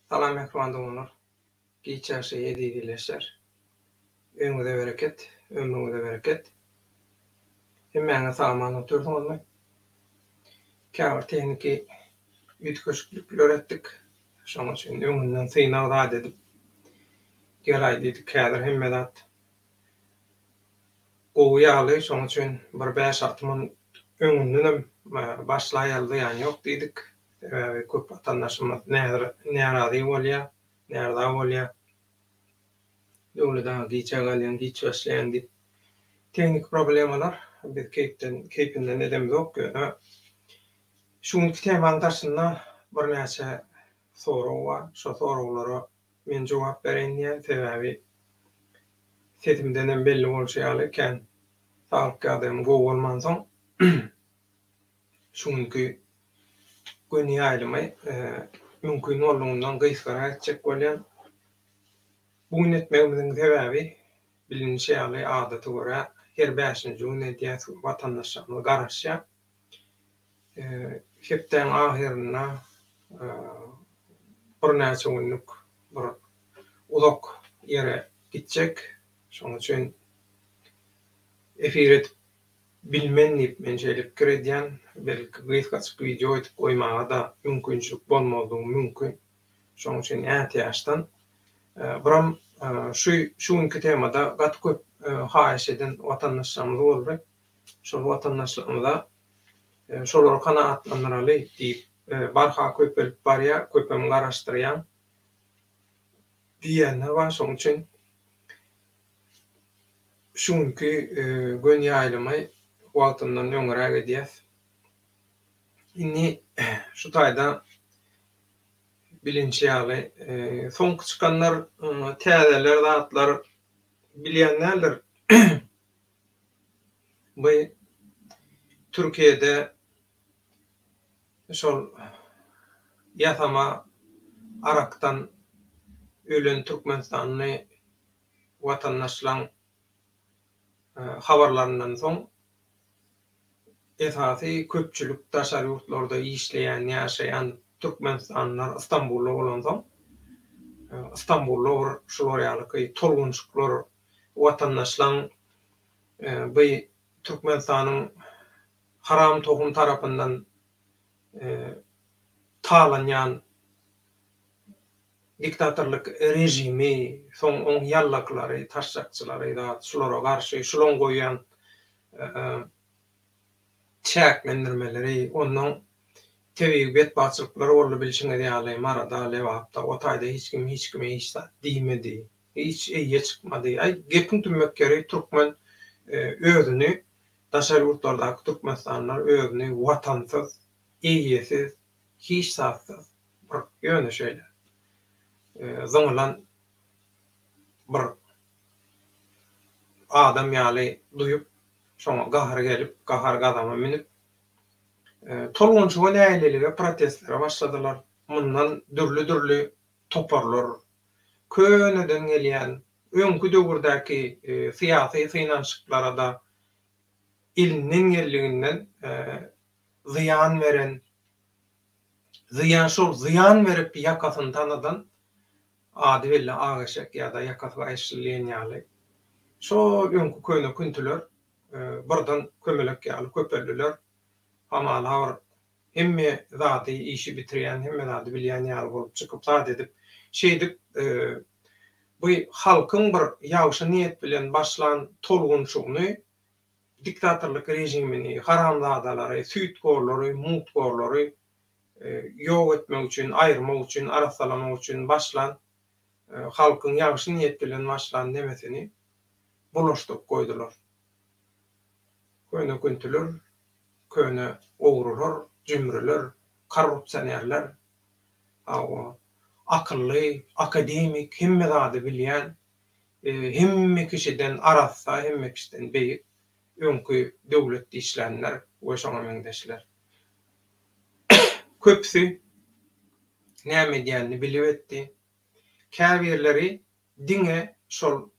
Salam ekranda olur. Giçerse yedigileşer. Öňüňize bereket, ömrüňize bereket. Hemmeňe salaman oturdun olmay. Käbir tehniki ýetkeşiklikler öğretdik. Şoň üçin öňünden syna zat edip gelaý diýdik kädir hemmedat. Gowy ýaly şoň üçin bir 5-6 man öňünden başlaýaldy ýani ýok diýdik. Köp vatandaşymyz närazy bolýar, närda bolýar. Döwleden giçe galýan, giç başlaýan diýip teknik problemalar biz keypinden edem yok. Şuňky temaň taşynda bir näçe soraw bar. Şo sorawlara men jogap bereň diýen sebäbi setimden belli bolşaýaly eken sağlık adam gowy bolmansoň şuňky gün ýaýlamy mümkin bolmagyňdan gysgara etjek bolýan. Bu netmegimiziň sebäbi bilinçli adaty görä her 5-nji gün edýän vatandaşlarymyz garaşýar. Hepden ahirine bir näçe günlük bir uzak ýere gitjek. Şoň üçin efir edip bilmenip mençelik kiredýän belki gysgaçyk video edip goýmaga da mümkinçilik bolmagy mümkin. Şoň üçin ähtiýaçdan biram şuňky temada gat köp haýyş eden vatandaşlarymyz boldy. Şol vatandaşlarymyza şolary kanaatlandyraly diýip barha köpelip barýar, köpem garaşdyrýan diýenler bar. Şoň üçin şuňky gün ýaýlamy wagtyndan öňräk edýäs. Indi şu taýda bilinçli soňky çykanlar täzeler zatlar bilýänler bu Türkiýede şol ýasama araktan ölen Türkmenistanyň watandaşlaryň habarlaryndan soň esasy köpçülik daşary ýurtlarda işleýän, ýaşaýan Türkmenistanlar İstanbulda bolan soň İstanbulda şolar ýaly tolgunçluklar watandaşlaryň bu Türkmenistanyň haram tohum tarapyndan talanýan diktatorlyk rejimi, soň oň ýallaklary, taşjakçylary da şolara garşy şolon goýan çäklendirmeleri, onuň tebi betbaçylyklary boldy bilşiňiz ýaly marada lewapda o taýda hiç kime hiç diýmedi. Hiç eýe çykmady. Gepin tümekleri Türkmen özüni daşary ýurtlardaky Türkmenistanlar özüni watansyz, eýesiz, hiç sasyz bir ýöne şeýle. Zoňlan bir adam ýaly duýup, şoňa gahar gelip, gahar gadama minip tolgunçy näýelige protestlere başladylar. Mundan dürli toparlar, köneden gelýän, öňkü döwürdäki syýasy synançyklara da ilinin gelliginden ziyan veren, ziyan verip ýakasyny tanadan ady belli agaşak ýa-da ýakasy aýşylýan ýaly. Şol öňkü köne küntüler birden kömelek ýaly köpeldiler. Hamalar hemme zaty işi bitirýän, hemme zaty bilýän ýaly bolup çykyp zat edip şeýdip bu halkyň bir ýagşy niýet bilen başlan tolgunçygyny, diktatorlyk rejimini, haramzadalary, süýtgorlary, mutgorlary ýok etmek üçin, aýyrmak üçin, arasalamak üçin başlan halkyň ýagşy niýet bilen başlan demesini bulaşdyp goýdular. Köne küntüler, köne ogrular, jümrüler, korrupsionerler, akylly, akademik, hemme zady bilýän, hemme kişiden arassa, hemme kişiden beýik öňkü döwletde işlänler we şoňa meňdeşler. Köpsi näme diýenini bilip etdi. Käbirleri diňe şol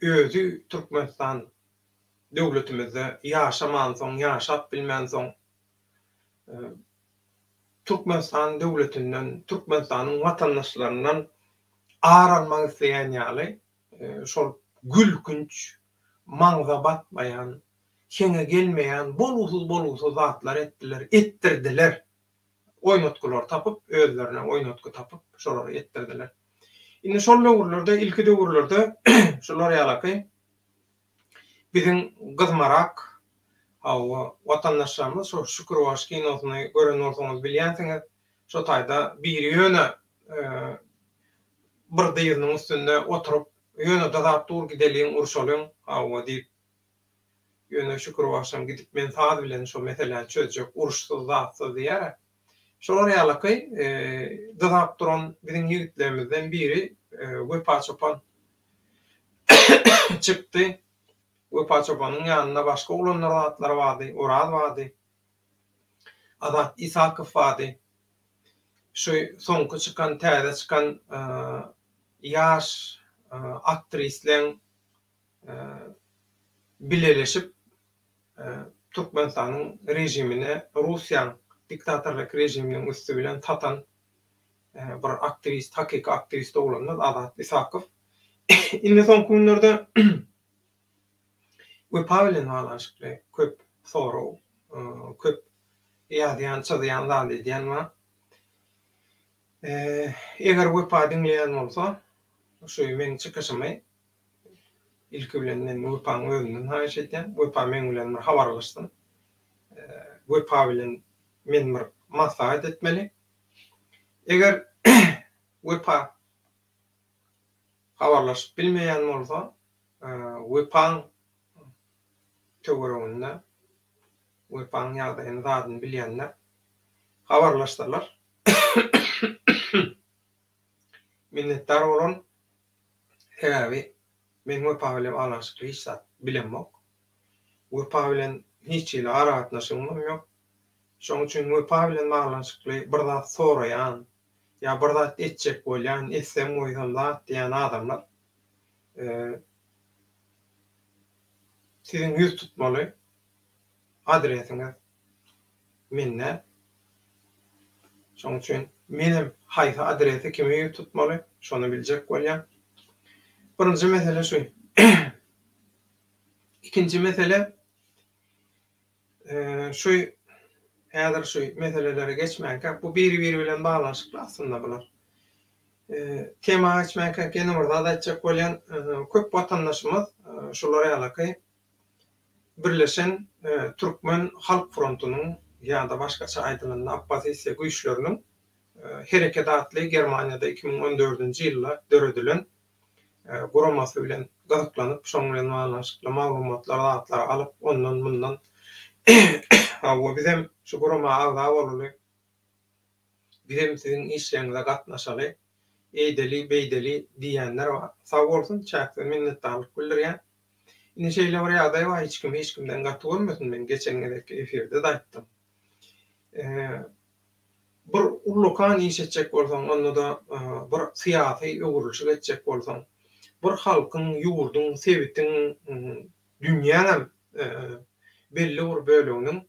özü Türkmenistan döwletimizde ýaşaman soň, ýaşap bilmän soň Türkmenistan döwletinden, Türkmenistanyň watandaşlaryndan aralmak isleýän ýaly şol gülkünç, maňza batmaýan, şeňe gelmeýän bolusuz zatlar etdirdiler. Oýnatgylar tapyp, özlerine oýnatgy tapyp, şolary etdirdiler. Indi şol döwürlerde, ilki döwürlerde şolar ýaly biziň gyzmarak watandaşlarymyz şo Şükürbaş kinosyny gören bolsaňyz bilýänsiňiz, şo taýda bir ýöne bir dyýynyň üstünde oturup ýöne dazap dur gideliň urşalyň diýip ýöne Şükürbaşam gidip men saz bilen şo meseleni çözjek urşsuz zatsız diýär. Şolar ýaly dazap duran biziň ýigitlerimizden biri Wepa Çopan çykdy. Wepa Çopan'ın ýanyna başga oglanlar zatlar bardy, Oraz bardy, Azat Isakow bardy. Şu soňky çykan, täze çykan ýaş aktrisleň bileleşip Türkmenistanyň rejimine, Russiýanyň diktatorlyk rejiminiň üstü bilen tatan bir aktris, hakiki aktris oglanlar Azat Isakow. Indi soňky günlerde Wepa bilen balanşykly köp soraw, köp ýazýan, çyzýan zat edýän. Eger Wepa diňleýän bolsa, şu men çykyşymy ilki bilen men Wepanyň özünden haýyş etdim. Wepa men bilen bir habarlaşdym. Wepa bilen men bir maslahat etmeli. Eger Wepa habarlaşyp bilmeýän bolsa, Wepanyň töwereginde Wepanyň ýagdaýyny zadyny bilýänler habarlaşdylar. Minnetdar bolan. Sebebi men Wepa bilen balanşykly hiç zat bilenmek. Wepa bilen hiç ýyl ara gatnaşygym ýok. Şoň üçin Wepa bilen balanşykly bir zat soraýan, ýa bir zat etjek bolýan, etsem goýsam zat diýen adamlar siziň ýüz tutmaly adresiňiz menne. Şoň üçin menim haýsy adresi kime ýüz tutmaly, şonu biljek bolýan. Birinji mesele şu. İkinji mesele şu häzir şu meselelere geçmänkä bu biri bilen balanşykly aslında bular. Tema açmänkä gene bir zat aýtjak bolýan köp watandaşymyz şolara ýaly Birleşen Türkmen Halk Frontunyň ýa-da başgaça aýdylanda oppozisiýa güýçleriniň hereketatly Germaniýada 2014-nji ýylda döredilen guramasy bilen gazaklanyp, şoň bilen balanşykly maglumatlar, zatlar alyp, ondan bundan bizem şu gurama agza bolaly, bizem siziň işleňize gatnaşaly, eýdeli, beýdeli diýenler bar. Sag bolsun, çäkden minnetdarlyk bildirýän. Indi şeýle bir ýagdaý bar, hiç kimden gaty bolmasyn, men geçenki efirde de aýtdym. Bir ullukan iş etjek bolsaň, onda da bir syýasy öwrülüşe geçjek bolsaň, bir halkyň, ýurduň, sebitiň, dünýäň belli bir bölüginiň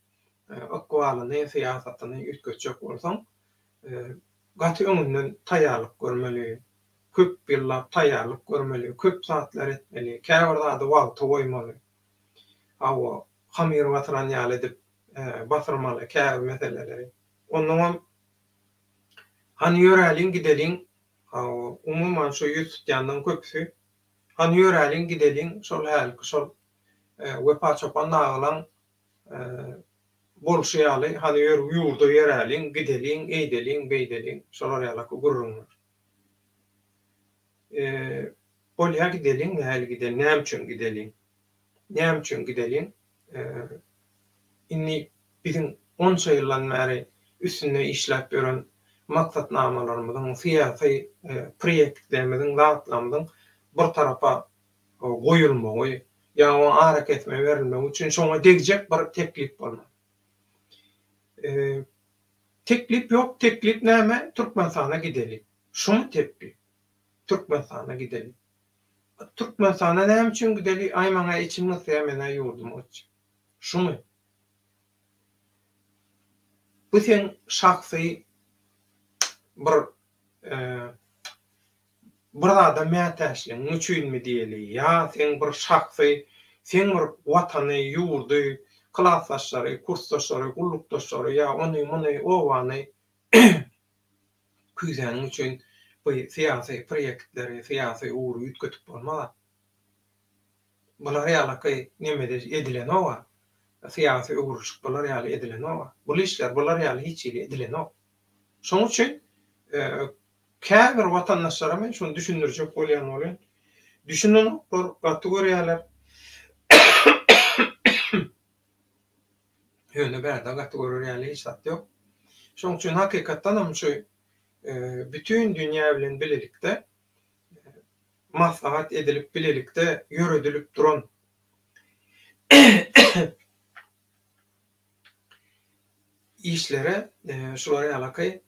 akwalyny, syýasatyny üýtgeçjek bolsaň, gaty öňünden taýýarlyk görmeli, köp ýyllap taýýarlyk görmeli, köp saatlar etmeli, käbir zady wagty goýmaly. Hamyr batyran ýaly edip batyrmaly käbir meseleleri. Ondan hani ýöreliň gideliň, umumyň şu ýüz tutýandan köpüsi hani ýöreliň gideliň şol hälik şol Wepa Çopan aglan bolşýaly, hani ýurda ýöreliň, gideliň, eýdeliň, beýdeliň, şolar ýaly gurrunlar. Bolýa gideliň, nähili gideliň, näme üçin gideliň? Näme üçin gideliň? Inni biziň 10 ýyldan bäri üstünde işläp ýören maksatnamalarymyzyň, syýasy proýektlerimizin, zatlarymyzyň bir tarapa goýulmagy, ýa-da hareketme berilmegi üçin şoňa degijek bir teklip bolmaly. Teklip ýok, teklip näme? Türkmenistana gidelim. Şumu teklip? Türkmenistana gidelim. Türkmenistana näme üçin gidelim? Ay maňa içimde mene ýurdum üçin. Şumu? Bu sen şahsy bir burada mätäşliň üçünmi diýeli, ya sen bir şahsy, sen bir watany, ýurdy, klassdaşlary, kursdaşlary, gullukdaşlary ya ony muny owany küzäň üçin bu syýasy proýektleri, syýasy uğru üýtgetip bolmaly. Bular ýaly nemede edilen owa, syýasy uğruşyk bular ýaly edilen owa. Bu işler bular ýaly hiç ýeli edilen owa. Şoň üçin käbir watandaşlara men şunu düşündirjek bolýan bolan. Düşünün bir kategoriýalar ýöne bärde kategoriýaly hesap ýok. Şoň üçin hakykatdan hem şu bütün dünýä bilen bilelikde maslahat edilip bilelikde ýöredilip duran işlere şulara ýaly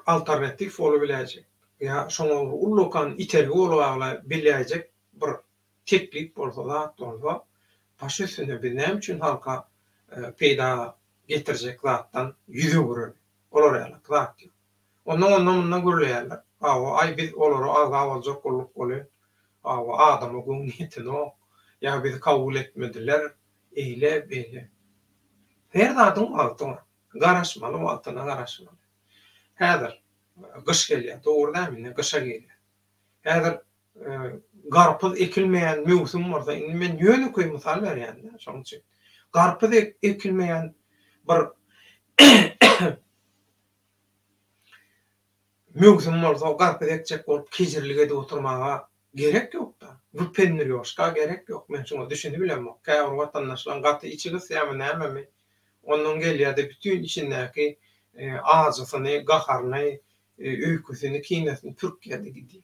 alternatif bolabilecek. Ya şoňa ullukan itergi bolýarlar biljek bir teklip bolsa da baş üstüne bir näme üçin halka peýda getirjek zatdan ýüze görür. Olar ýaly zat. Ondan görýärler. Ay biz olary azawajak bolyp boly. Adama göňetini o. Ya biz kabul etmediler. Eýle beýle. Her zatın altyna garaşmaly, altyna garaşmaly. Häzir gyş gelýär, dogry dämi? Gysha gelýär. Häzir garpyz ekilmeýän mewsum bolsa, men ýöne köý mysal berýän, şoň üçin. Garpyz ekilmeýän bir mewsum bolsa, garpyz ekjek bolup kejirlige de oturmaga gerek ýok da. Bu pendir ýoşka gerek ýok. Men şoňa düşünip bilemok. Käbir watandaşlaryň gaty içigi säme näme? Ondan gelýär-de bütün içindäki ağzısyny, gaharny, öýküsini, kinesini Türkiýede gidýär.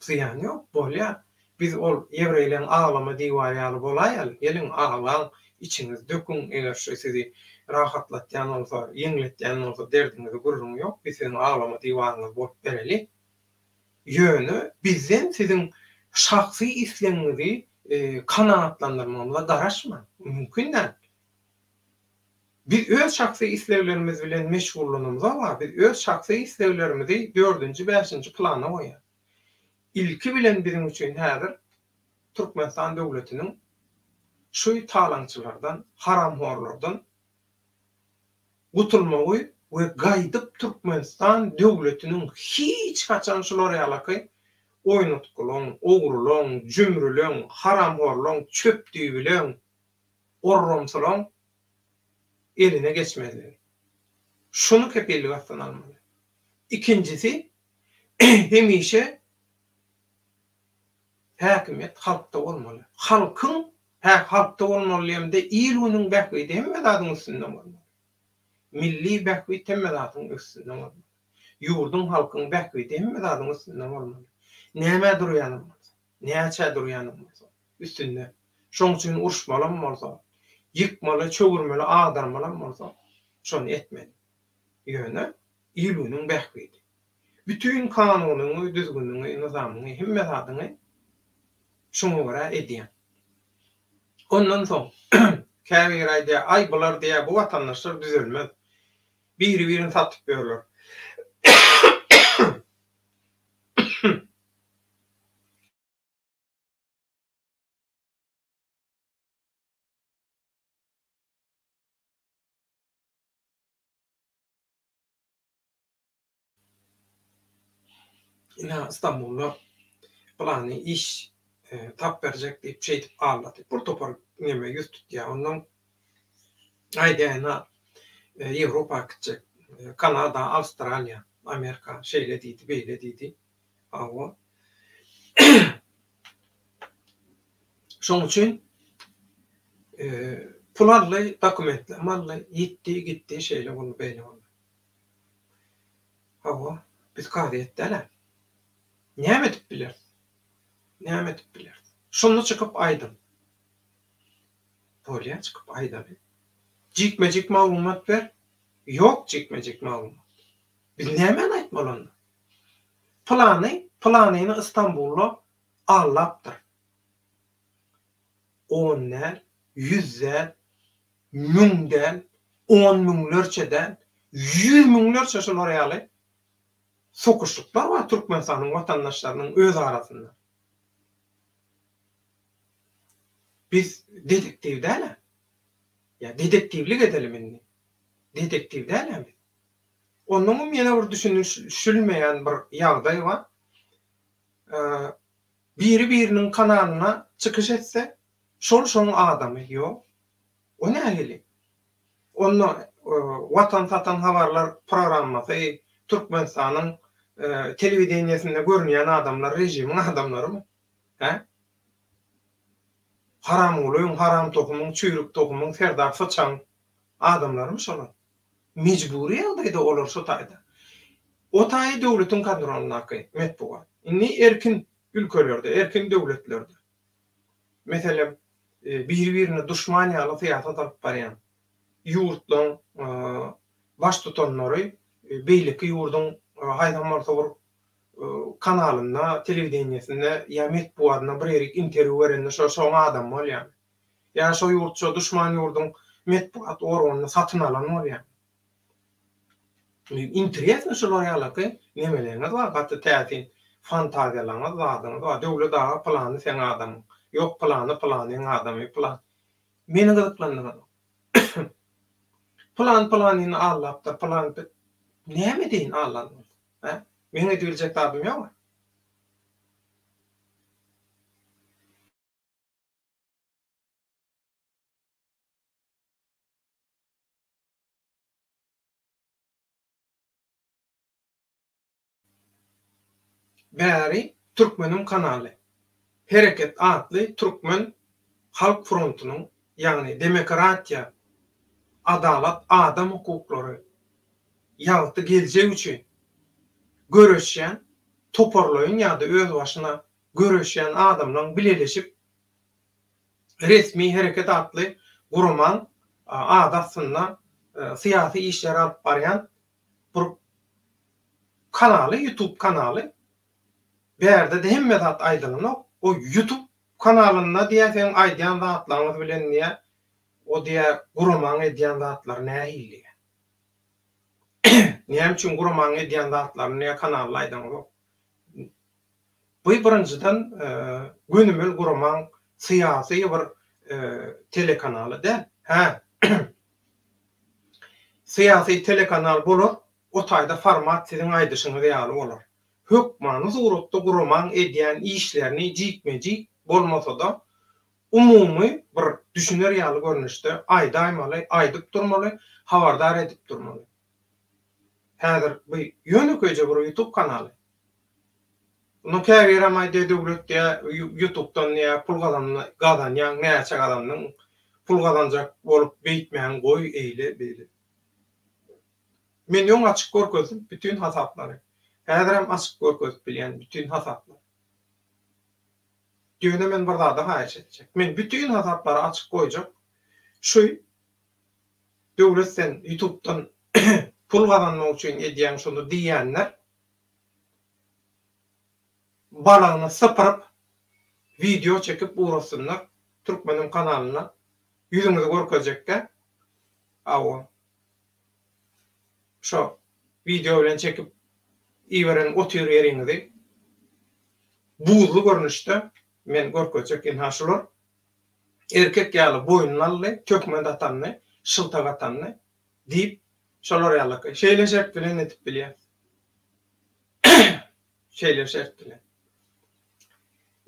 Syýan ýok, bolýar. Biz ol ýewreýlerin ağlama diýwarýaly bolaýaly, gelin ağlan, içiňiz dökün, eger şu sizi rahatlatýan bolsa, ýeňletýän bolsa derdiňizi gurrun ýok, biz seň ağlama diýwaryňyz bolup bereli. Ýöne bizden sizin şahsy isleňizi kanaatlandyrmamyza garaşma. Mümkin däl. Biz öz şahsy islewlerimiz bilen meşgullanymyza bar. Biz öz şahsy islewlerimizi 4-nji, 5-nji plana goýar. İlki bilen bizim üçin häzir Türkmenistan döwletiniň şu talaňçylardan, haramhorlardan gutulmagy we gaýdyp Türkmenistan döwletiniň hiç haçan şular ýaly oýnutkulyň, ogrulyň, jümrüliň, haramhorlyň, çöpdüýü bilen orromsalyň eline geçmeli. Şunu kepellik altına almalı. İkincisi, hemişe hakimiyet halkta olmalı. Halkta olmalı hem de iyiliğinin bekveyi temmedatın üstünden olmalı. Milli bekveyi temmedatın üstünden olmalı. Yurdun halkın bekveyi temmedatın üstünden olmalı. Näme durýanymyz? Näçe durýanymyz? Üstünde. Şoň üçin urşmaly bolsa, yıkmalı, çögürmeli, ağdarmalı bolsa, şonu etmeli. Ýöne ýylynyň bähbidi. Bütün kanunyny, düzgünlüğü, nizamyny, himmet şoňa görä edýän. Ondan soň käbir aýdy, ay bular diýä bu watandaşlar düzelmez. Biri-birini satyp berler. Ina İstanbul'da plany iş tap berjek diýip şeýtip aldy. Bu topar näme ýüz tutýar. Ondan aýdyna Ýewropa gitjek, Kanada, Awstraliýa, Amerika şeýle diýdi, beýle diýdi. Awa. Şoň üçin pularly dokumentler, mally gitdi şeýle bolup beýle boldy. Awa, biz gaýdy etdiler. Näme edip biler? Näme edip biler? Şonu çykyp aýdym. Bolýa çykyp aýdym. Jikmejik maglumat ber. Ýok jikmejik maglumat. Biz näme aýtmaly? Planyny İstanbulda allapdyr. Onlar, yüzler, müňden 10 miňlerçeden 100 miňlerçe şolar ýaly sokuşluklar var Türkmenistanyň watandaşlarynyň öz arasynda. Biz detektiv däle. Ya detektivlik edelim indi. Detektiv däle. Onuň mene bir düşünülmeýän bir ýagdaý bar. Biri biriniň kanalyna çykyş etse, şol adamy ýok. O nähili? Onu watan satan habarlar programmasy Türkmenistanyň telewizionyasynda görünýän adamlar rejimiň adamlarymı? He? Haram uluyun, haram tohumun, çüyrük tohumun, ferdar saçan adamlarımı şolar. Mecburi ýagdaýda olar şu taýda. O taýy döwletiň kontrolundaky metbuat. Inni erkin ülkelerde, erkin döwletlerde. Meselem bir-birini düşman ýaly syýasat alyp barýan ýurtlaň baş tutanlary beýleki ýurdun haýdamar bir kanalynda, telewizionyasynda ýa metbuatyna bir erik interwýu berende şo adam bolýar. Ýa şo ýurtça düşman ýurdun metbuat organyny satyn alan bolýar. Interesne şolar ýaly nemeleňiz bar, gatty täsin fantaziýalaryňyz bar, döwlet daha plany sen adam. Yok planyň adamy plan. Meni gyzyklandyr. Planyny allapda plan näme deýin allan? He? Meni diýiljek tabyň ýokmy? Bäri Türkmenim kanaly. Hereket adly Türkmen Halk Frontunyň, ýagny demokratiýa, adalat, adam hukuklary ýagty geljek üçin göreşýän, toparlaýan ýa-da öz başyna göreşýän adamlaryň bileleşip resmi hereket adly gurman adatyna syýasy işler alyp barýan bir kanaly, YouTube kanaly. Berde de hemme zat aýdylanyp, o YouTube kanalyna diýsen aýdýan zatlaryňyz bilen niýe o diýe gurman edýän zatlar nähili? Näme üçin gurman edýän zatlar niýe kanallar aýdanyp? Bu birinjiden günümel gurman syýasy bir telekanaly da. Ha. Syýasy telekanal bolup, o taýda format siziň aýdyşyňyz ýaly bolar. Hökmany surutda gurman edýän işlerini jikmejik bolmasa da umumy bir düşüner ýaly görnüşde aýdaýmaly, aýdyp durmaly, habardar edip durmaly. Häzir bu ýönekeje bir YouTube kanaly. Onu kägeram aýdy döwletde YouTube'dan ýa pul gazanýan näçe adamnyň pul gazanjak bolup beýtmeýän goý eýle beýle. Men ýoň açyk görkezip bütün hasaplary. Häzirem açyk görkezip bilýän bütün hasaplar. Düýne men bir zada haýyş etjek. Men bütün hasaplary açyk goýjak. Şu döwletden YouTube'dan pul gazanmak üçin edýän şonu diýenler balagyny sypyryp video çekip uğrasynlar Türkmenim kanalyna ýüzüňizi görkezjekkä awa şo video bilen çekip iweren otyr ýeriňizi buzlu görnüşde men görkezjek haşular erkek ýaly boýunlaly tökme datanly şyltak atanly diýip şolar ýaly şeýle şert bilen etip bilýär. Şeýle şert bilen.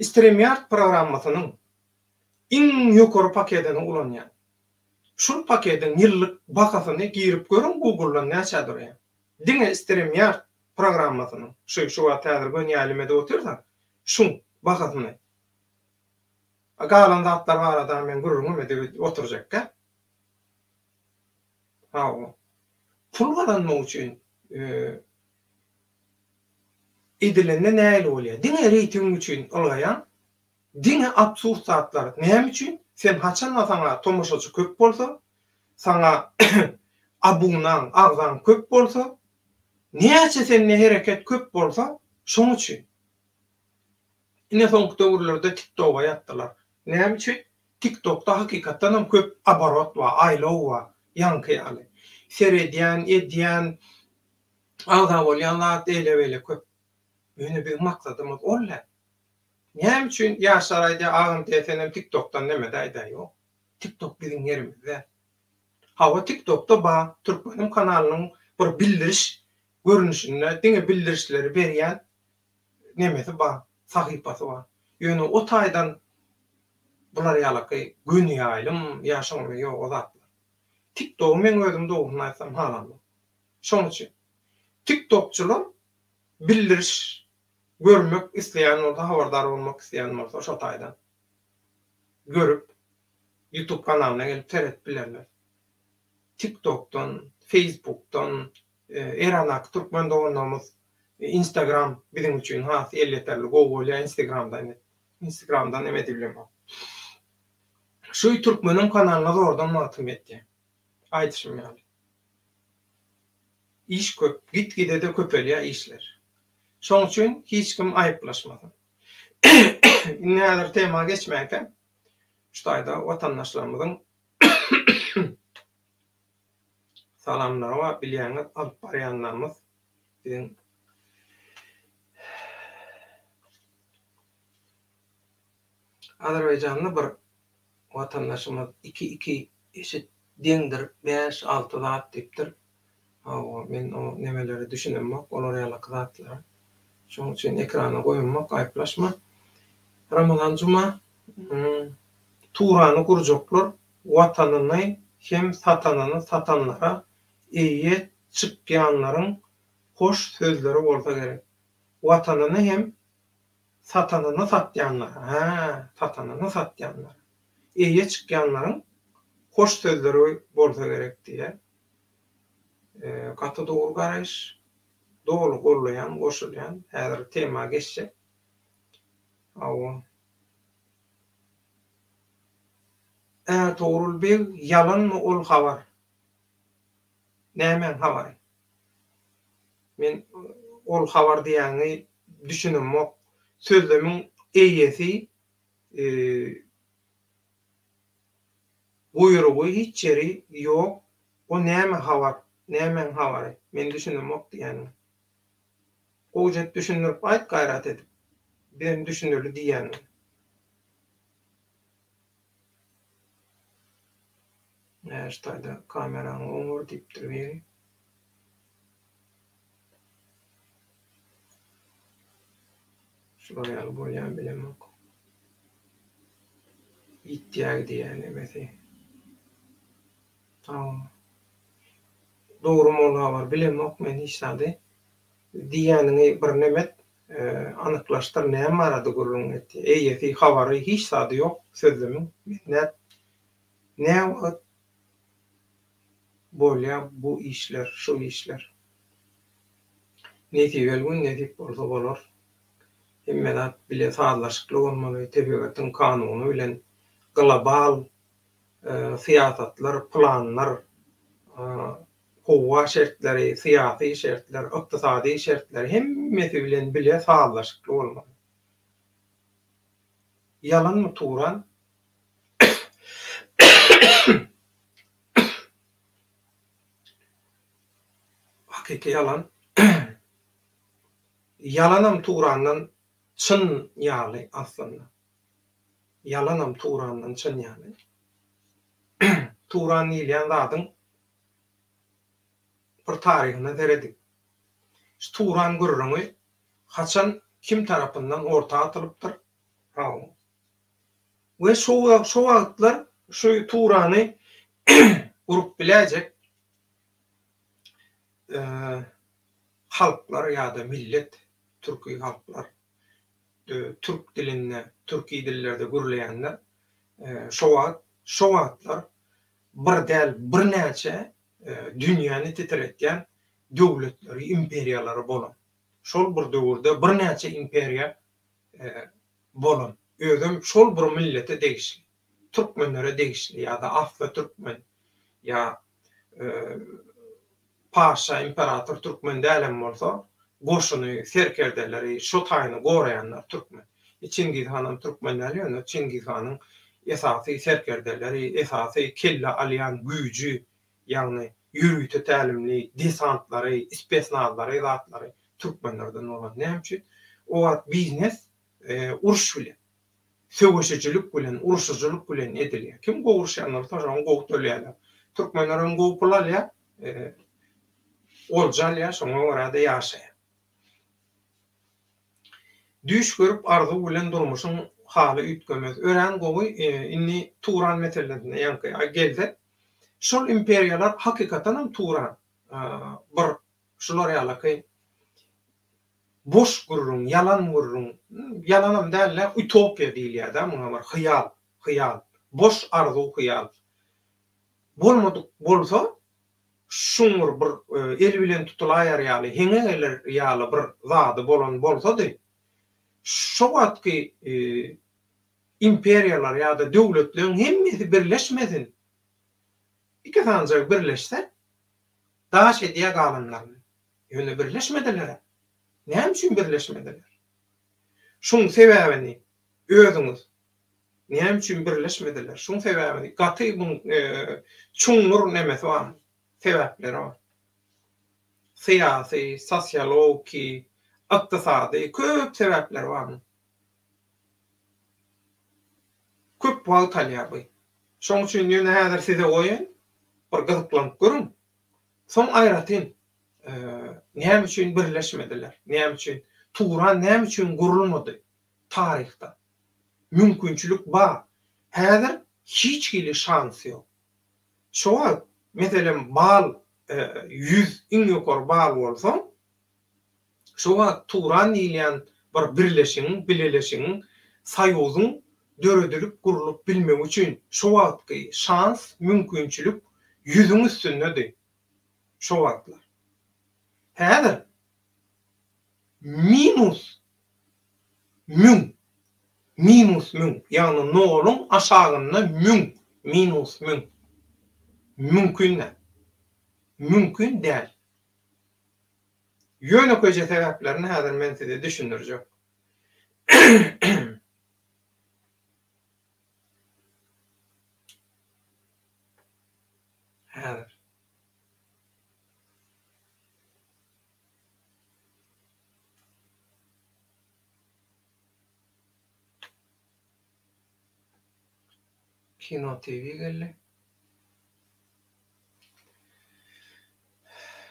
StreamYard programmasynyň iň ýokary paketini ulanýan. Şol paketiň ýyllyk bakasyny girip görün Google'dan näçe durýar. Diňe StreamYard programmasynyň şu täzir gönýälimede otursa, şu bakasyny. Galan zatlar barada men görürüm edip oturjakka. Hawa. Pul gazanmak üçin edilende näle bolýar? Diňe reyting üçin olgaýan, diňe absurd zatlar. Näme üçin? Sen haçan saňa tomoşaçy köp bolsa, saňa abunan, agzan köp bolsa, näçe senne hereket köp bolsa, şoň üçin. Ine soňky döwürlerde TikTok'a ýatdylar. Näme üçin? TikTok'da hakykatdan hem köp abarot we aýlaw we ýanky ýaly. serediyen, ediyen, ağda bolyanlar ele köp. Öňe bir maksatymyz olar. Näme üçin ýaşlar aýda agam desem TikTok'tan näme daýda ýok. TikTok biziň yerimizde. Hawa TikTok'ta Türkmenim kanalynyň bir bildiriş görünüşinde diňe bildirişleri berýän nemesi sahypasy bar. Ýöne o taýdan bular ýalaky gün ýaýlym ýaşaňmy ýok o zatlar. TikTok men özüm dogry aýtsam halandy. Şoň üçin TikTokçular bildiriş görmek isteyen olsa, haberdar olmak isteyen olsa şo taýdan görüp YouTube kanalyna gelip seyret bilerler. TikTok'tan, Facebook'tan, eranak Türkmen doganamız, Instagram bizim üçin has elleterli Google ya Instagram'dan emet bilemem. Şu Türkmenin kanalyna zordan matym etdi. Aýdyşym ýaly. İş köp, gitgide de köpelýär işler. Şoň üçin hiç kim aýyplaşmasyn. Näder tema geçmäken şu taýda watandaşlarymyzyň salamlary we bilýäňiz alyp barýanlarymyz biziň Azerbaýjanyň bir watandaşymyz 2 eşit deňdir 5-6 zat diýipdir. Men o nemeleri düşünemek, olar ýaly zatlar. Şoň üçin ekrana goýmak aýplaşma. Ramazan Juma Turany gurjoklar watanyny hem satanyny satanlara eýe çykýanlaryň hoş sözleri bolsa gerek. Watanyny hem satanyny satýanlara, satanyny satýanlara eýe çykýanlaryň hoş sözleri bolsa gerek diýe. Gaty dogry garaş, dogry gollayan, goşulyan, häzir tema geçse. Toğrul bir yalan mı ol habar? Nämen habar? Men ol habar diýäni düşünemek, sözlemiň eýesi goýurugy hiç jeri ýok. O näme habar? Nämen habar? Men düşünemek diýäni. Goýjat düşünürip aýt gaýrat edip. Ben düşünürli diýäni. Näştaýda kamerany oňur diýipdir beri. Şuraya bolýan bilemek. İttiýag diýäni besi. Dogry molla bar bilemek men hiç näde diýäniňi bir nemet anyklaşdyr näme arady gurrun etdi. Eýeti habary hiç sady ýok sözlemiň. Ne bolýa bu işler, şu işler. Näti welgün nädip bolsa bolar. Hemmedat bile sağlaşykly bolmaly, tebigatyň kanuny bilen global siýasatlar, planlar, howa şertleri, siýasy şertler, ykdysady şertler hemmesi bilen bile sağlaşykly bolmaly. Yalan mı Turan? Hakiki yalan. Yalanam Turan'dan çyn ýaly aslında. Yalanam Turan'dan çyn ýaly. Turan diýilen zadyň bir taryhyna teredik. Turan gurruny haçan kim tarapyndan orta atylypdyr? Ve şu wagtlar şu Turany urup biläjek halklar ýa-da millet, türki halklar, türk dilinde, türki dillerde gürleýänler, şu wagtlar bir däl bir näçe dünýäni titretýän döwletleri, imperiýalary bolan. Şol bir döwürde bir näçe imperiýa bolan. Özüm şol bir millete degişli. Türkmenlere degişli ýa-da Afga Türkmen ýa Paşa imperator Türkmen dälem bolsa, goşuny, serkerdeleri, şo taýyny goraýanlar Türkmen. Çingiz Hanam Türkmenleri ýöne Çingiz Hanyň esasy serkerdeleri, esasy kelle alýan güýji, ýagny yürüýte tälimli desantlary, spesnazlary, zatlary türkmenlerden bolan. Näme o wagt biznes uruş bilen, söwüşçilik bilen, uruşçuluk bilen edilýär. Kim gowurşanlar taşan gowup dölýärler. Türkmenler on gowup bolýar, oljalýar, şoňa görä da ýaşaýar. Düş görüp arzu bilen durmuşyň haly ütgemez. Ören gowy inni Turan meselesine ýanky gelse, şol imperiýalar hakykatan hem Turan bir şular ýalaky boş gurrun, yalan gurrun, yalanam däl, utopia diýilýär da, muňa bir hyýal, boş arzu hyýal. Bolmadyk bolsa, şuňur bir el bilen tutulaýar ýaly, heňeler ýaly bir zady bolan bolsa-da, şo wagtky imperiýalar ýa-da döwletleriň hemmesi birleşmedin. İki tanjak birleşse, daş edýär galanlaryny. Ýöne birleşmediler. Näme üçin birleşmediler? Şoň sebäbini özüňiz näme üçin birleşmediler? Şoň sebäbini gaty bu çoňur nemesi bar. Sebäpleri bar. Syýasy, sosiologi, ykdysady köp sebäpler bar. Köp wagt alýar bu. Şoň üçin ýöne häzir size goýun, bir gyzyklanıp görün. Soň aýratyn. Näme üçin birleşmediler? Näme üçin? Turan näme üçin gurulmady taryhda? Mümkinçilik bar. Häzir hiç kili şans ýok. Şoňa meselem bal 100 iň ýokary bal bolsa, şoňa Turan diýilen bir birleşiň, saýuzyň döredilip gurulup bilmek üçin şo wagtky şans, mümkinçilik 100'ün üstündedir. Şo wagtlar. Häzir minus mün, ýani noluň aşagyna minus mün. Mümkin däl. Ýöne köje sebäplerini häzir men size düşündirjek. Häzir Kino TV geldi.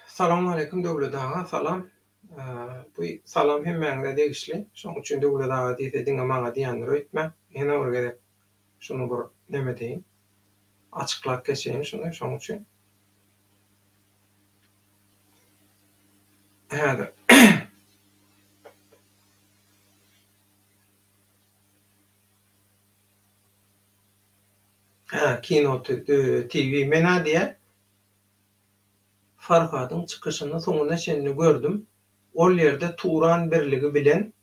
Salamu aleykum döwlet ağa, salam. Bu salam hemmeňe degişli. Şoň üçin döwlet ağa diýdiňe maňa diýendir öýtme. Ene gerek şunu bir neme deýin. Açıklap geçeyim şunu, şoň üçin. Häzir. Kino TV mena diye Farhadyň çykyşyny soňuna şeňle gördüm. Ol ýerde Turan birligi bilen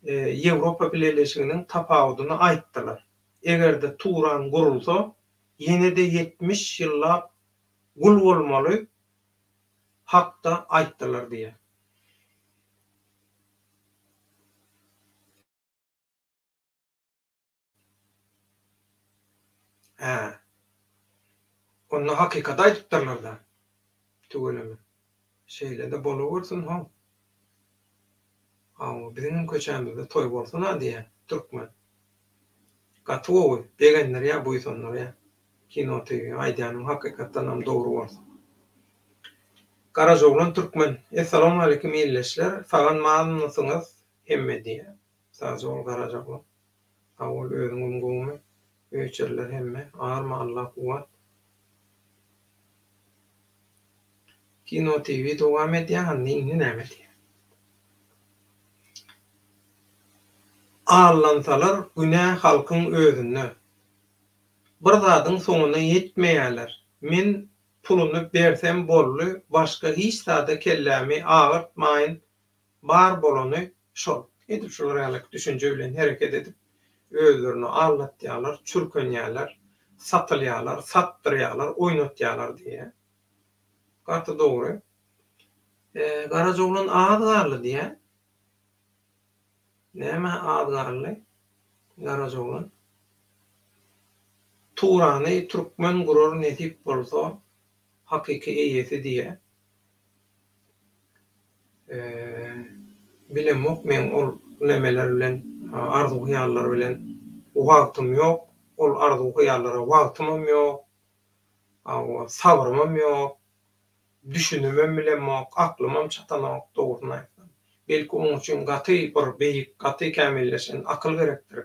Ýewropa Birleşiginiň tapawudyny aýtdylar. Egerde Turan gurulsa, ýene de 70 ýyllap gul bolmaly hakda aýtdylar diye. Onu hakykat aýtdylar da. Tügelemi. Şeýle de bolabersin ha. Bizim köçämizde toy bolsun ha diye Türkmen. Gatowy degenler ya bu sonlar ya. Kino TV aýdýanyň hakykatdan hem dogry bolsun. Garajoglan Türkmen. Assalamu aleykum ýerleşler. Sagan maňysyňyz hemme diye. Sazol Garajoglan. Awul özüňiň gowy. Öýçerler hemme. Arma Allah kuwat. Kino TV dowam edýär, hanny näme diýär. Allansalar günä halkyň özüne. Bir zadyň soňuna ýetmeýärler. Men puluny bersem bolly, başga hiç zada kellämi agyrtmaýyn. Bar bolany şol. Edip şol realyk düşünje bilen hereket edip özlerini allatýarlar, çürkenýärler, satylýarlar, sattyrýarlar, oýnatýarlar diýe. Gaty dogry. Garajoglan ağdarly diýe. Näme ağdarly? Garajoglan. Turany Türkmen gurur netip bolsa, hakiki eýesi diye bilemok men ol nemeler bilen arzu hyallar bilen wagtym ýok, ol arzu hyallara wagtymam ýok, sabrymam ýok, düşünmem bilemok, aklymam çatanok dogrusyny aýtsam. Belki onuň üçin gaty bir beýik, gaty kämilleşen akyl gerekdir.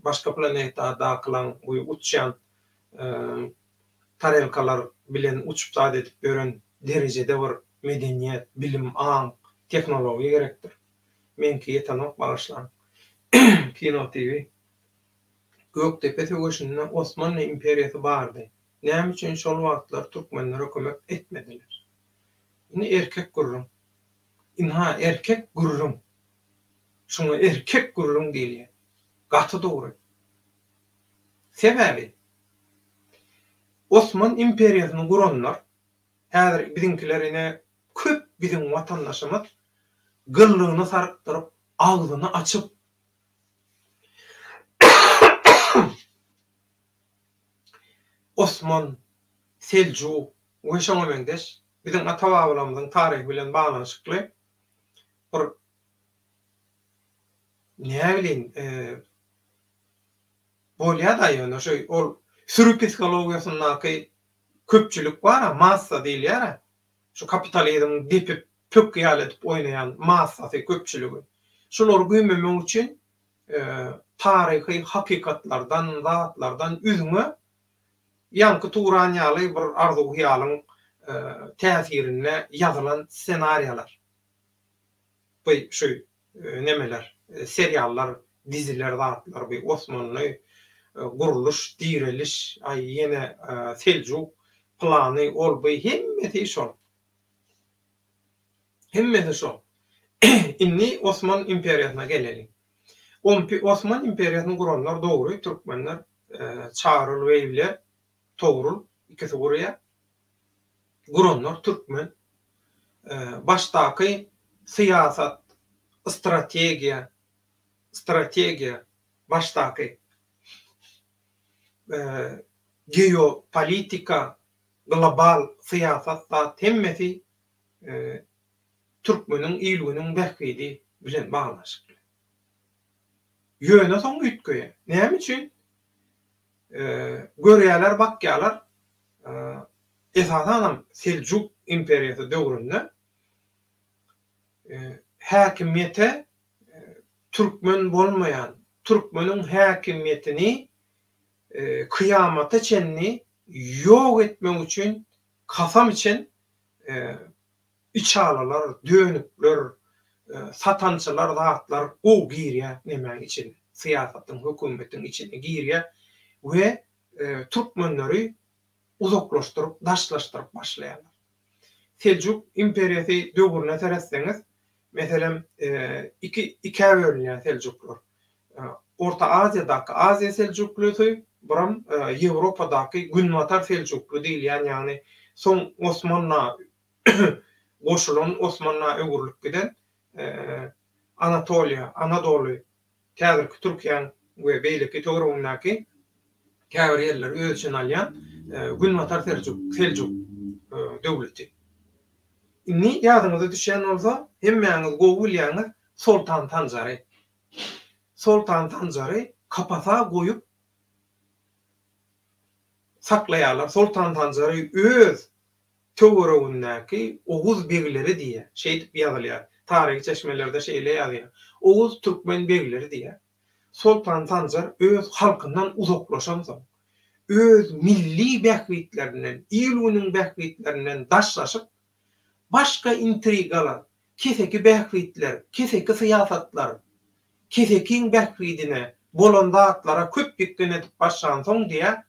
Başka planetda kılan bu uçyan tarelkalar bilen uçup zat edip gören derecede bir medeniyet, bilim, aň, teknologiýa gerekdir. Menki ýetenok bağışlan. Kino TV. Göktepe töweşinde Osmanlı imperiýasy bardy. Näme üçin şol wagtlar türkmenlere kömek etmediler? Ine erkek gururum. Inha erkek gururum. Şuna erkek gururum diýilýär. Gaty dogry. Sebäbi Osman imperiýasyny guranlar häzir biziňkilerine köp bizim watandaşymyz gyllygyny sarykdyryp, agzyny açyp Osman, Seljuk we şoňa meňdeş biziň ata-babalarymyzyň taryhy bilen baglanşykly bir näme bilen bolýar da ýöne şo ol sürü psikologiýasyndaky köpçülik bar, massa diýilýär. Şu kapitalizm dipip pök ýal edip oýnaýan massasy köpçüligi. Şolary güýmemek üçin taryhy hakykatlardan, zatlardan üzüňe ýanky turanýaly bir arzu hyýalyň täsirine ýazylan ssenariýalar. Bu şu nemeler, seriallar, diziler, zatlar, bu Osmanly guruluş, direliş, ýene Seljuk plany ol bu hemmeti şol. Hemmeti şol. Inni Osman imperiýasyna geleli. Osman imperiýasyny guranlar dogry türkmenler Çağrul Beyler Toğrul ikisi gurýar. Guranlar türkmen başdaky syýasat, strategiýa başdaky geopolitika, global syýasat hemmeti türkmeniň ýylgynyň bähgidi bilen baglanşykly. Ýöne soň ütköýe. Näme üçin? Görýärler, bakýarlar, esasan Seljuk imperiýasy döwründe häkimiýete türkmen bolmaýan, türkmeniň häkimiýetini kıyamata çenni yok etmek için kasam için içalalar, dönükler, satançılar, dağıtlar o giriye nemen için siyasatın, hükümetin içine giriye ve Türkmenleri uzaklaştırıp, daşlaştırıp başlayanlar. Seljuk imperiýasy döwrüne teretseniz, mesela iki bölünýär Seljuklar. Orta Aziýadaky Aziýa Seljuklusy, buram Ýewropadaky Günwatar Seljuklu diýilýän, ýagny soň Osmanla goşulan Osmanla öwürlük giden Anatoliýa, Anadolu, häzirki Türkiýanyň we beýleki töwereginäki käbir ýerler öz için alýan Günwatar Seljuk döwleti. Inni ýadyňyza düşen bolsa, hemmeňiz gowy bilýäňiz Sultan Tanjary. Sultan Tanjary kapasa goýup saklaýarlar. Sultan Tanjary öz töweregindäki Oğuz begleri diýe şeýdip ýazylýar. Taryhy çeşmelerde şeýle ýazýar. Oğuz türkmen begleri diýe. Sultan Tanjary öz halkyndan uzaklaşan soň, öz milli bähritlerinden, ýylgynyň bähritlerinden daşlaşyp başka intrigalar, keseki bähritler, keseki syýasatlar, kesekiň bähridine, bolan zatlara köp gitgen edip başlayan soň diye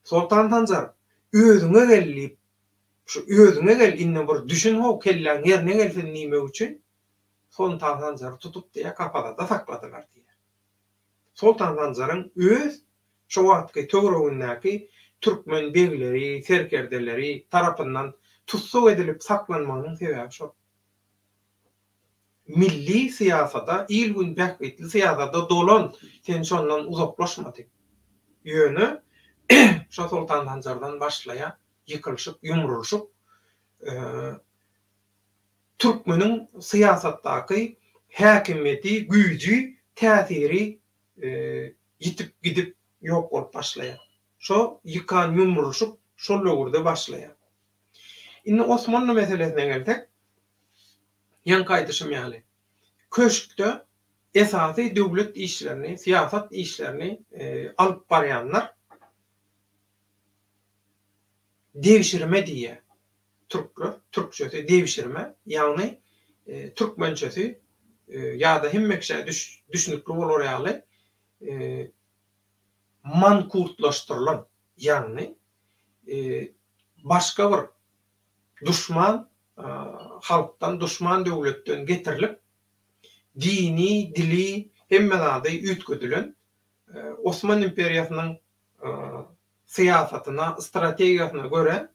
Sultan Tanjary özüne gelip, şu özüne gel inne bir düşün ho kelläň ýerine gelsin nimek üçin Sultan Tanjary tutup diye kapada da sakladylar diye. Sultan Tanjaryň öz şu wagtky töweregindäki türkmen begleri, serkerdeleri tarapyndan tutsak edilip saklanmagynyň sebebi şo. Milli siyasada, ilgün bähritli siyasada dolan sen şondan uzaklaşmady. Ýöne şo Sultan Tanjarydan başlaýa yıkılşyk, yumrulşyk Türkmeniň syýasatdaky häkimeti, güýji, täsiri yitip gidip ýok bolup başlaýar. Şo yıkan, yumrulşyk şol döwürde başlaýar. Indi Osmanlı meselesine gelsek, ýan gaýdyşym ýaly. Köşkde esasy döwlet işlerini, siýasat işlerini alyp barýanlar devşirme diýe. Türkçesi devşirme, ýagny türkmençesi ýa-da hemmekçe düşünükli bolar ýaly mankurtlaşdyrylan, ýagny başga bir düşman halkdan, düşman döwletden getirilip dini, dili hemme zady üýtgedilen Osman imperiýasynyň syýasatyna, strategiýasyna göre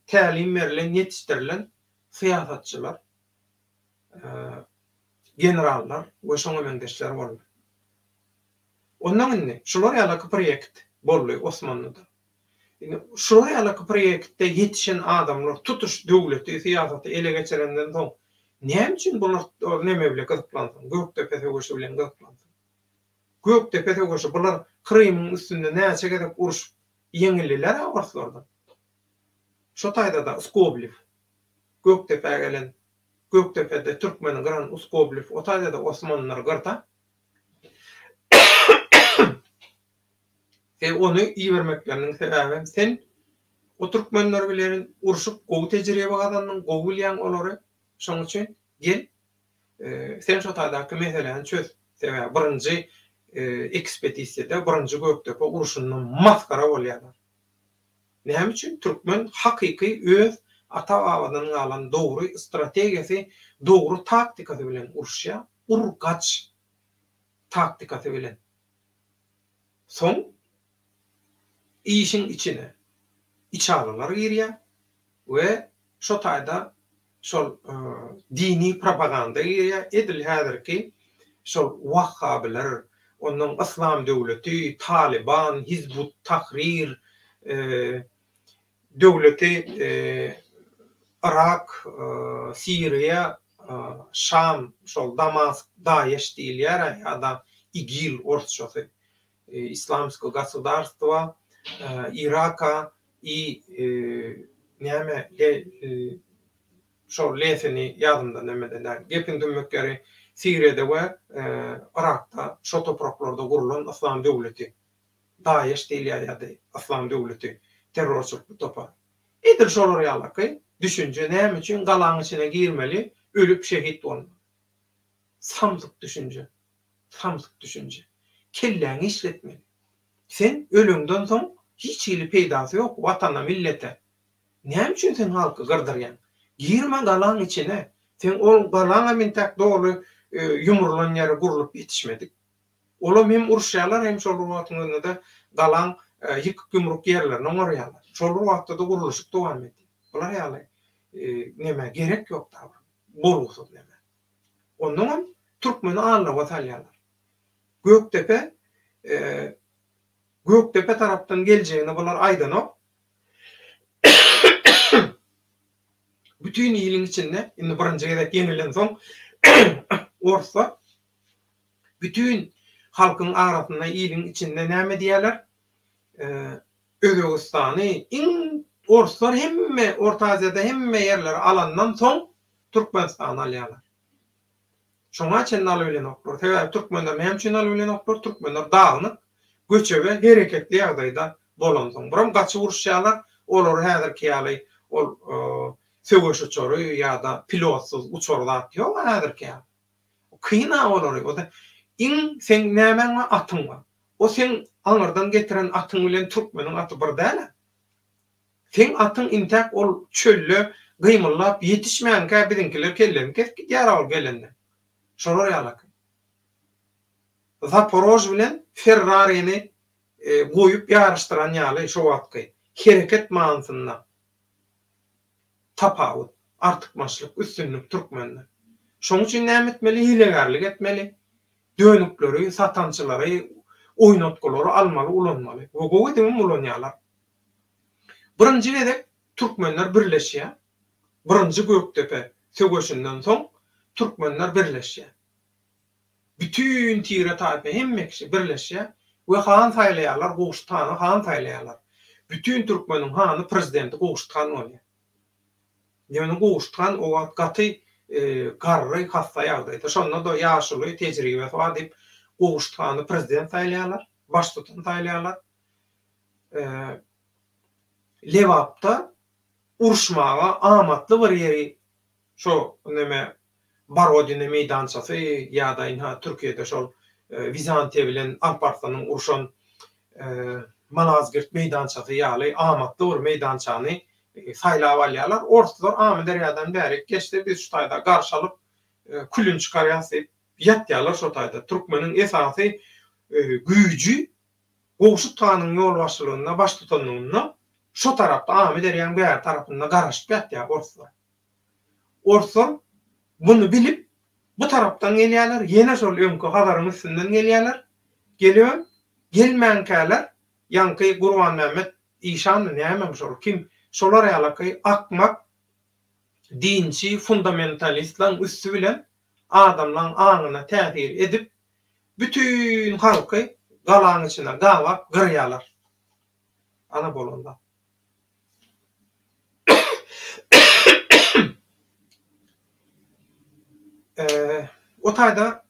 tälim berilen, yetişdirilen syýasatçylar, generallar we şoňa meňdeşler boldy. Ondan indi şular ýaly proýekt boldy Osmanlyda. Şular ýaly proýektde yetişen adamlar tutuş döwleti, syýasaty ele geçirenden soň näme üçin bular näme bilen gyzyklandy? Göktepe töweşi bilen gyzyklandy. Göktepe töweşi bular Krymyň üstünde näçe gerek uruş ýeňildiler awaslardan. Şo taýda da Uskobliw, Göktepe'ye gelen, Göktepe'de Türkmeni gıran Uskobliw, o taýda da Osmanlılar gırta. Onu iyi vermeklerinin sebebi, sen o Türkmenler bilerin uruşup gowy tejribe gadandyň, gowy bilýän olary, şoň üçin gel, sen şo taýdaky meseleni çöz. Sebebi birinji ekspedisiýede, birinji Göktepe uruşundan maskara bolýarlar. Näme üçin? Türkmen hakyky öz ata-babadan galan dogry strategiýasy, dogry taktikasy bilen uruşýar, urgaç taktikasy bilen. Soň işin içine içalalar girýär we şo taýda şol dini propaganda girýär. Edil häzirki şol Wahhabiler, onuň İslam döwleti, Taliban, Hizbut Tahrir döwleti, Irak, Siriýa, Şam, şol Damask, Daesh diýilýär ýa-da IGIL ortçasy, Islamsko государство, Iraka i näme şol lesini ýadymda nämeden gepin dümekleri Siriýede we Irakda şo topraklarda gurulan İslam döwleti, Daesh diýilýär ýa-da İslam döwleti terrorçylyk topar. Edil şolar ýaly düşünje näme üçin galaň içine girmeli, ölüp şehit bolmaly. Samsyk düşünje, samsyk düşünje. Kelläňi işletmeli. Sen ölüňden soň hiç ýyly peýdasy ýok watana, millete. Näme üçin sen halky gırdyrýan? Girme galaň içine. Sen ol galaňa mintak dogry yumrulan ýere gurulyp ýetişmedik. Olam hem uruşýarlar, hem şol wagtynda da galaň ýykyk yumruk ýerlerine oňarýarlar. Şol wagtda da guruluşyk dowam etdi. Bular ýaly näme gerek ýok da. Borusyz näme. Ondan Türkmeni anlawa salýarlar. Göktepe tarapdan geleceğini bular aydanyp bütün ýylyň içinde indi birinji gezek ýenilen soň orsa bütün halkyň arasynda ýylyň içinde näme diýerler? Özbegistany orslar hemme Orta Aziýada hemme ýerler alandan soň Türkmenistany alýarlar. Şoňa üçin alyp bilenoklar. Sebäbi türkmenler näme üçin alyp bilenoklar? Türkmenler dağnyk, göçebe, hereketli ýagdaýda bolan soň biram gaçyp uruşýarlar. Olar häzirki ýaly ol söwüş uçary ýa-da pilotsyz uçurlar ýok häzirki. Kıyna olary. O da sen näme atyň bar? O sen aňyrdan getiren atyň bilen türkmeniň aty bir däl. Sen atyň intak ol çölle gymyllap ýetişmän bizimkiler kellen kesip ýaral gelende. Şolar ýaly. Zaporoj bilen Ferrari'ni goýup ýarışdyran ýaly şo wagtky hereket manysynda tapawut, artykmaçlyk, üstünlük türkmenler. Şoň üçin näme etmeli? Hilegarlyk etmeli. Dönükleri, satançylary, oýnatgylary almaly, ulanmaly. O gowy edip ulanýarlar. Birinji gezek türkmenler birleşýär. Birinji Göktepe sögüşinden soň türkmenler birleşýär. Bütün tire taýpa hemmekşi birleşýär we han saýlaýarlar, gowuştany han saýlaýarlar. Bütün türkmeniň hany prezidenti gowuştan bolýar. Ýöne gowuştan o wagt gaty garry hassa ýagdaýda şonda da ýaşuly tejribe bar diýip gowuştany prezident saýlaýarlar, baş tutan saýlaýarlar. Lewapda uruşmaga amatly bir ýeri şo neme Barodine meydançasy ýa-da inha Türkiýede şol Vizantiýa bilen Alparslan'yň uruşan Malazgirt meydançasy ýaly amatly bir meydançany saýlap alýarlar. Ortalar amy derýadan bäri geçdi biz şu taýda garşy alyp külün çykarýasy ýatýarlar şu taýda. Türkmeniň esasy güýji gowuştanyň ýol başçylygyna baş tutanlygyna şu tarapda amy derýän bäri tarapynda garaşyp ýatýar ortalar. Ortalar bunu bilip bu taraftan gelýärler, ýene şol öňkü hadaryň üstünden gelýärler. Gelýär, gelmänkäler, ýanky Gurban Mehmet İşan näme şol kim şolar ýalaky akmak dinçi fundamentalistlaryň üstü bilen adamlaryň aňyna täsir edip bütün halky galaň içine gawap gyrýarlar. Ana bolanda. O taýda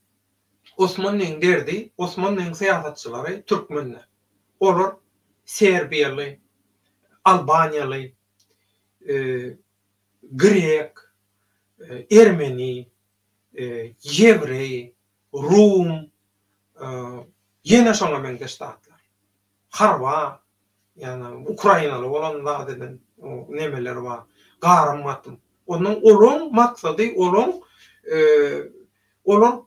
Osmanlyň derdi, Osmanlyň syýasatçylary türkmenler. Olar Serbiýaly, Albaniýaly, Grek, Ermeni, Ýevrey, Rum, ýene şoňa meňzeşdatlar. Harwa, ýani Ukrainaly bolanlar deden nemeler bar. Garym Onuň olaň maksady olar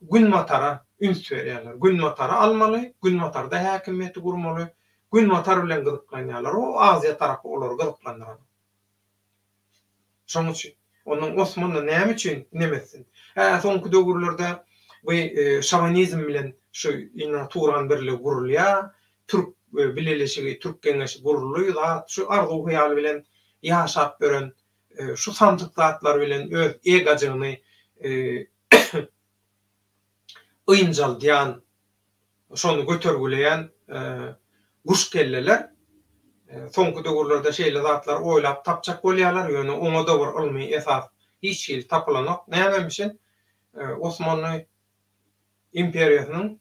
Günmatara üns berýärler. Günmatara almaly, Günmatarda häkimiýeti gurmaly, Günmatar bilen gyzyklanýarlar. O Aziýa tarapy olar gyzyklanýar. Şoň üçin onuň Osmanly näme üçin nemesin? Soňky döwürlerde bu şamanizm bilen şu ina Turan birligi gurulýar, Türk bileleşigi, Türk geňeşi gurulýar, şu arzu hyýaly bilen ýaşap gören şu sandyklaklar bilen öz egagyny ıynjaldayan, şonu götürgüleyen guş kelleler soňky döwürlerde şeýle zatlar oýlap tapjak bolýarlar, ýöne oňa da bir ilmi esas hiç ýyl tapylanak. Näme üçin Osmanly imperiýasynyň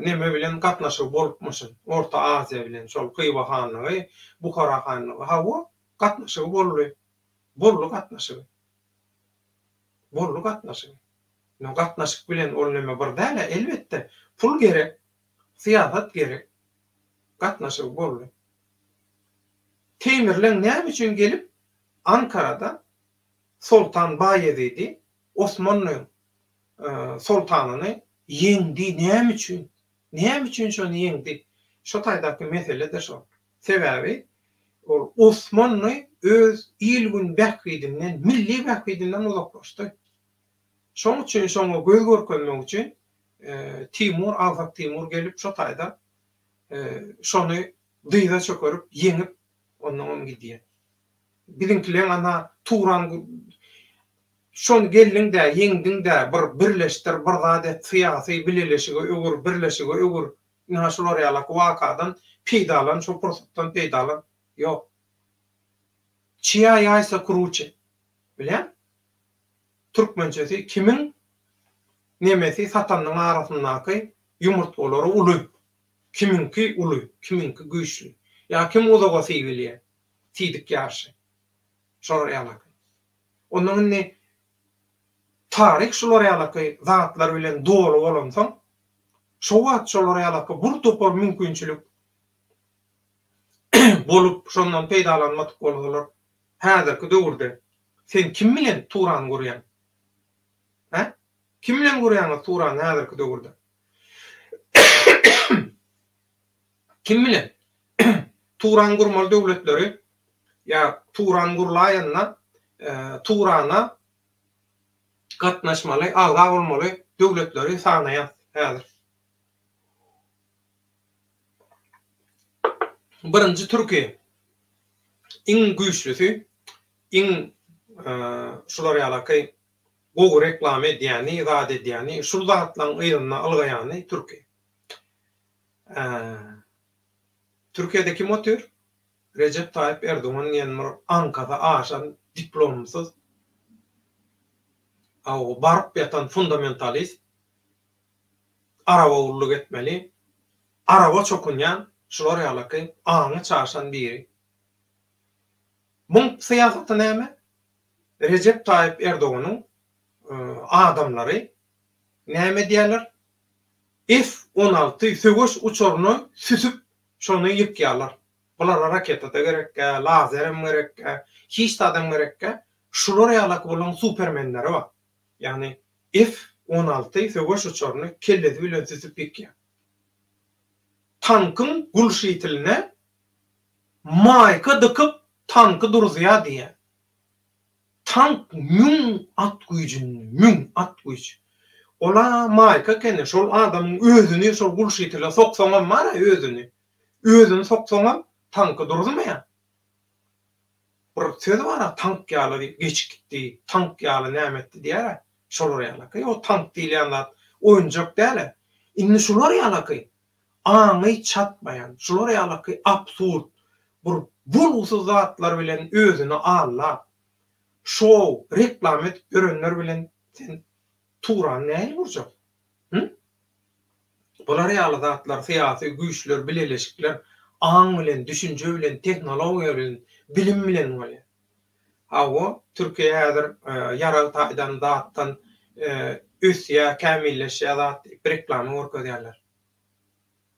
neme bilen gatnaşygy bolupmuşyn. Orta Aziýa bilen şol Kyýwa hanlygy, Bukhara hanlygy hawa gatnaşygy boldy. Bolly gatnaşygy. Bolly gatnaşygy. No gatnaşyk bilen ol neme bir däl, elbetde pul gerek, syýasat gerek. Gatnaşyk boldy. Temirlen näme üçin gelip Ankara'da Sultan Bayezid'i Osmanlı sultanyny yendi näme üçin? Näme üçin şonu yendi? Şo taýdaky mesele de şo. Sebäbi Osmanlı öz ilgün bähridinden, milli bähridinden uzaklaşdy. Şoň üçin şoňa göz görkezmek üçin Timur, Azak Timur gelip şo taýda şonu dyza çökürüp, yeňip ondan gidýär. Bilinkiler ana Turan şonu geldiň de, yeňdiň de, birleşdir, bir zat syýasy bileleşigi, öwür birleşigi, öwür naşular ýaly wakadan peýdalan, şo prosesden peýdalan. Ýok. Çiýa ýaýsa kuruçy. Bilen? Türkmençesi kimin nemesi satanyň arasyndaky ýumurtgalary uly. Kiminki uly, kiminki güýçli. Ya kim ozaga siýbilýär? Tidik ýaşy. Şolar ýalaky. Onuň ne taryh şolar ýalaky zatlar bilen dolu bolansoň, şo wagt şolar ýalaky bir topar mümkinçilik bolup şondan peýdalanmak bolýar. Häzirki döwürde sen kim bilen Turan gurýan? Kim bilen gurýan Turan häzirki döwürde? Kim bilen? Turan gurmaly döwletleri ya Turan gurlaýanna Turana gatnaşmaly, aga bolmaly döwletleri sanaýar häzir. Birinji Türkiýe. iň güýçlüsi, iň şulara ýalaky gowy reklam edýäni, zat edýäni, şul zatlaryň ýygyna algaýany Türkiýe. Türkiýede kim otur? Recep Tayyip Erdoğan ýene Ankara aşan diplomsuz barıp ýatan fundamentalist araba ulluk etmeli, araba çokunyan şular ýalaky aňy çarşan biri. Bu siýasaty näme? Recep Tayyip Erdoğan'ın adamları näme diýerler? F-16 sögüş uçuruny süsüp şonu ýykýarlar. Bulara raketa da gerek, lazer gerek, hiç tadan gerek. Şular ýalaky bolan supermenleri var. Yani F-16 sögüş uçuruny kellesi bilen süsüp ýykýar. Tankın gulşitiline maýka dıkıp tankı duruzýa diýe. Tank mün at güýçi. Ola maýka kene şol adamyň özüni şol gulşitile soksaňam mara özüni soksaňam tankı duruzmaýar. Bir söz bar, tank ýaly geçikdi, tank ýaly nämetdi diýär. Şolar ýalaky o tank diýilýän oýunjak däl. Indi şolar ýalaky aňy çatmaýan, şolar ýalaky absurd bir bulgusuz zatlar bilen özüni alla. Şo reklam et görenler bilen sen tura näme burjak? Bular ýaly zatlar, syýasy güýçler, bileleşikler aň bilen, düşünje bilen, teknologiýa bilen, bilim bilen bolýar. O Türkiýe häzir ýara taýdan zatdan üsýä, kämilleşýär zat reklamy görkezýärler.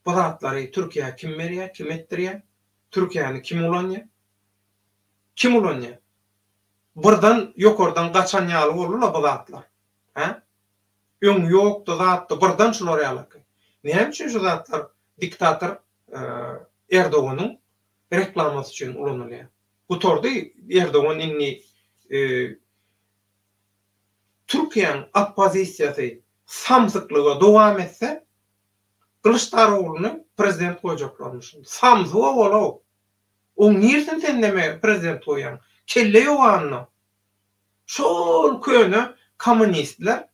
Bu zatlary Türkiýe kim berýär, kim etdirýär? Türkiýany kim ulanýar? Kim ulanýar? Birden ýokardan gaçan ýaly bolurlar bu zatlar. Öň ýokdy zatdy birden şular ýalaky. Näme üçin şu zatlar diktator Erdoğan'ın reklaması üçin ulanylýar? Bu tordy Erdoğan inni Türkiýanyň oppozisiýasy samsyklyga dowam etse Kılıçdaroğlu'nu prezident koyacaklarmış. Samzı o ola. O nirsin sen deme prezident koyan? Kelle yok anla. Şol köyünü komünistler,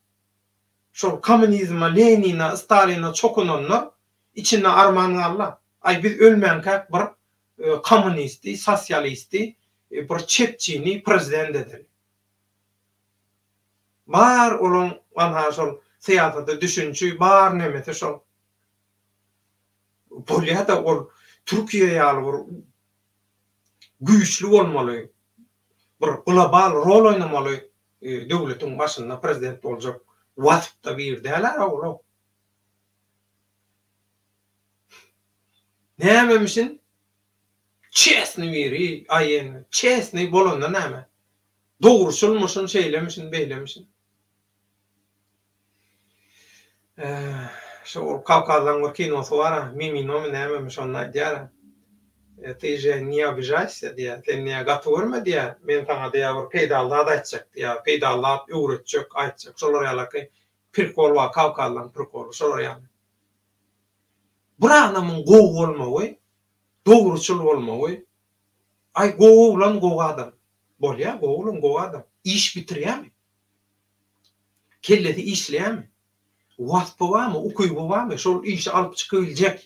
şol komünizma, Lenin'a, Stalin'a çokunanlar içinde armağanlarla. Ay biz ölmeyen kalk bir komünisti, sosyalisti, bir çetçini prezident edelim. Bar olan anha şol siyasatı düşünçü, bar nemeti şol. Bolýa da ol Türkiýe ýaly bir güýçlü bolmaly. Bir global rol oynamaly döwletiň başynda prezident boljak wagtda berdiler ola. Nämemişin? Çesni biri, aýen, çesni bolanda näme? Dogrusulmuşyn şeýlemişin, beýlemişin. Şol Kavkazdan bir kinosy bar, Mimino nämemiş onlar diýär. Ty je nie obижайся diýär, sen niýe gatwyrma diýär. Men taňa diýär bir peýdalda aýtjak diýär, peýdallap öwretjek, aýtjak. Şolar ýalaky pirkol wa Kavkazdan pirkol, şolar ýaly. Bir anamyň gowy bolmagy, dogruçul bolmagy, ay gowy bilen gowy adam. Bolýar, gowy bilen gowy adam. İş bitirýärmi? Kellesi işleýärmi? Wasp barmy, ukuý barmy, şol işi alyp çykyljak.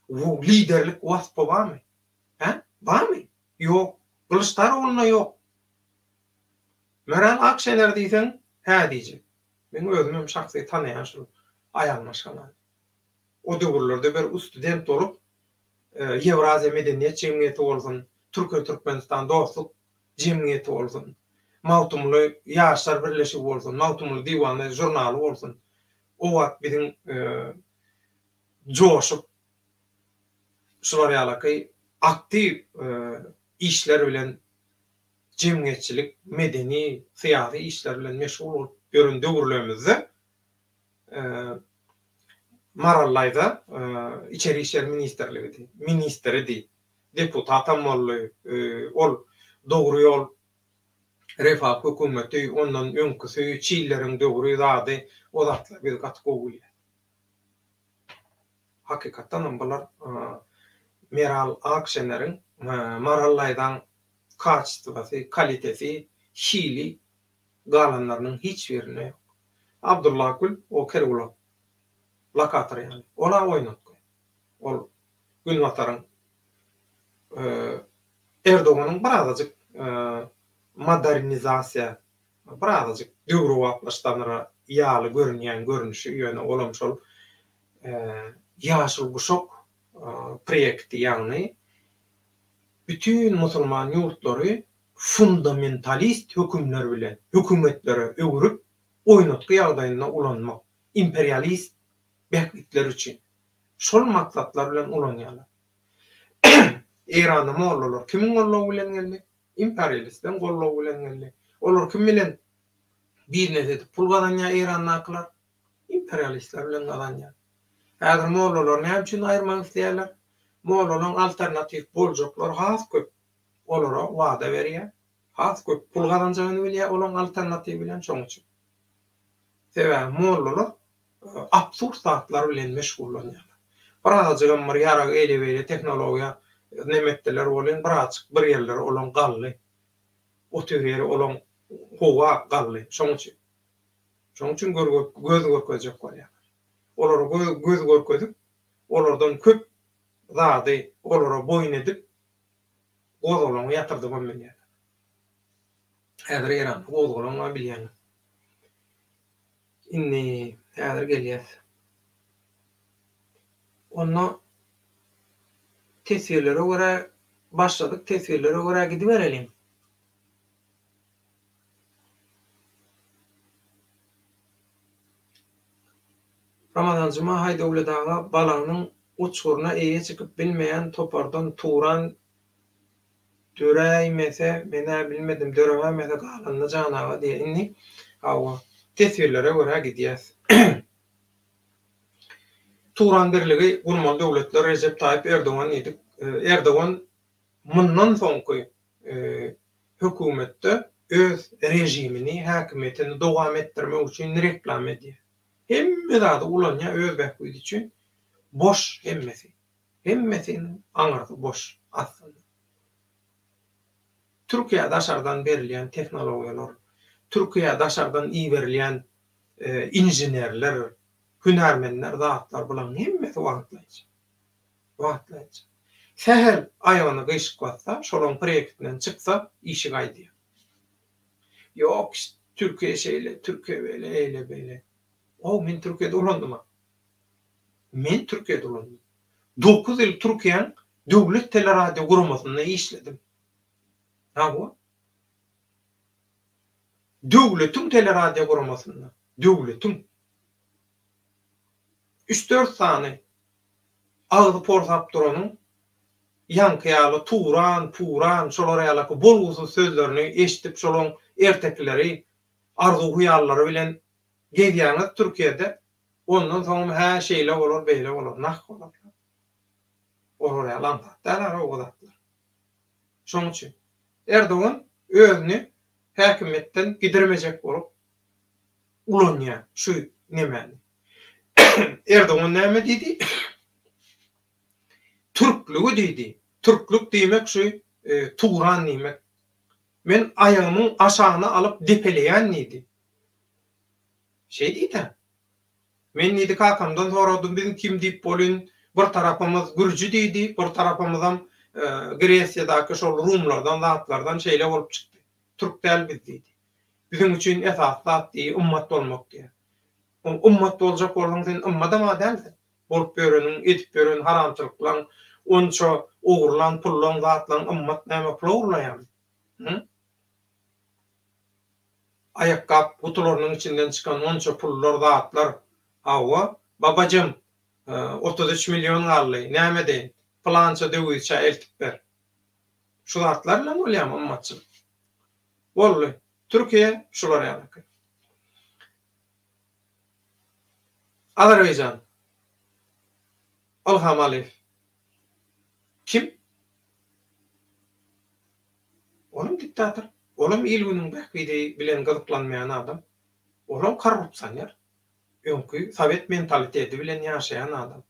Bu liderlik wasp barmy? Barmy? Ýok. Kılıçdaroğlu'na ýok. Meral Akşener diýsen, hä diýjek. Men özümem şahsy tanýan şol aýalmaşgalar. O döwürlerde bir student bolup, Ýewraziýa Medeniýet Jemgyýeti bolsun, Türkiýe-Türkmenistan dostluk jemgyýeti bolsun, Mawtumly ýaşlar birleşigi bolsun, Mawtumly diýwany jurnaly bolsun. O wagt biziň joşup şular ýalaky aktiv işler bilen jemgyýetçilik, medeni, syýasy işler bilen meşgul bolup ýören döwürlerimizde Marallayda İçeri İşler ministeri deputatam boldy, ol dogry ýol refah hökümeti, ondan öňküsi çilleriň dogry zady, o zatlar bir gat gowy. Hakykatdan bular Meral Akşener'in Marallaydan kaçtısı, kalitesi, şiili galanlarının hiç birine yok. Abdullah Gül o Kergula lakatır yani. Ola oynatdı. Ol Gülbatar'ın Erdoğan'ın birazcık modernizasiya, birazcık Döwrewaplaşdanra ýaly görünýän görünüşi ýöne olamşol ýaşyl guşok projekti ýagny bütün musulman ýurtlary fundamentalist hökümler bilen hökümetlere öwürüp oýnatky ýagdaýynda ulanmak, imperialist behditler üçin şol maksatlar bilen ulanýarlar. İran'da mollalar kimin gollawy bilen geldi? İmperialistlerin gollawy bilen geldi. Olar kim bilen biznes edip pul gazanýar İran naklar? İmperialistler bilen gazanýar. Häzir mollalar näme üçin aýyrmak isleýärler? Mollalaryň alternatif boljaklar has köp. Olara wada berýär. Has köp pul gazanjagyny bilýär, olaň alternativ bilen şoň üçin. Sebäbi mollalar absurd saatlar bilen meşgullanýarlar. Birazajygam bir ýara ele teknologiýa nemetdeler bolan birazjyk bir ýerler olan gally. O tür ýeri olan howa gally. Şoň üçin. Şoň üçin göz görkezjek bolýar. Olara göz görkezip, olardan köp zady olara boyun edip gozolany ýatyrdyp bilýär. Häzir Iran gozolany bilýär. Inni häzir gelýär. Onu tesirlere göre başladık, tesirlere göre gidiverelim. Ramazan Cuma Haýdowlydaga balanyň uçuruna eýe çykyp bilmeýän topardan turan döräýmese, mene bilmedim, döräýmese galanyny janaga diýeni hawa tesirlere göre gidýäs. Turan birligi gurmal döwletler Recep Tayyip Erdoğan edip Erdoğan mundan soňky hökümetde öz rejimini, häkimetini dowam etdirmek üçin reklam edýär. Hemme zady ulanýa öz bähbudi üçin boş hemmesi. Hemmesini aňardy boş aslında. Türkiýe daşardan berilýän teknologiýalar, Türkiýe daşardan iýerilýän injenerler, hünärmenler, zatlar bulan hemmesi wagtlaýjy. Wagtlaýjy. Seher aýagyny gyşyk batsa, şolaň projektinden çyksa, işi gaýdy. Ýok, Türkiýe şeýle, Türkiýe beýle, eýle beýle. O, men Türkiýede ulandym. Men Türkiýede ulandym. 9 ýyl Türkiýeň döwlet teleradio guramasyna işledim. Näme? Döwletiň teleradio guramasyna. Döwletiň 3-4 sany agyzy porsap duranyň ýankyýaly turan, puran, şolar ýaly bolguzy sözlerini eşitip şolaň ertekleri, arzu hyýallary bilen gezýäňiz Türkiýede, ondan soň her şeýle bolar, beýle bolar, nak bolar. Olar ýalan tatlar, o gadatlar. Şoň üçin Erdoğan özüni häkimetden gidirmejek bolup ulanýar şu nemeni. Erdoğan näme diýdi? Türklügi diýdi. Türklük diýmek şu turan diýmek. Men aýagymyň aşagyna alyp depeleýän diýdi. Diýdi. Men diýdi kakamdan soradym, bizim kim diýip bolyn, bir tarapymyz Gürji diýdi, bir tarapymyzam Gresiýadaky şol Rumlardan, zatlardan şeýle bolup çykdy. Türk däl biz diýdi. Bizim üçin esas zat diýdi, ummat bolmak diýdi. Ummat boljak bolan sen ummadama dälsin. Bolup börenin, edip börenin haramçylyklaryň, onça ogurlan, pullan, zatlan ummat näme pulurlaýar? Ayakkabı kutularının içinden çıkan onça pullar, zatlar. Hawa, babacım 33 milyon gally, näme deýin? Plança döwüçe eltip ber. Şu zatlarla bolýar ummatçylyk. Bolly, Türkiýe şular ýaly. Azerbaycan. Ilham Aliyev. Kim? Olam diktator. Olam ilgünün bähbidi bilen gyzyklanmayan adam. Olam korrupsiýar. Öňkü Sowet mentaliteti bilen ýaşaýan adam.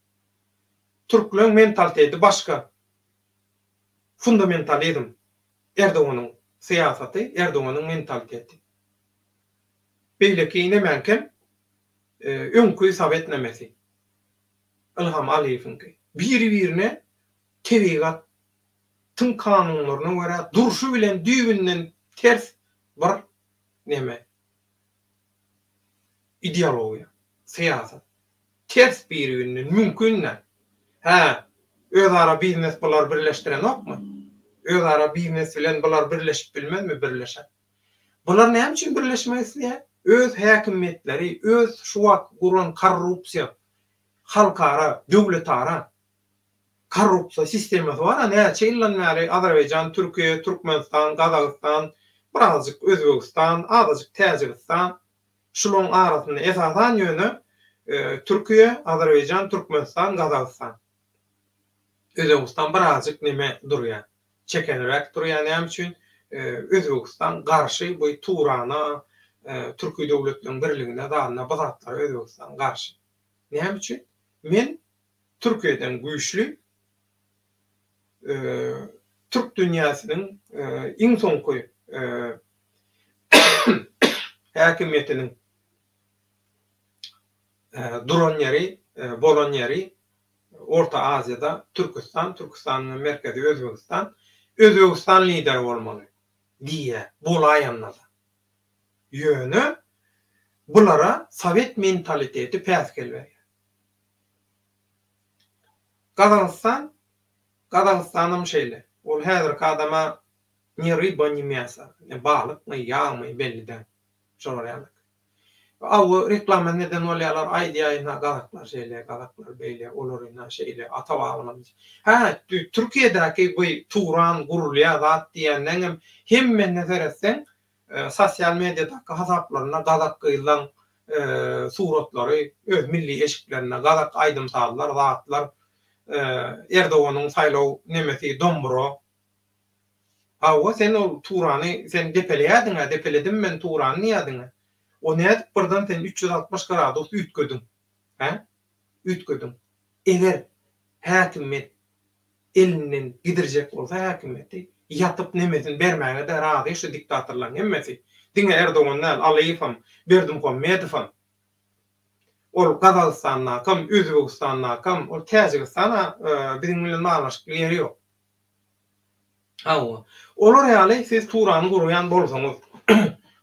Türklüň mentaliteti başga. Fundamentalizm. Erdoğan'ın siyasatı, Erdoğan'ın mentaliteti. Beýleki nämenkem öňkü Sowet nemesi. Ilham Aliyev'inki. Biri-birine tebigat tın kanunlaryna görä durşu bilen düýbünden ters bir neme. Ideologiya, siyasat. Ters bir-birinin mümkünne. Ha, özara biznes bular birleşdiren okmy? Özara biznes bilen bular birleşip bilmezmi birleşen? Bular näme üçin birleşmesi? Öz häkimetleri, öz şu wagt guran korrupsiýa, halkara, döwletara korrupsiýa sistemi var. Näçe ýyldan bäri Azerbaýjan, Türkiýe, Türkmenistan, Gazagystan, birazjyk Özbegistan, azajyk Täjikistan şuların arasynda esasan ýöne Türkiýe, Azerbaýjan, Türkmenistan, Gazagystan. Özbegistan birazjyk näme durýar? Çekenirek durýar. Näme üçin? Özbegistan garşy bu Turana, Türkiýe döwletleriniň birligine dağına bazatlar Özbegistan garşy. Näme üçin? Men Türkiýeden güýçli Türk dünýäsiniň iň soňky häkimetiniň duran ýeri, bolan ýeri Orta Aziýada Türkistan, Türkistanyň merkezi Özbegistan, Özbegistan lider bolmaly diýe bolaýanlar. Ýöne bulara Sowet mentaliteti päs gelýär. Gazagystanyň şeýle. Ol häzirki adama ni riba ni mäsa, ne balyk, ne ýağmy belliden. Şolar ýaly. Aw reklama neden bolýarlar? Aýdy-aýyna gazaklar şeýle, gazaklar beýle, olaryna şeýle atawagynam. Ha, Türkiýedäki bu Turan gurulýa zat diýenden hemme nezer etsen, sosial mediýadaky hasaplaryna gazak gyýylan suratlary öz milli eşiklerine gazak aýdym saldylar, zatlar Erdoğan'ın saylaw nemesi domburo. Awa sen ol Turany sen depeleýädiň, depeledim men Turany ýadyň. O näde birden sen 360 gradus ütgödüň. Ha? Ütgödüň. Eger häkimet elinden gidirecek bolsa häkimeti yatıp nemesin bermäge de razy şu diktatorlaryň hemmesi. Diňe Erdoğan'dan Aliyev'am berdim kom Medifam. Ol Gazagystana kam, Özbegistana kam, ol Täjikistana biziň bilen malaşyk ýeri ýok. Awa. Olar ýaly siz Turany gurýan bolsaňyz,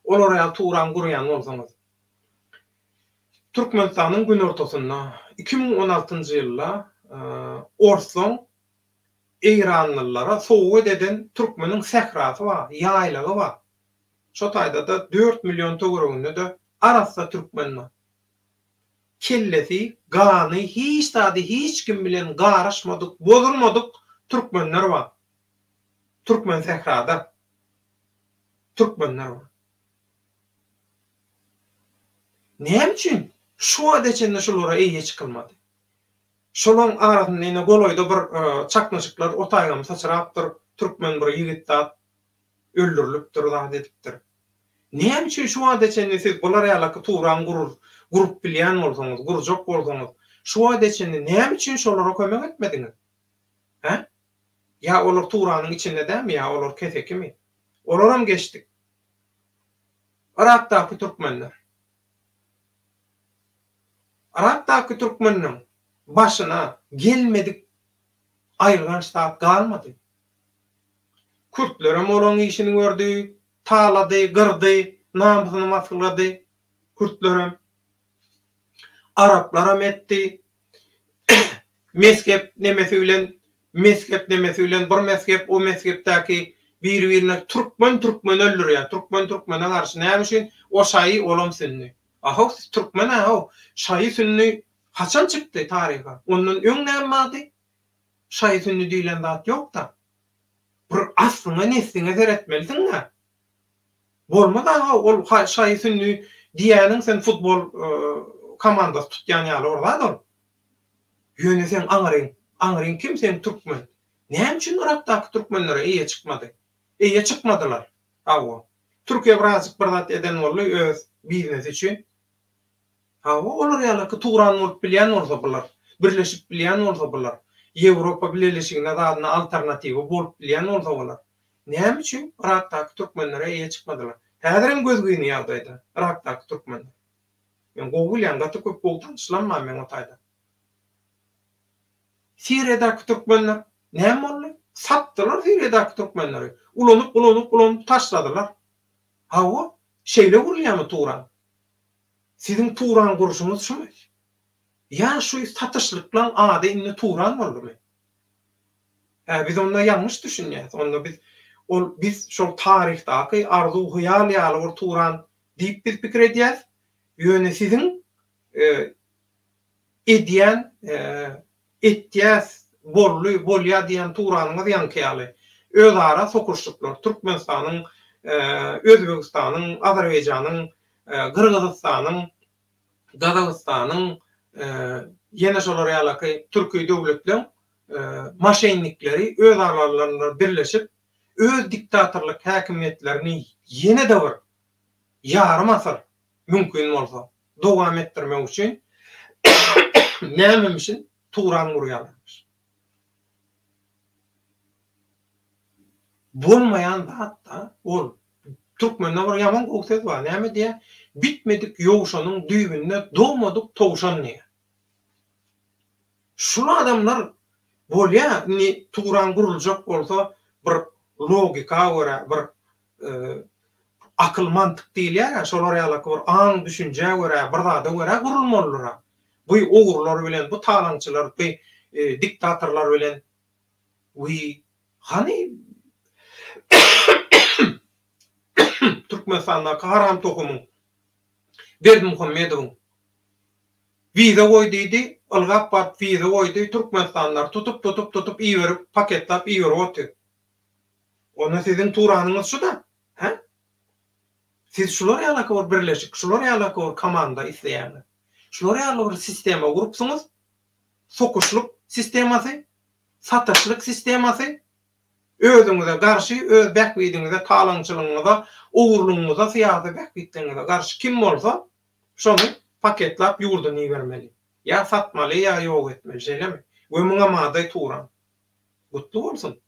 olar ýaly Turan gurýan bolsaňyz. Türkmenistanyň gün ortasynda 2016-njy ýylda Orson Eýranlylara sowgat eden türkmeniň sehrasy bar, ýaýlagy bar. Şo taýda da 4 million töwereginde de arasda türkmenler. Kellesi, gany hiç tadı hiç kim bilen garaşmadyk, bozulmadyk türkmenler bar. Türkmen sehrada türkmenler bar. Näme üçin? Şu adeçende şolara eýe çykylmady. Şolaryň arasynda ine goloýda bir çaknaşyklar otaýgam saçrapdyr, türkmen bir ýigitler öldürilipdir, zat edipdir. Näme üçin şu adeçende siz bular ýaly Turan gurup bilýän bolsaňyz, gurjak bolsaňyz, şu adeçende näme üçin şolara kömek etmediňiz? Ha? Ya olar Turanyň içinde dämi, ya olar kesekimi? Olaram geçdik. Irakdaky türkmenler. Irakdaky türkmenler başına gelmedik ayrılan ştat kalmadı. Kürtlere moran işini gördü, taladı, gırdı, namusunu maskıladı. Kürtlere, Araplara metti. Mezhep nemesi ülen, bir mezhep, o mezheptaki bir-birine Türkmen öldürüyor. Türkmen'e karşı näme üçin o şahy olam sünni. Aha, Türkmen aha, şahy sünni haçan çıktı tariha? Onun öň näme şahy sünni diýilen zat ýok da. Bir aslyna nesliňe zeretmelisin ha. Bolmada aha, ol şahy sünni diýäniň sen futbol komandasy tutýan ýaly ordadyr. Ýöne sen aňryň kim sen türkmen? Näme üçin Irakdaky türkmenlere eýe çykmady? Eýe çykmadylar. Awa. Türkiýe birazjyk bir zat eden boldy öz biznes üçin. Awa olar ýaly Turan bolup bilýän bolsa bular, birleşip bilýän bolsa bular, Ýewropa Birleşigine dadyna alternatiwi bolup bilýän bolsa bular. Näme üçin Irakdaky türkmenlere eýe çykmadylar? Häzirim gözgüni ýagdaýda Irakdaky türkmenler. Men gowul ýangaty köp boldan islanmam men o taýda. Siriýadaky türkmenler näme boldy? Satdylar Siriýadaky türkmenleri. Ulanyp taşladylar. Hawa şeýle gurulýarmy Turan? Sizin Turan guruşuňyz şumy? Ya şu satışlıkla ady inni Turan boldymy? Biz onda yanlış düşünýäs. Onda biz şol tarihdaky arzu hyýal ýaly bir Turan diýip biz pikir edýäs. Ýöne sizin etýäs bolýa diýen Turanyňyz ýanky. Özara sokuşluklar Türkmenistanyň, Özbegistanyň, Azerbaýjanyň, Kyrgyzstanyň, Gazagystanyň ýene şolar ýaly Türkiýe döwletiniň maşennikleri öz aralarında birleşip öz diktatorluk häkimetlerini ýene de bir ýarym asır mümkin bolsa dowam etdirmek üçin näme üçin Turan gurýarlar. Bolmayan hatta ol Türkmenler bir ýaman gowsat bar. Näme diýe? Bitmedik ýowşanyň düýbünde dowmadyk towşan diýe. Şu adamlar bolýa ni Turan guruljak bolsa bir logika görä, bir akıl mantyk diýilýär, şolar ýaly bir an düşünje görä, bir zada görä gurulmalylar. Bu ogurlar bilen, bu talançylar, bu diktatorlar bilen hani Türkmenistan'da haram tohumu Berdimuhammedowyň viza goýdydy, ılgap bat viza goýdy, Türkmenistanlar tutup iýerip paketlap iýerip otdy. Onu sizin Turanyňyz şuda, he? Siz şular ýaly birleşik, şular ýaly komanda isleýärler. Şular ýaly bir sistema gurupsyňyz, sokuşluk sistemasy, satışlyk sistemasy, özüňize garşy, öz bäkwidiňize, talançylygyňyza, owurlugyňyza, syýasy bäkwitligiňize garşy kim bolsa, şonu paketlap ýurduny bermeli. Ya satmaly, ya ýok etmeli, şeýlemi? We muňa maday Turan. Gutly bolsun.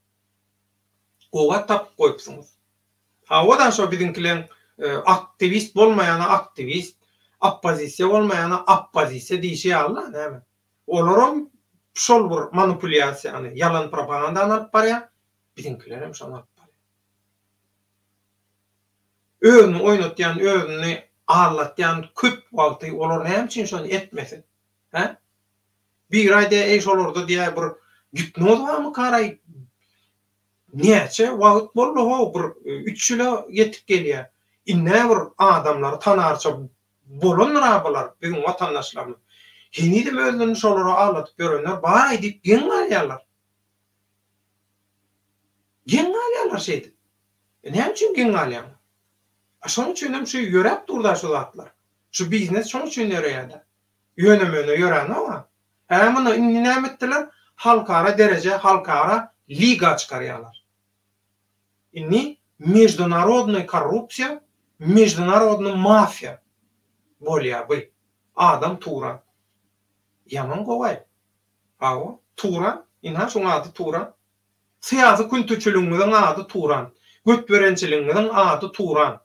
Oga tap goýupsyňyz. Hawadan şo biziňkiler aktivist bolmaýana aktivist, oppozisiýa bolmaýana oppozisiýa diýişýärler, näme? Olaram şol bir manipulýasiýany, yalan propaganda alyp barýar, biziňkiler hem şonu alyp barýar. Özüni oýnatýan, özüni ağlatýan köp wagty olar näme üçin şonu etmesin? He? Bir aýda şolarda diýär bir gipnoz barmy karay? Näçe wagt boldy ho bir 3 ýyla ýetip gelýär. Inne bir adamlar tanarça bolanlar bolar bizim vatandaşlarymyz. Henidim özlerini şolara ağlatyp görenler bar edip geň alýarlar. Geň alýarlar şeýdi. Näme üçin geň alýarlar? Şonuň üçin hem şu ýörep durda şu zatlar. Şu biznes şonuň üçin ýörýärdi. Ýönemene ýören ama hem bunu näme etdiler? Halkara derece, halkara liga çykarýarlar. Inni международная коррупция, международная мафия bolýar bu. Adam Turan. Yaman goway. Hawa Turan, inha şoň ady Turan. Syýasy kültürçülüğüň ady Turan. Götberençiligiň ady Turan.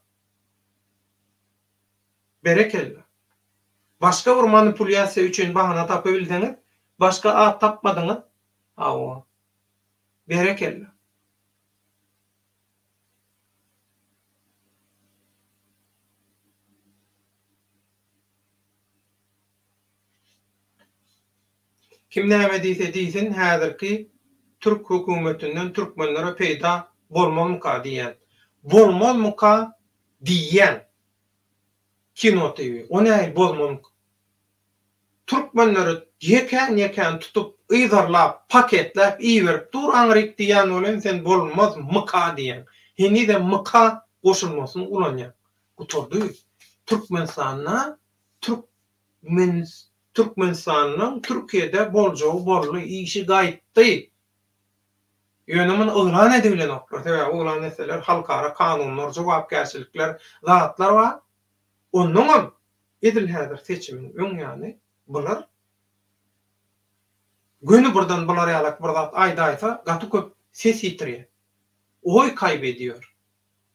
Berekella. Başga bir manipulýasiýa üçin bahana tapabildiňiz, başga ad tapmadyňyz. Hawa. Berekella. Kim näme diýse diýsin, häzirki Türk hökümetinden türkmenlere peýda bolmalyka diýen. Bolmalyka diýen Kino TV. O näme bolmalyka? Türkmenleri ýeken tutup ýyzarlap, paketlap, iýerip dur aňryk diýen bolan sen bolmaz myka diýen. Heni de myka goşulmasyny ulanýar. Guturdy. Türkmenistan'ın Türkiye'de bolly işi gaýtdy. Ýönemin ıgran edilen oklar. Tabii ıgran etseler halkara kanunlar, jogapkärçilikler, zatlar var. Onuň edilhädir seçimin öňýany bular. Günü birden bular ýalak bir zat aýda aýsa, gaty köp ses ýitirýär. oy kaybediyor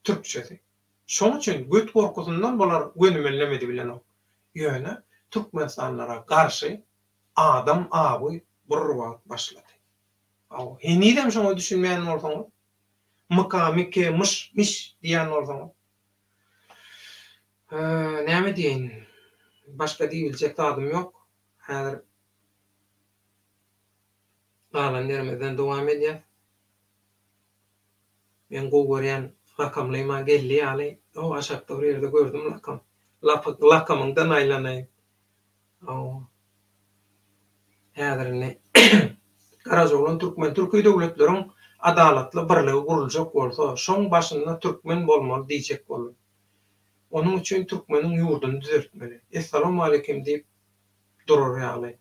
Türkçesi. Şoň üçin göt gorkusundan bolar gönümellemedi bilen o. Ýöne Türkmenstanlara garşy adam awy burwa başlady. Aw, henidem şoňa düşünmeýän bolsaň, mykamy mış diýen bolsaň. Näme diýin? Başga diýiljek adym ýok. Häzir galanlarymyzdan dowam edýär. Men gowgörýän rakamlyma geldi ýaly. O aşakda bir ýerde gördüm rakam. Lakamyňdan aýlanaýyn. Häzirni Garazoglan Türkmen Türkiýe döwletleriň adalatly birligi guruljak bolsa, şoň başynda türkmen bolmaly diýjek bolar. Onun üçin türkmeniň ýurduny düzeltmeli. Assalamu alaykum diýip durar ýaly.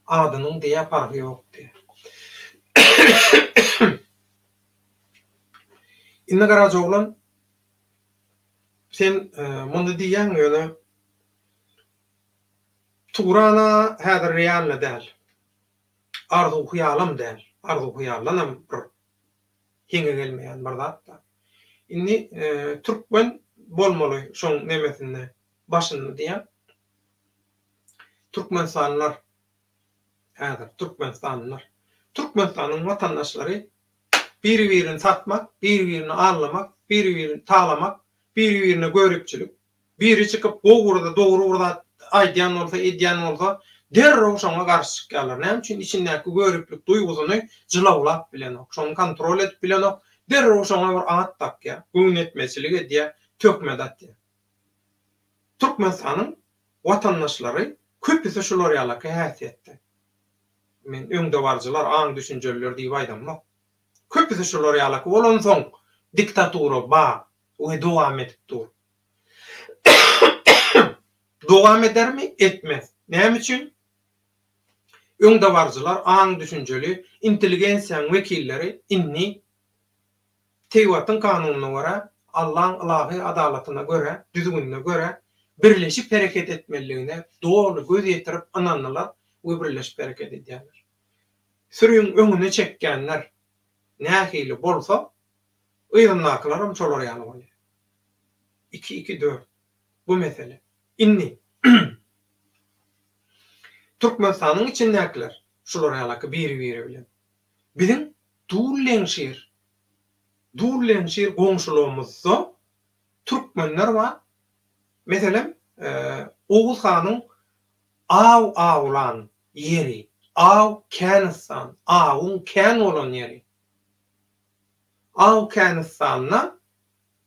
Adynyň diýe farky ýok diýer. Inne Garazoglan sen mundu diýen ýöne Turana häzir realny däl. Arzu hyýalym däl. Arzu hyýallanam bir hiňe gelmeýän bir zatda. Inni türkmen bolmaly şoň nemesinde başyny diýen. Türkmenstanlar häzir Türkmenstanyň watandaşlary bir-birini satmak, bir-birini arlamak, bir-birini talamak, bir-birine görüpçilik. Biri çıkıp doğru urda aýdýan bolsa, edýän bolsa, derrew şoňa garşy çykýarlar. Näme üçin içindäki görüplik duýgusyny jylawlap bilen, şonu kontrol edip bilen, derrew şoňa bir aňat takýar, göňetmesilik edýär, tökme datýar. Türkmenstanyň watandaşlary köpüsi şular ýaly häsiýetde. Men öňde barjylar aň düşünjeliler diýip aýdamok. Köpüsi şular ýaly bolan soň diktatura we dowam edip dur. Dowam edermi? Etmez. Näme üçin? Öňde barjylar aň düşünjeli inteligensiýanyň wekilleri inni Teýwatyň kanunyna görä, Allahyň ilahy adalatyna görä, düzgünine görä birleşip hereket etmeliligine doğru göz yetirip ananlar we birleşip hereket edýärler. Sürüň öňüne çekkenler nähili bolsa, ýygnaklarym şolar ýaly bolýar. 2-2-4 bu mesele. Inni Türkmenstanyň içindekiler şular ýaly biri bilen. Biziň Durlenşir goňşulygymyzda türkmenler var. Meselem Oğuz Hanyň awlan yeri, Känistan, awun kän bolan yeri. Känistanyna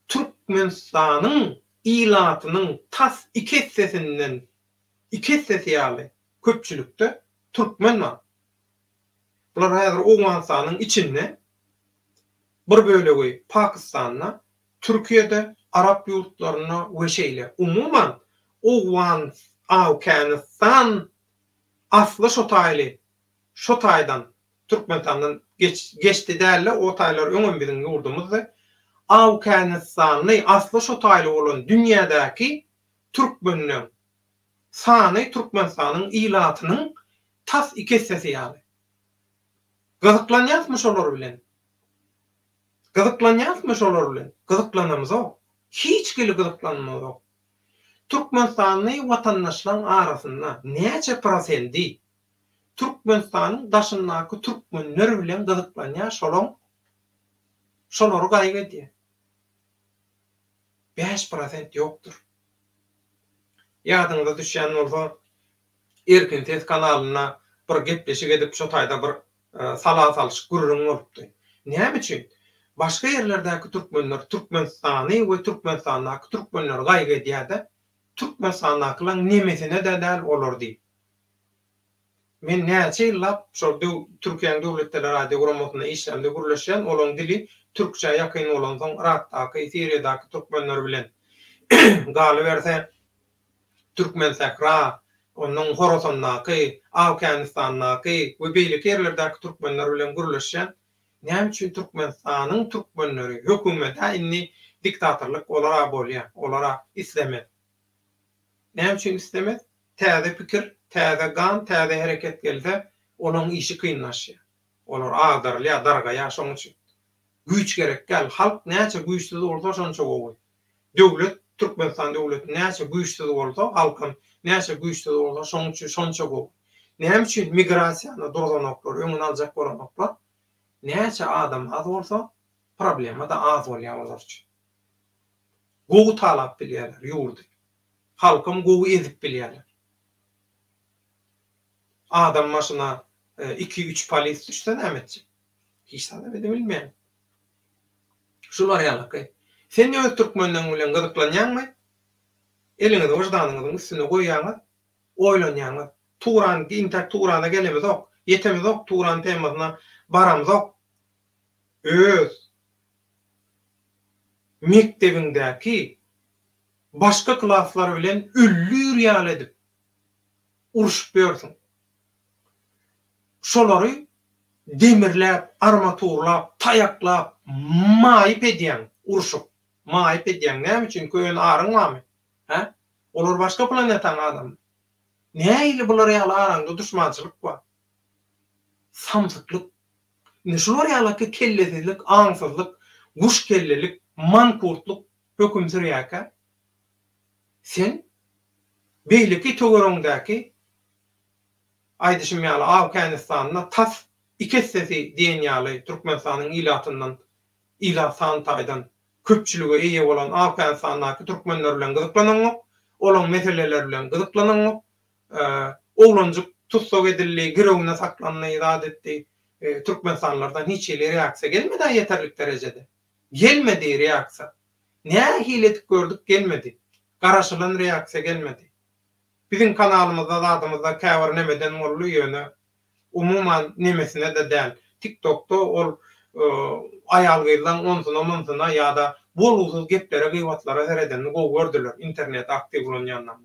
Türkmenstanyň ilatynyň tas iki hissesinden iki hissesi ýaly köpçülükde türkmen var. Bular häzir Owganstanyň içinde bir bölegi Pakistanyna, Türkiýede, Arap ýurtlaryna we şeýle umuman Känistan asly şo taýdan Türkmenistandan geçdi dälle o taýlar öňün biziň ýurdumuzda Känistanyň asly şo taýly bolan dünýädäki türkmenler sany Türkmenstanyň ilatynyň tas iki hissesi ýaly. Gyzyklanýarmy şolar bilen? Gyzyklanamyz o. Hiç gili gyzyklanmaz o. Türkmenstanyň watandaşlaryň arasynda näçe prosenti Türkmenstanyň daşyndaky türkmenler bilen gyzyklanýar şolary gaýgy edýär. 5% ýokdur. Ýadyňyza düşýän bolsa, Erkin Ses kanalyna bir gepleşik edip şo taýda bir salyş gurrun bolupdy. Näme üçin? Başga ýerlerdäki türkmenler Türkmenstany we Türkmenstandaky türkmenler gaýgy edýär-de, Türkmenstandakylaň nemesine däl bolar diýip. Men näçe ýyllap şo Türkiýanyň döwletleri radio guramatyna işlemde gurulýan olaň dili türkçe ýakyn bolan soň Irakdaky, Siriýadaky türkmenler bilen galy berse Türkmen sakra, onuň Horasandaky, Awkanistandaky we beýle ýerlerdäki türkmenler bilen gurulýan. Näme üçin Türkmenstanyň türkmenleri hökümete inni diktatorluk olara bolýar, olara islemez. Näme üçin islemez? Täze pikir, täze gan, täze hereket gelse, onuň işi kynlaşýar. Olar agdarlýar, dargaýar şoň üçin. güýç gerek gel. Halk näçe güýçli bolsa şonça gowy. Döwlet, Türkmenistan döwleti näçe güýçli bolsa, halkym näçe güýçli bolsa şonça gowy. Näme üçin migrasiýany durdanoklar, öňüni aljak bolanoklar, näçe adam az bolsa, problema da az bolýar olar. Gowy talap bilýärler ýurdy. Halkym gowy ezip bilýärler. Adam maşyna 2-3 polis düşse näme etjek? Hiç sana bilmeýän. Şular ýalakay. Sen öz türkmenden bilen gyzyklanýarmy? Eliňizi wyjdanyňyzyň üstüne goýýaňyz, oýlanýaňyz. Turan, intak Turana gelemizok, yetemizok, Turan temasyna baramızok. Öz mektebindäki başga klaslar bilen üllür ýal edip uruşup ýörsiň. Şolary demirläp, armaturlap, tayaklap, maýyp edýän, uruşup, maýyp edýän. Näme üçin köýün arynmamy? Ha? Olar başga planetaň adam. Näile bular ýaly araňda düşmançylyk bar? Samsyklyk. Şular ýaly kellesizlik, aňsyzlyk, guş kellelik, mankurtluk höküm sürýärkä. Sen beýleki töwereňdäki aýdyşym ýaly Awganistanyna tas ikessesi diýen ýaly Türkmenistanyň ilatyndan, ilatan taýdan köpçülüge eýe bolan Awganistanyňky türkmenler bilen gyzyklananok, olaň meseleler bilen gyzyklananok, oglanjyk tutsok edildi, girewine saklanýy zat etdi. Türkmenistanlardan hiç reaksiýa gelmedi yeterlik derecede. Gelmedi reaksiýa. Näme hilet gördük gelmedi. Garaşylan reaksiýa gelmedi. Bizim kanalymyzda zadymyzda käwir nemeden bolly ýöne umuman nemesine de däl. TikTok'ta ol aýal gylan onsyna ýa-da bolugsuz geplere, gıýbatlara seredenini gördüler. İnternet aktiv bolanýandan.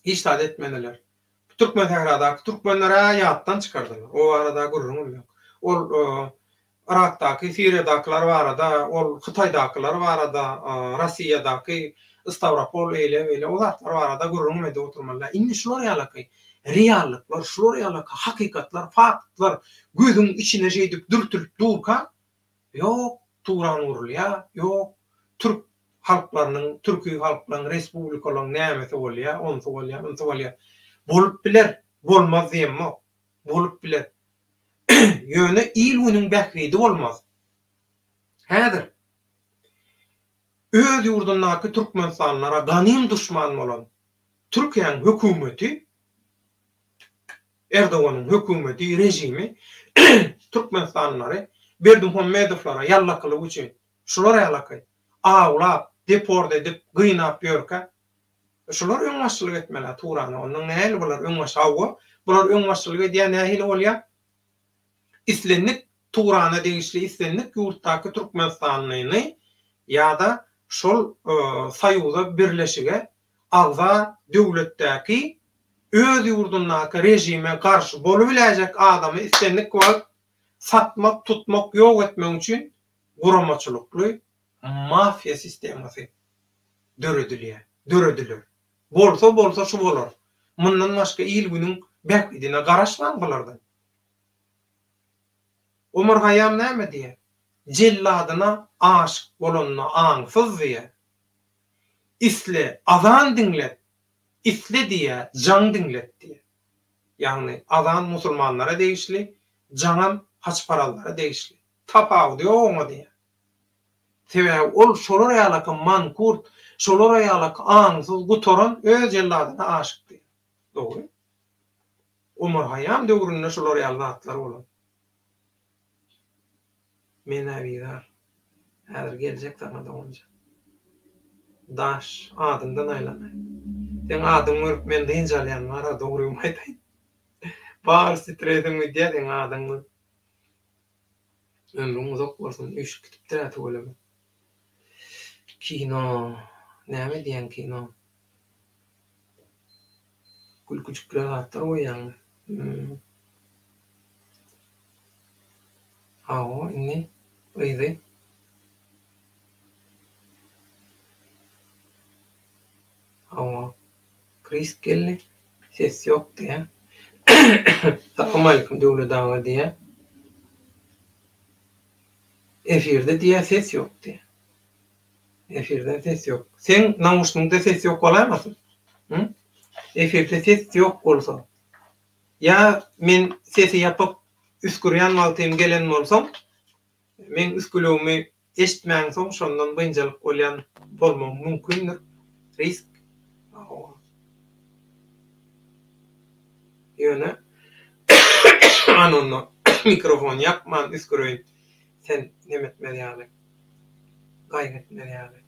Hiç taýt etmediler. Türkmen tehrada Türkmenlere ýatdan çykardylar. O arada gurrun ýok. Ol Irak'taki, Suriýadakylar barada, ol Hytaýdakylar barada, Rossiýadaky, Stavropol eýle o zatlar barada gurrun ede oturmalar. Indi şular ýalakay, reallyklar, şular ýalakay, hakykatlar, faktlar gözüň içine jeýdip dürtülip durka, ýok Turan urulýa, ýok Türk halklarynyň, Türkiýe halklarynyň respublikalaryň nämesi bolýa, onsy bolýa. Bolup biler, bolmaz diýemmi? Bolup biler. Ýöne ilgüniň bähridi bolmaz. Häzir öz ýurdundaky türkmenstanlara ganym düşman bolan Türkiýanyň hökümeti, Erdoganyň hökümeti, rejimi türkmenstanlary Berdimuhamedowlara ýallakylyk üçin şular ýalakay awlap, deport edip, gynap ýörkä. Şular öňbaşçylyk etmeler Turany. Onuň näle bular öňbaşawy? Bular öňbaşçylyk edýän nähili bolýar? İslenlik Turana degişli islenlik ýurtdaky Türkmenistanyny ýa-da şol saýuza birleşige agza döwletdäki öz ýurdundaky rejime garşy bolup biläjek adamy islenlik bolup satmak, tutmak, ýok etmek üçin guramaçylykly mafiýa sistemasy dörediler. Bolsa şu bolar. Mundan başga ilgüniň bäkdine garaşlan bulardan. Umar Hayyam näme diýer? Jelladyna aşyk bolanyna aňsyz diýer. Isle azan dinlet, isle diýer, jan dinlet diýer. Ýagny azan musulmanlara degişli, jaňam haçparallara degişli. Tapaw diýer diýer. Sebäbi ol şolar ýalaky mankurt, şolar ýalaky aňsyz gutoran öz jelladyna aşyk diýer. Dogry. Umar Hayyam döwründe şolar ýaly zatlar bolan. Menäwiler. Häzir geljek zamanda onja. Daş adymdan aýlanay. Sen adym görüp mende injalýan ara dogry aýtaýyn. Bar stredim diýen adym. Ömrüm uzak bolsun, üç kitipler bolýar. Kino, näme diýen kino? Gülküçükler atlar oýan. Awa, inni öýdi. Awa, Chris geldi. Ses ýok diýen. Assalamu alaykum döwlet dawa diýen. Efirde diye ses yok diye. Efirde ses yok. Sen namusunda ses yok olamazsın. Hı? Efirde ses yok olsa. Ya men sesi yapıp üskürýän maltym gelen bolsam, men üskülüğümü eşitmän soň şondan bynjalyk bolýan bolmam mümkindir. Risk. Ýöne anonno mikrofon yapman üskürüň. Sen nemetmeli ýaly. Gaýretmeli ýaly.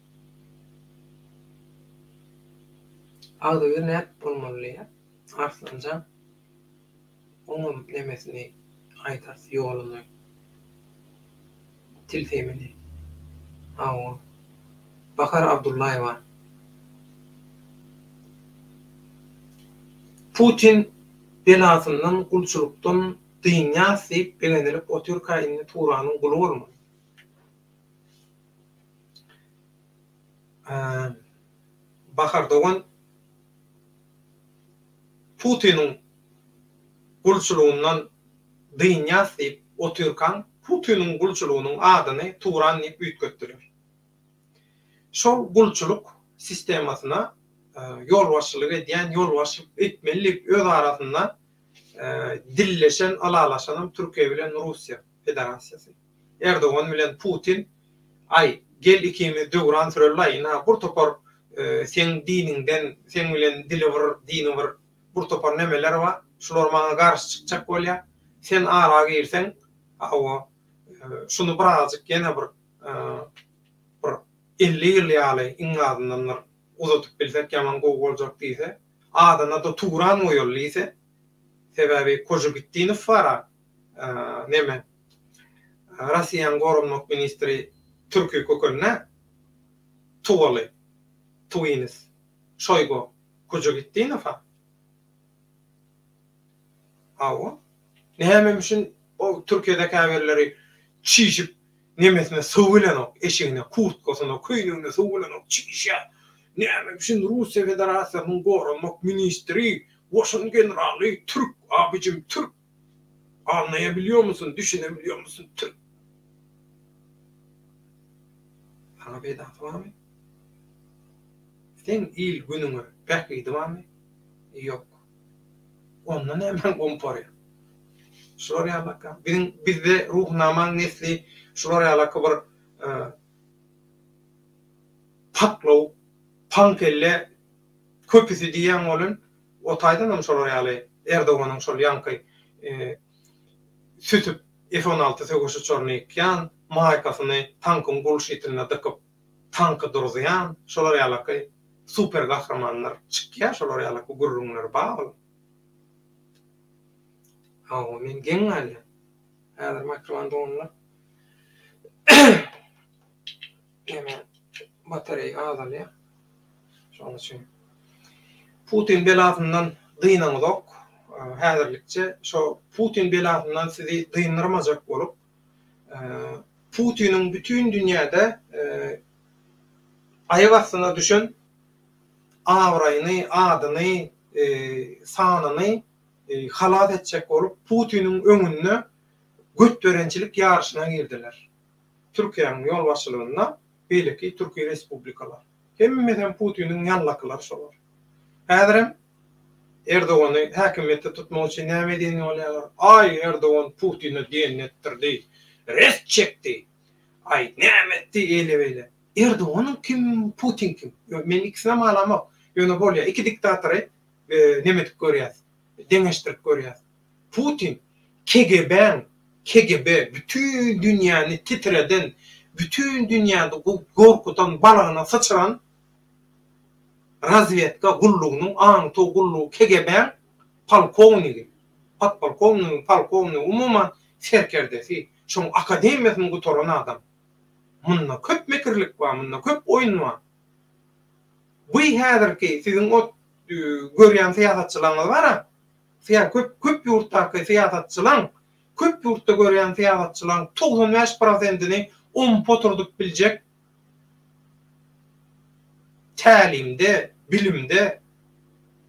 Agdy bir näp bolmaly ýa. Arslanja onun nemesini aytas ýoluny tiltemini. Awa Bakar Abdullayewa Putin belasından gulçulukdan dynýa syp belenilip o Türkiýanyň Turanyň guly bolmaly. Bakar dogan Putin'in gulçuluğundan dynýa syp o Türkan Putin'in gulçuluğunun adyny Turan diýip büýtgetdiler. Şol gulçuluk sistemasyna ýolbaşçylyk edýän ýolbaşçylyk etmelilik öz arasynda dilleşen, alalaşan Türkiýe bilen Russiýa Federasiýasy. Erdogan bilen Putin ay gel ikimiz döwran sürelýän bir topar sen dininden, sen bilen dili bir, dini bir, bir topar nemeler var, şular maňa garşy çykjak bolýar. Sen ara girsen, awa şunu birazcık gene bir 50 ýyl ýaly iňadyndan uzatyp bilsek ýaman gowy boljak diýse, adyna da Turan goýulýsa, sebebi Kojugitdinov bara neme Russiýanyň gorunmak ministri Türkiýe kökenine tuwaly Tuýnis Şoýgu Kojugitdinova. Awa näme üçin o Türkiýedeki haberleri çiğip nemesine sowulanok eşigine kurtkasyna köýnüne sowulanok çiğişä. Näme üçin Russiýa Federasiýasynyň gorunmak ministri, Washington generaly Türk abicim Türk. Anlayabiliyor musun? Düşünebiliyor musun? Türk. Sana bir daha var mı? Sen il günüňe bekýidi mi? Yok. Ondan hemen komparya. Şular ýalaka. Bizde ruhnamaň nesli şular ýalaka bir patlaw, pankelle köpüsi diýen bolun. O taýdan şolar ýaly Erdoganyň şol ýanky sütüp F-16 sögüşi çornykýan, maýkasyny tankyň gulşytyna dıkyp tankı durýan, şolar ýalaky super gahramanlar çykýar, şolar ýalaky gurrunlar bar. Awa men geňňäli. Häzir makroanda onlar. Hemen batareýa azalýar. Şonuň üçin Putin belasyndan dynanmak häzirlikçe şo Putin belasyndan sizi dynarmajak bolup Putin'in bütün dünýäde aýak astyna düşen awraýyny, adyny, sanyny halat etjek bolup Putin'in öňünde götberençilik ýarşyna girdiler. Türkiýanyň ýolbaşçylygynda beýleki Türkiýe respublikalar. Hemmeden Putin'in ýanlakylar şolar. Häzirim Erdogany häkimetde tutmak üçin näme diýeni bolýar? Ay Erdogan Putin'i diýenetdirdi. Rest çekdi. Ay näme etdi ele-bele. Erdogan kim, Putin kim? Men ikisine malamak. Ýöne bolýar. Iki diktatory nemetip görýär. Deňeşdirip görýär. Putin KGB bütün dünýäni titreden, bütün dünýäde gorkutan, balagyna sıçran razvedka gullugynyň aňy gullugy KGB polkowniki, polkownik umuman serkerdesi, şoň akademiýasyny gutoran adam. Munda köp mekirlik bar, munda köp oýun bar. Bu häzirki siziň o görýän siýasatçylaryňyz bar. Köp ýurtdaky siýasatçylar, köp ýurtda görýän siýasatçylaryň 95%-ni poturdup biljek. Tälimde, bilimde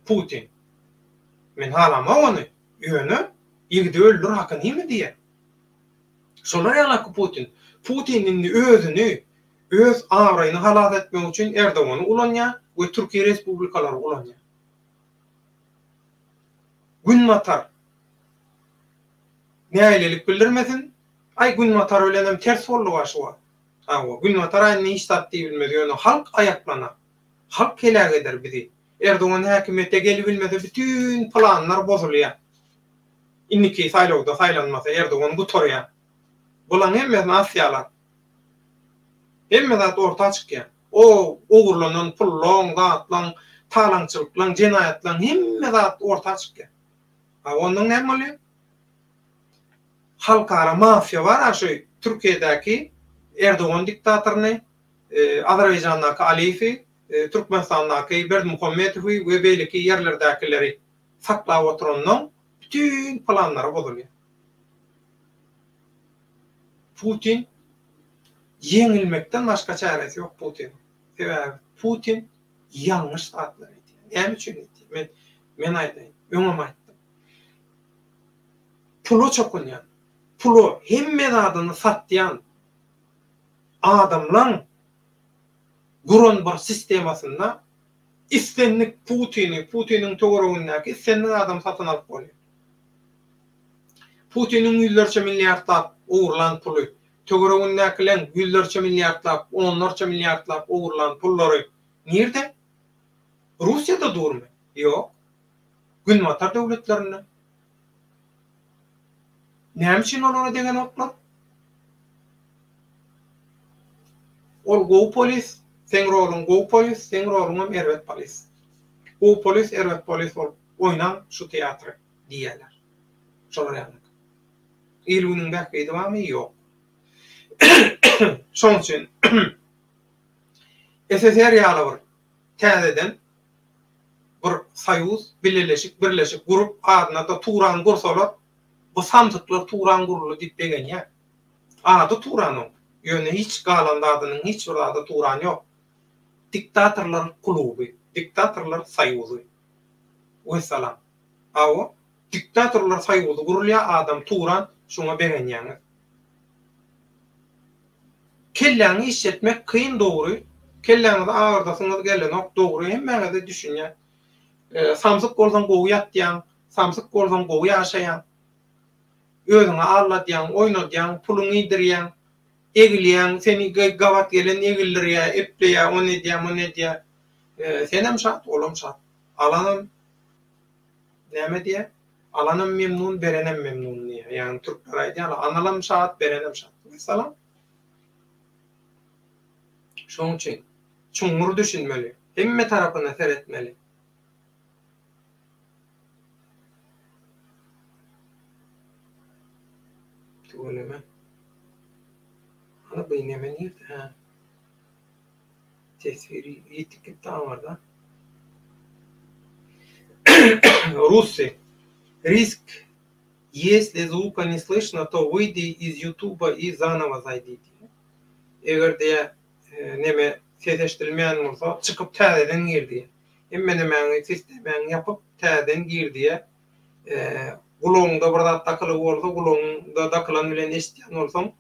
Putin. Men halama ony ýöne ýigdi öldür hakyny diýer. Şolar ýalaky Putin. Putin'in özünü, öz ağrayını halat etmek için Erdoğan'ı ulanya ve Türkiye Respublikaları ulanya. Günmatar nälelik bildirmesin. Ay Günmatar ölenem ters bollu başıwa. Awa Günmatar aýny hiç tatdy bilmedi. Halk ayaklana. Halk kelak eder bizi. Erdoğan häkimetde gelip bilmese bütün planlar bozulýar. İnniki saýlawda saýlanmasa Erdoğan gutorýar. Bulan hemmesi asyalar. Hemme zat orta çykýar. O ogurlanan pullaň, gatlaň, talaňçylyklaň, jenayatlaň hemme zat orta çykýar. Ondan näme bolýar? Halkara mafya var aşy Türkiýedäki Erdoğan diktatoryny, Azerbaýjandäki Aliýewi, Türkmenistandaky Berdimuhammedowy we beýleki ýerlerdäkileri saklap oturanyň bütün planlary bozulýar. Putin yeňilmekden başga çaresi ýok Putin. Sebäbi Putin ýalňyş atlar etdi. Näme üçin etdi? Men aýdaýyn, öňem aýtdym. Pulu çokunýan, pulu hemme zadyny satýan adamlaň guran bir sistemasynda istenlik Putiniň töweregindäki istenlik adam satyn alyp bolýar. Putiniň ýüzlerçe milliardlap uğurlan pulu, töweregindäkileň ýüzlerçe milliardlap, onlarça milliardlap uğurlan pullary nirde? Russiýada durmy? Ýok. Günmatar döwletlerinde. Näme üçin olara degen oklar? Ol go polis, seň rolun go polis, seň rolun erwet polis. Go polis, erwet polis ol oynan şu teatry diýerler. Şolar ýaly. Elbinin bähki dowamy ýok. Şoň üçin SSR ýaly bir täzeden bir saýuz, birleşik grup adyna da Turan gursalar, bu samtyklar Turan gurulu diýip degen ýa. Ady Turanyň, ýöne hiç galan adynyň hiç bir ady Turan ýok. Diktatorlar kluby, diktatorlar saýuzy. Wessalam. Awa diktatorlar saýuzy gurulýar adam Turan şoňa beren ýaňy. Kelläňi işletmek kıyın dogry. Kelläňizi ağırdasyňyz gelen ok dogry hemmäňizi düşünýär. Samsyk bolsaň gowy ýatýan, samsyk bolsaň gowy ýaşaýan. Özüňe alladýan, oýnadýan, puluny ýdirýän, egilýän, seni gawat gelen egildirýär, epleýär, ony edýär. Senem şat, olam şat. Alanam näme diýär? Alanam memnun, berenem memnun diýär. Ýani türkler aýdýar, analam şat, berenem şat. Mesalam. Şoň üçin çuňur düşünmeli. Hemme tarapyna seretmeli. Öyleme. Ana beyneme nirdi ha? Tesviri etikette var da. Russi. Риск. Если звука не слышно, то выйди из Ютуба и заново зайдите. Eger de neme seseşdirilmeýän bolsa, çykyp täzeden girdi. Emme nemäňi sistemen ýapyp täzeden girdi. Gulagyňda bir zat takyly bolsa, gulagyňda takylan bilen eşitýän bolsam,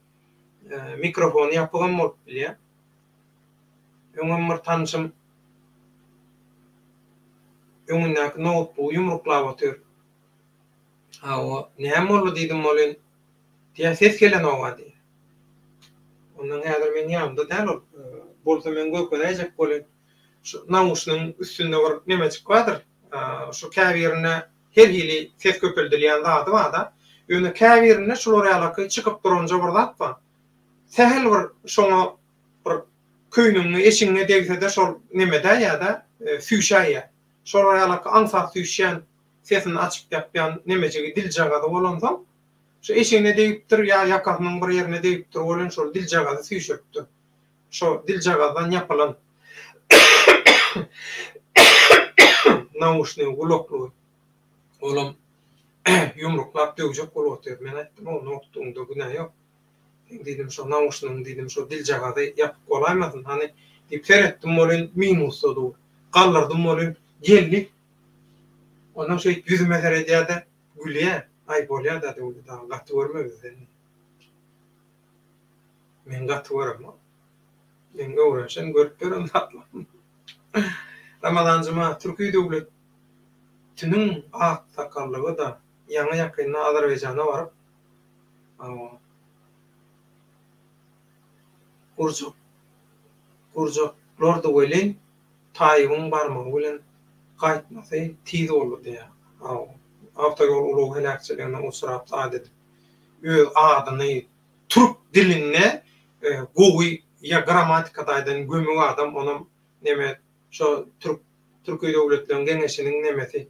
mikrofony ýapylan bolup bilýär. Öňem bir tanşym öňündäki notebook ýumruklap otur. Awa näme boldy diýdim bolen. Diýär ses gelen owa diýär. Ondan häzir men ýanymda däl bolsa men göklenejek bolen. Şu namusynyň üstünde bir neme çykýardyr. Şu käbirine her hili ses köpüldilýän zady bar da. Ýöne käbirine şolar ýaly çykyp duranja bir zat bar. Sehel bir şoňa bir köýnüň eşiňe degse de şol nemede ýa-da süýşäýär. Şolar ýaly ansa süýşän sesini açyp ýapýan nemejigi diljagada bolansam, şu eşiňe degipdir ýa ýakasynyň bir ýerine degipdir bolan şol diljagada süýşepdir. Şo diljagadan ýapylan namusyny guloklugy olam yumruklap döwjek bolupdyr. Men aýtdym, o noktuňda günah ýok. Diýdim şo namusynyň diýdim şo diljagada ýapyp bolaýmasyn. Hani diýip seretdim bolan minusda dur. Gallardym bolan geldi. Ondan şo ýüzüme seredýärde gülýär. Ay bolýar da diýdi, gaty görmegizden. Men gatywarym. Men öwrenşen görüp berem tatlı. Ramadancıma Türkiye devletinin ak sakallığı da yana yakınına Azerbaycan'a varıp Gurcaklar da welin Tayyip'in barmağı bilen gaýtmasy tiz boldy diýär. Hafta yol uluq helakçylygyna uçrap adet öz adyny türk diline gowy ya grammatikadan gömüň adam onam neme şo Türkiýe döwletleriň geňeşiniň nemesi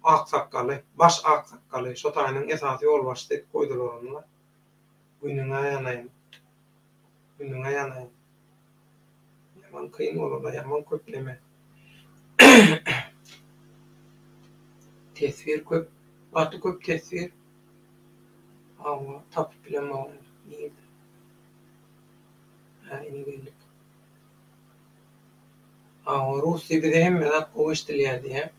aksakaly, baş aksakaly şo taýynyň esasy ýol başdy goýdular onlar. Günüň aýanaýyn. Yaman kıyın olur, yaman köpleme. Tesvir köp, batı köp tesvir. Ama tapıp bileme var. Neydi? Yine geldik. Rusya bir de hem merak koğuştuluyor diye.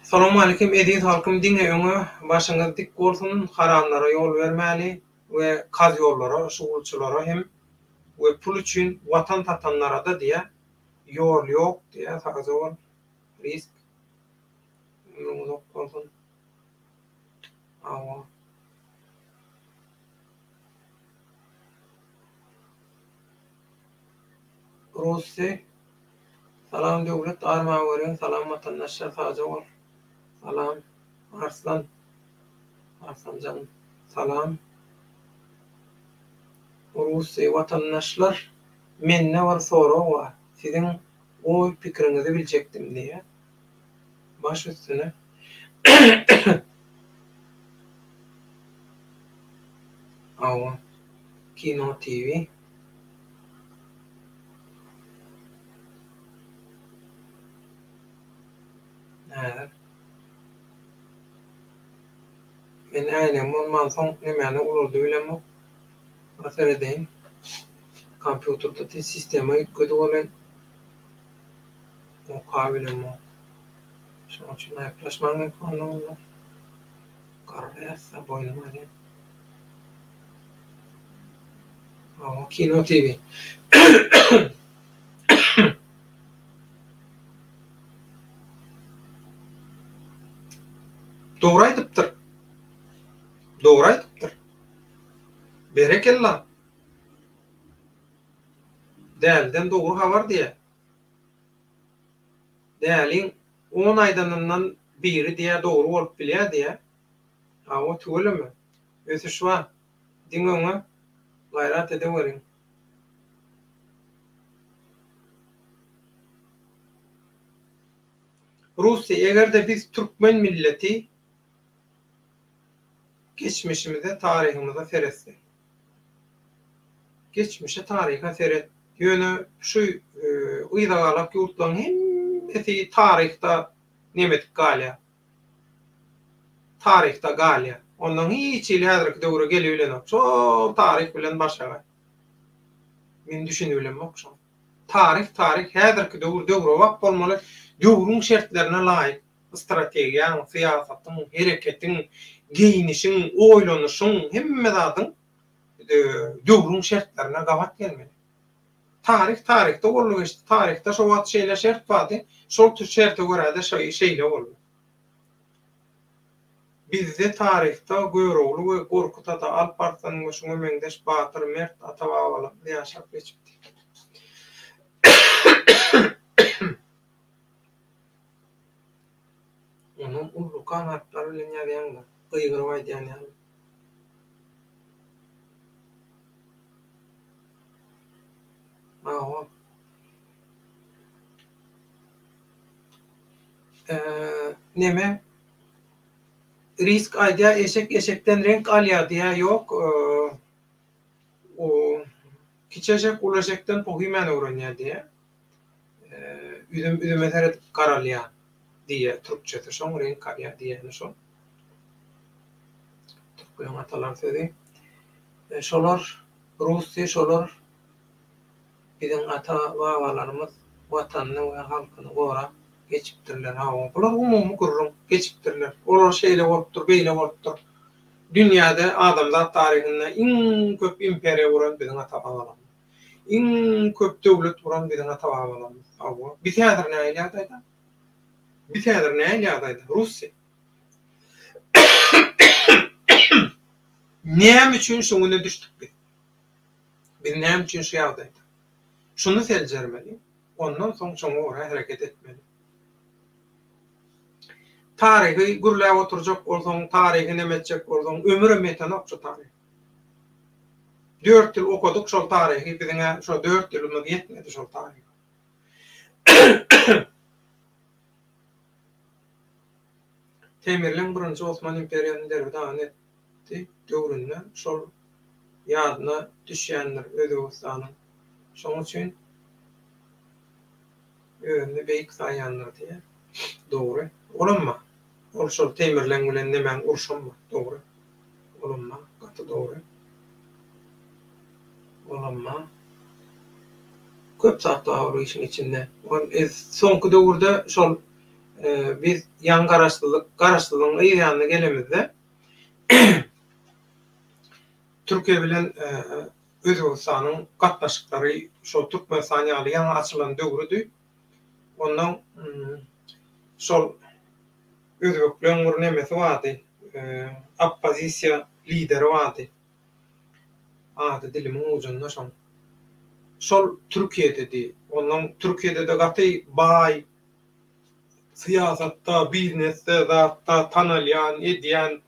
Salamu aleyküm ediyet halkım dinle öňe başyňyz dik bolsun, haramlara yol vermäli we kaz ýollara, şugulçylara hem we pul üçin watan tatanlara da diye yol ýok diye sagazol risk uzak bolsun. Rusya salam döwlet arma gören salam vatandaşlar sagazol. Salam Arslan canım. Salam. Rusya vatandaşlar menne var soru var. Sizin o fikrinizi bilecektim diye. Baş üstüne. Kino TV. Evet. Men aýlym bolman soň nemeni ulurdy bilenmi? Basar edeyim. Kompýuterda sistema kötü bolan o kabilim o. Şoň üçin aýplaşmagy kanunlar. Garýasa boýnuma diýip. Kino TV. Doğru aytıptır. Berekella. Dälden doğru habar diye. Dälin 10 aýdanyndan biri diye doğru bolup bilýär diye. O tügelemi? Öse şuwa diňeňe gayrat edeweriň. Rusya egerde biz Türkmen milleti geçmişimize, tarihimize feresti. Geçmişe tarihe feret. Yönü şu uydağalak yurtların hemmesi tarihte nemetik galya. Tarihte galya. Ondan hiç ilhadırki doğru geliyor. Çok tarih bilen başa. Men düşünüyorum okşam. Tarih, hadirki doğru vak bolmaly. Döwrüň şertlerine laýyk strategiýa, siýasatyň, hereketin, giyinişiň, oýlanyşyň hemme zadyň döwrüň şertlerine gabat gelmeli. Tarihte bolýar geçdi. Tarihte şo wagt şeýle şert bardy. Şol tür şerte görä de şeýle boldy. Bizde tarihte göregli we Gorkut da Alparslan başyňa meňdeş Batyr Mert Atabagaly ýaşap geçipdi. Onun ullukan harpları bilen ýazýan da, gıygırıp aýdýan ýaly. Neme? Risk aýdýa eşekden renk alýar diýä ýok. O kiçeşek ulaşekden pohymany öwrenýär diýä. Üdüm eter garalýar diye Türkçesi şoň renk alýar diýeni şol. Türkmen atalar sözi. Şolar Rusya şolar biziň ata babalarymız watanyny we halkyny gora geçipdirler. Bular umumy gurrun geçipdirler. Olar şeýle bolupdyr, beýle bolupdyr. Dünyada adamzat tarihinde in köp imperiya vuran biziň ata-babalarymyz. In köp döwlet vuran biziň ata-babalarymyz. Awa biz häzir näme ýagdaýda? Biz häzir näme ýagdaýda? Russiýa. Näme üçin şoňa düşdik biz? Biz näme üçin şu ýagdaýda? Şunu seljermeli. Ondan soň şoňa göre hereket etmeli. Tarihi gürläp oturjak bolsaň, tarihi nemetjek bolsaň, ömür meten okşa tarih. 4 ýyl okuduk şol tarihi, biziňe şo 4 ýylymyz ýetmedi şol tarih. Temirliň 1-nji Osman imperiýasyny derwedän etdi, döwründe şol ýadyna düşýänler Özbegistanyň. Şoň üçin özüni beýik saýanlar diýe. Dogry. Olamma. Ol şol temirlen bilen nemen urşanma. Dogry. Olamma. Gaty dogry. Olamma. Köp saatda awry işin içinde. Soňky döwürde şol biz ýan garaşsyzlygyň ýanına gelemizde Türkiýe bilen Özbegistanyň gatnaşyklary şol Türkmenistan ýaly ýa açylan döwürdi. Ondan şol Özbeklerin bir nemesi vardı. Oppozisiya lideri vardı. Adı dilimin ucunda şol. Şol Türkiye dedi. Ondan Türkiye'de de gatı bay siyasatta, bizneste, zatta tanalyan, ediyen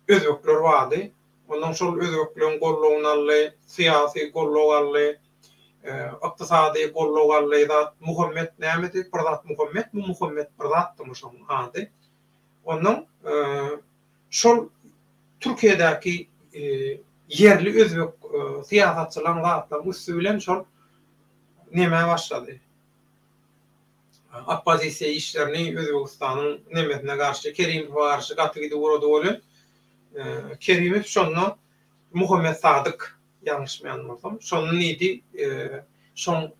Özbekler vardı. Ondan şol Özbeklerin golluğunallı, siyasi golluğunallı, iqtisadi golluğunallı da Muhammed nämedi? Pirzat Muhammed mi? Muhammed Pirzat'tı şol adı. Ondan şol Türkiye'deki yerli Özbek siyasatçılar zatlar usulen şol neme başladı. Oppozisiya işlerini Özbegistanyň nemesine garşy, Kerimov garşy gaty gidi urady bolan. Kerimov şondan Muhammed Sadyk ýalňyşmaýanmarsam, şonun idi, şon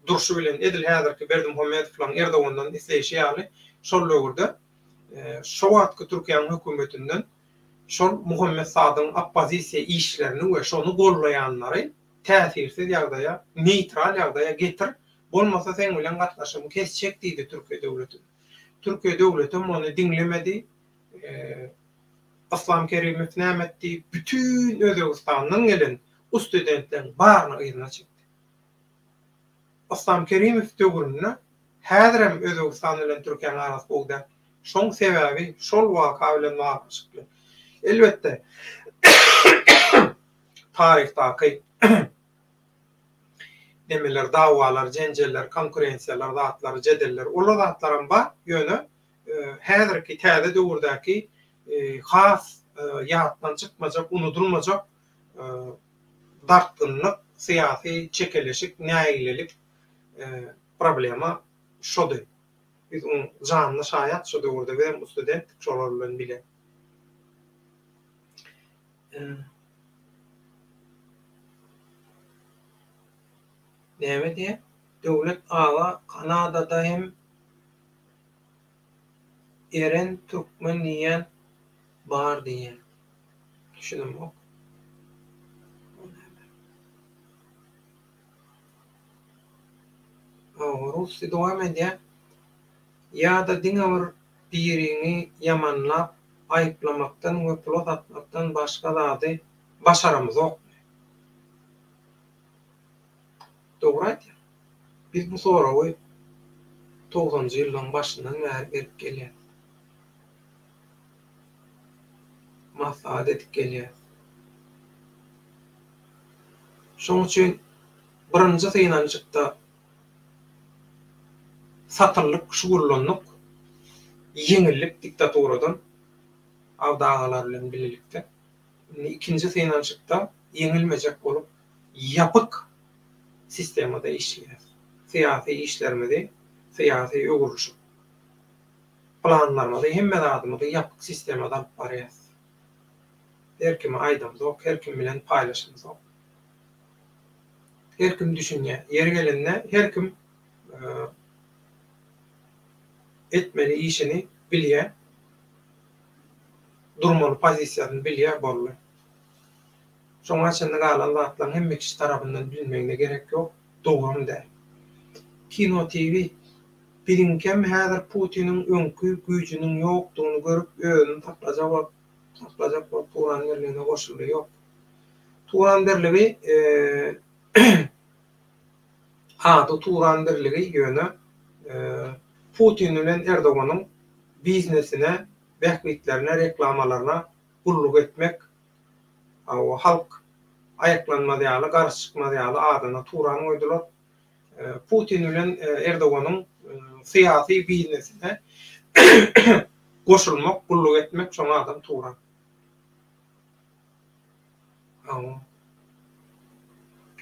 durşy bilen edil häzirki Berdimuhammedow bilen Erdogandan isleýişi ýaly şol döwürde şo wagtky Türkiýanyň hökümetinden şol Muhammed Sadykyň oppozisiya işlerini we şonu gollaýanlary täsirsiz ýagdaýa, neutral ýagdaýa getir. Bolmasa sen bilen gatnaşymy kesjek diýdi Türkiýe döwleti. Türkiýe döwleti muny diňlemedi. Aslym Kerimov näme etdi? Bütün Özbegistanyň gelen studentlerin baryny ýygyna çekdi. Aslym Kerimov döwründe häzirem Özbegistan bilen Türkiýanyň arasy bogda. Şoň sebäbi şol waka bilen baglanşykly. Elbetde tarihdaky demeler, dawalar, jenjeller, konkurensiýalar, zatlar, jedeller, olar zatlaryň bar ýöne häzirki täze döwürdäki has ýatdan çykmajak, unutulmajak dartgynlyk, syýasy çekeleşik, näýlelik problema şodur. Biz onu canlı şayat şo döwürde benim student şolar bilen bilen. Näme diýe? Döwlet aga Kanadada hem eren Türkmen diýen bar diýen. Düşünüm ok. Rusy dowam edýär. Ýa-da diňe birini ýamanlap, aýplamakdan we pilot atmakdan başga zady başaramyz ok. Dogry aýtýar. Biz bu sorawy 90-njy ýylyň başyndan bäri berip gelýär. Maslahat edip gelýär. Şoň üçin birinji synancykda satırlyk, şugurlanlyk, ýeňillik diktaturadan awdagalar bilen birlikde. İkinji synancykda ýeňilmejek bolup ýapyk sistemada işleýär. Syýasy işlermede, syýasy öwrüşip planlarmada hemme adamda ýapyk sistemada alyp barýar. Her kim aýdam zok, her kim bilen paýlaşym zok. Her kim düşünýär, ýer gelende her kim etmeli işini bilýär. durmaly pozisiýasyny bilýär bolýar. Şoňa çynda galan zatlaryň hemme kişi tarapyndan bilmeňine gerek ýok, dogry däl. Kino TV birinkem häzir Putiniň öňkü güýjüniň ýokdugyny görüp özüni taklajak bolup Turan derligine goşuldy ýok. Turan derligi Turan derligi ýöne Putin bilen Erdoganyň biznesine, bähbitlerine, reklamalaryna gulluk etmek, o halk ayaklanma diýaly, garşy çykma diýaly adyna Turan goýdular. Putin bilen Erdoganyň syýasy biznesine goşulmak, gulluk etmek şoňa adam Turan.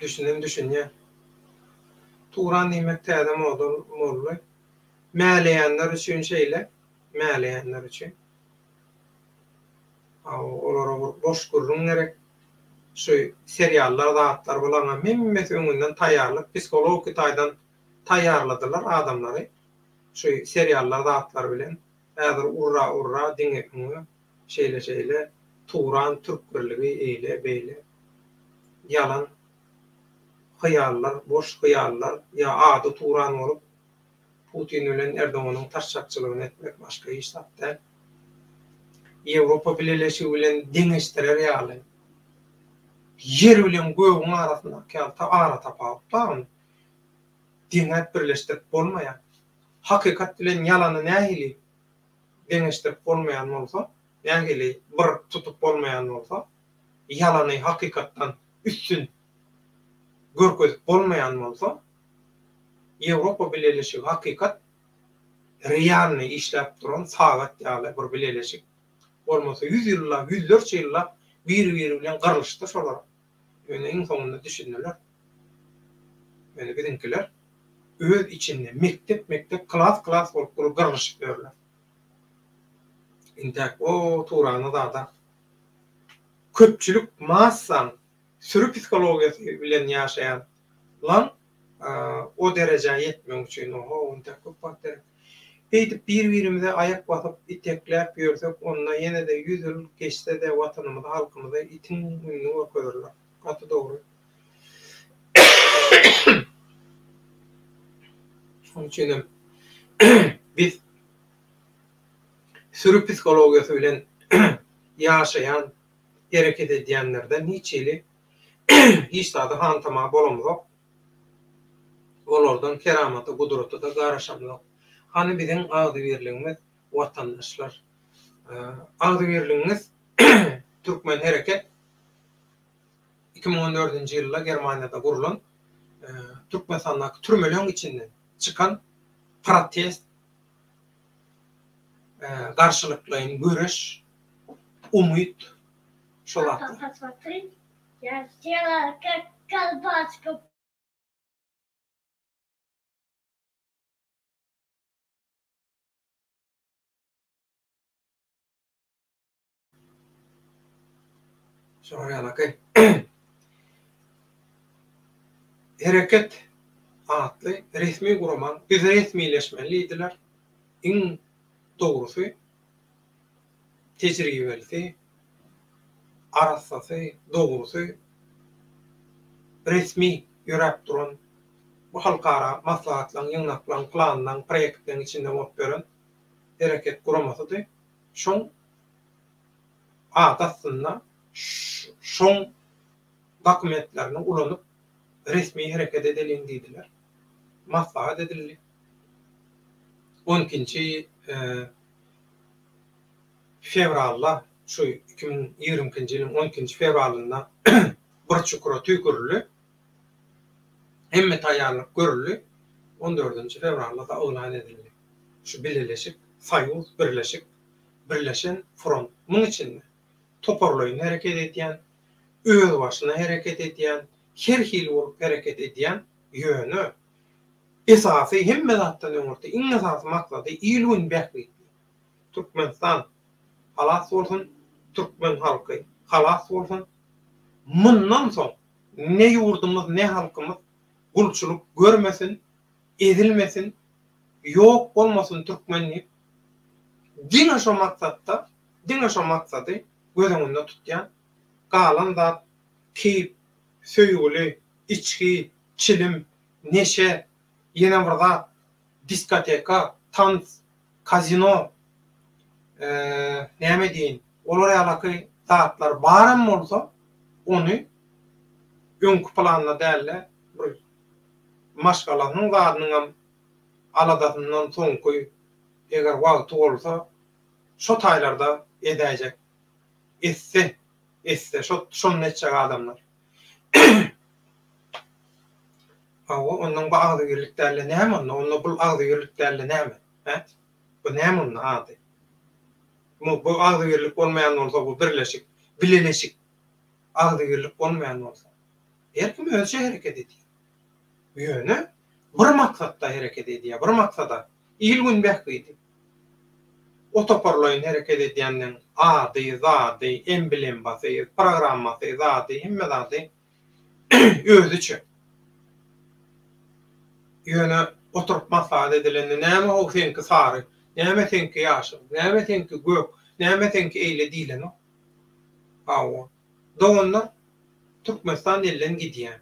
Düşünýär. Turan diýmek täze moly. Mäleýänler üçin mäleýänler üçin. Olara boş gurrun gerek. Şu seriallar, zatlar bolan hemmesi öňünden taýýarlyk, psikologik taýdan taýýarladylar adamlary. Şu seriallar, zatlar bilen häzir urra diňe şeýle Turan türk birligi eýle beýle. Yalan hyýallar, boş hyýallar ýa ady Turan bolup Putin bilen Erdoganyň taşçakçylygyny etmek başga iş tapdy. Ýewropa bileşigi bilen deňeşdirer ýaly. Yer bilen göwüň arasynda kelta ara tapapdan deňet birleşdirip bolmaýar. Hakykat bilen ýalany nähili deňeşdirip bolmaýan bolsa, ýa-ni bir tutup bolmaýan bolsa, ýalany hakykatdan üstün görkezip bolmaýan bolsa, Ýewropa bileşigi hakykat realny işläp duran sagat ýaly bir bileşik. Bolmasa 100 ýyllar, 100 ýyllar bir-biri bilen garlyşdy şolar. Ýöne iň soňunda düşündiler. Mene birinkiler öz içinde mektep klas bolup durup garlyşyp berler. Intak o Turany da köpçülük massan sürü psikologiýasy bilen ýaşaýan lan o derece yetmemek üçin onda köp faktor. Beýdip bir-birimize ayak basyp itekläp ýörsek, onda ýene de 100 ýyl geçse de watanymyza, halkymyza itin ünlü görürler. Gaty dogry. Şoň üçin biz sürü psikologiýasy bilen ýaşaýan, hereket edýänlerden hiçeli hiç taýda hantama bolamyk. Olardan keramaty, gudraty da garaşamyk. Hani biziň agdy berligimiz watandaşlar. Agdy berligimiz Türkmen hereket 2014-nji ýylda Germaniýada gurulan Türkmenistandaky türmeleň içinden çıkan protest, garşylyklaryň göreş, umyt şolar. Я сделала как колбаску. Şoňa hereket atly resmi guraman, biz resmileşmelidiler. Iň dogrusy tejribelisi, arasasy, dogrusy resmi ýörep duran bu halkara maslahatlaryň, ýygnaklaryň, planlaryň, proýektleriň içinde bolup beren hereket guramasy. Şoň atasynda şoň dokumentlerini ulanyp resmi hereket edelim diýdiler. Maslahat edildi. 12-nji fevralda şu 2020-nji ýylyň 12-nji fevralynda bir çukura tüýkürildi. Hemme taýýarlyk görüldi. 14-nji fevralda da elan edildi. Şu bileşik Soýuz birleşen front. Muň içinde toparlaýyn hereket edýän, öz başyna hereket edýän, her hil bolup hereket edýän ýönü esasy hemme zatdan öňürde iň esasy maksady ilgün bähbit. Türkmenistan halas bolsun, Türkmen halky halas bolsun. Mundan soň ne ýurdumyz, ne halkymyz gulçuluk görmesin, edilmesin, ýok bolmasyn türkmenlik. Diňe şo maksatda Diňe şo maksady gözüňde tutýan galan zat keyip, söýgüli, içki, çilim, neşe, ýene bir zat diskoteka, tans, kazino, näme diýin, olar ýaly zatlar barym bolsa, ony öňkü planda dälle bir maşgalanyň zadynyň aladatyndan soňky eger wagty bolsa, şo taýlarda edäjek. Esse, şol neçe adamlar. Onun bu agdygirliklerle näme onda? Onda bu agdygirliklerle näme? Bu näme onda ady? Bu agdygirlik bolmayan bolsa bu birleşik, bileleşik agdygirlik bolmayan bolsa. Herkim özçe hereket edýär. Ýöne bir maksatda hereket edýär, bir maksada. İlgün bähgidi. O toparlaýyn hereket edýändiň ady, zady, emblem basy, programmasy, zady, hemme zady özüçe. Ýöne oturup maslahat edilende näme o senki sary, näme senki ýaşyk, näme senki gök, näme senki eýle diýlen o. Hawa. Doňunlar Türkmenistan ellen gidýär.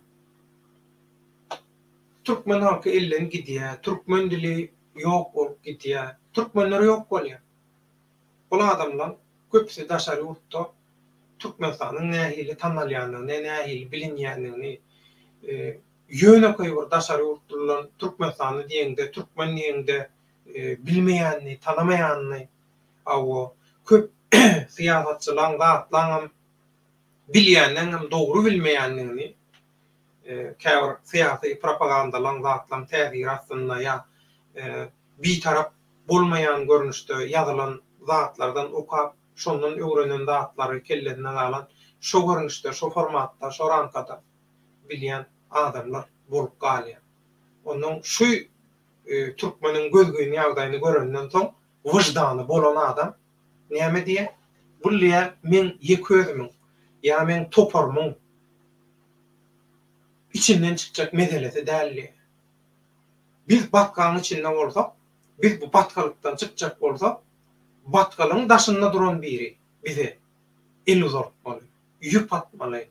Türkmen halky ellen gidýär. Türkmen dili ýok bolup gidýär. Türkmenler ýok bolýar. Bu adamlar köpüsi daşary urtda Türkmenistanyň nähili tanalýanyny, nähili bilinýänini ýöne koýup daşary urtdulan Türkmenistany diýende, Türkmen diýende bilmeýänini, tanamaýanyny, awo köp siýasatçylaryň zatlaryň bilýänden hem dogry bilmeýänligini käbir siýasy propagandalaryň zatlaryň täsiri astynda ýa bir tarap bolmayan görnüşde ýazylan zatlardan okap, şondan öwrenen zatlary kellesine alan, şo görnüşde, şo formatda, şo rankada bilýän adamlar bolup galýar. Onuň şu Türkmeniň gözgüni ýagdaýyny görenden soň wyjdany bolan adam näme diýe? Bullya men ýeközmüň, ýa men toparmyň içinden çykjak meselesi däl. Biz batkanyň içinde bolsak, biz bu batkalykdan çykjak bolsak, batkalyň daşynda duran biri bize el uzatmaly, ýüp atmaly,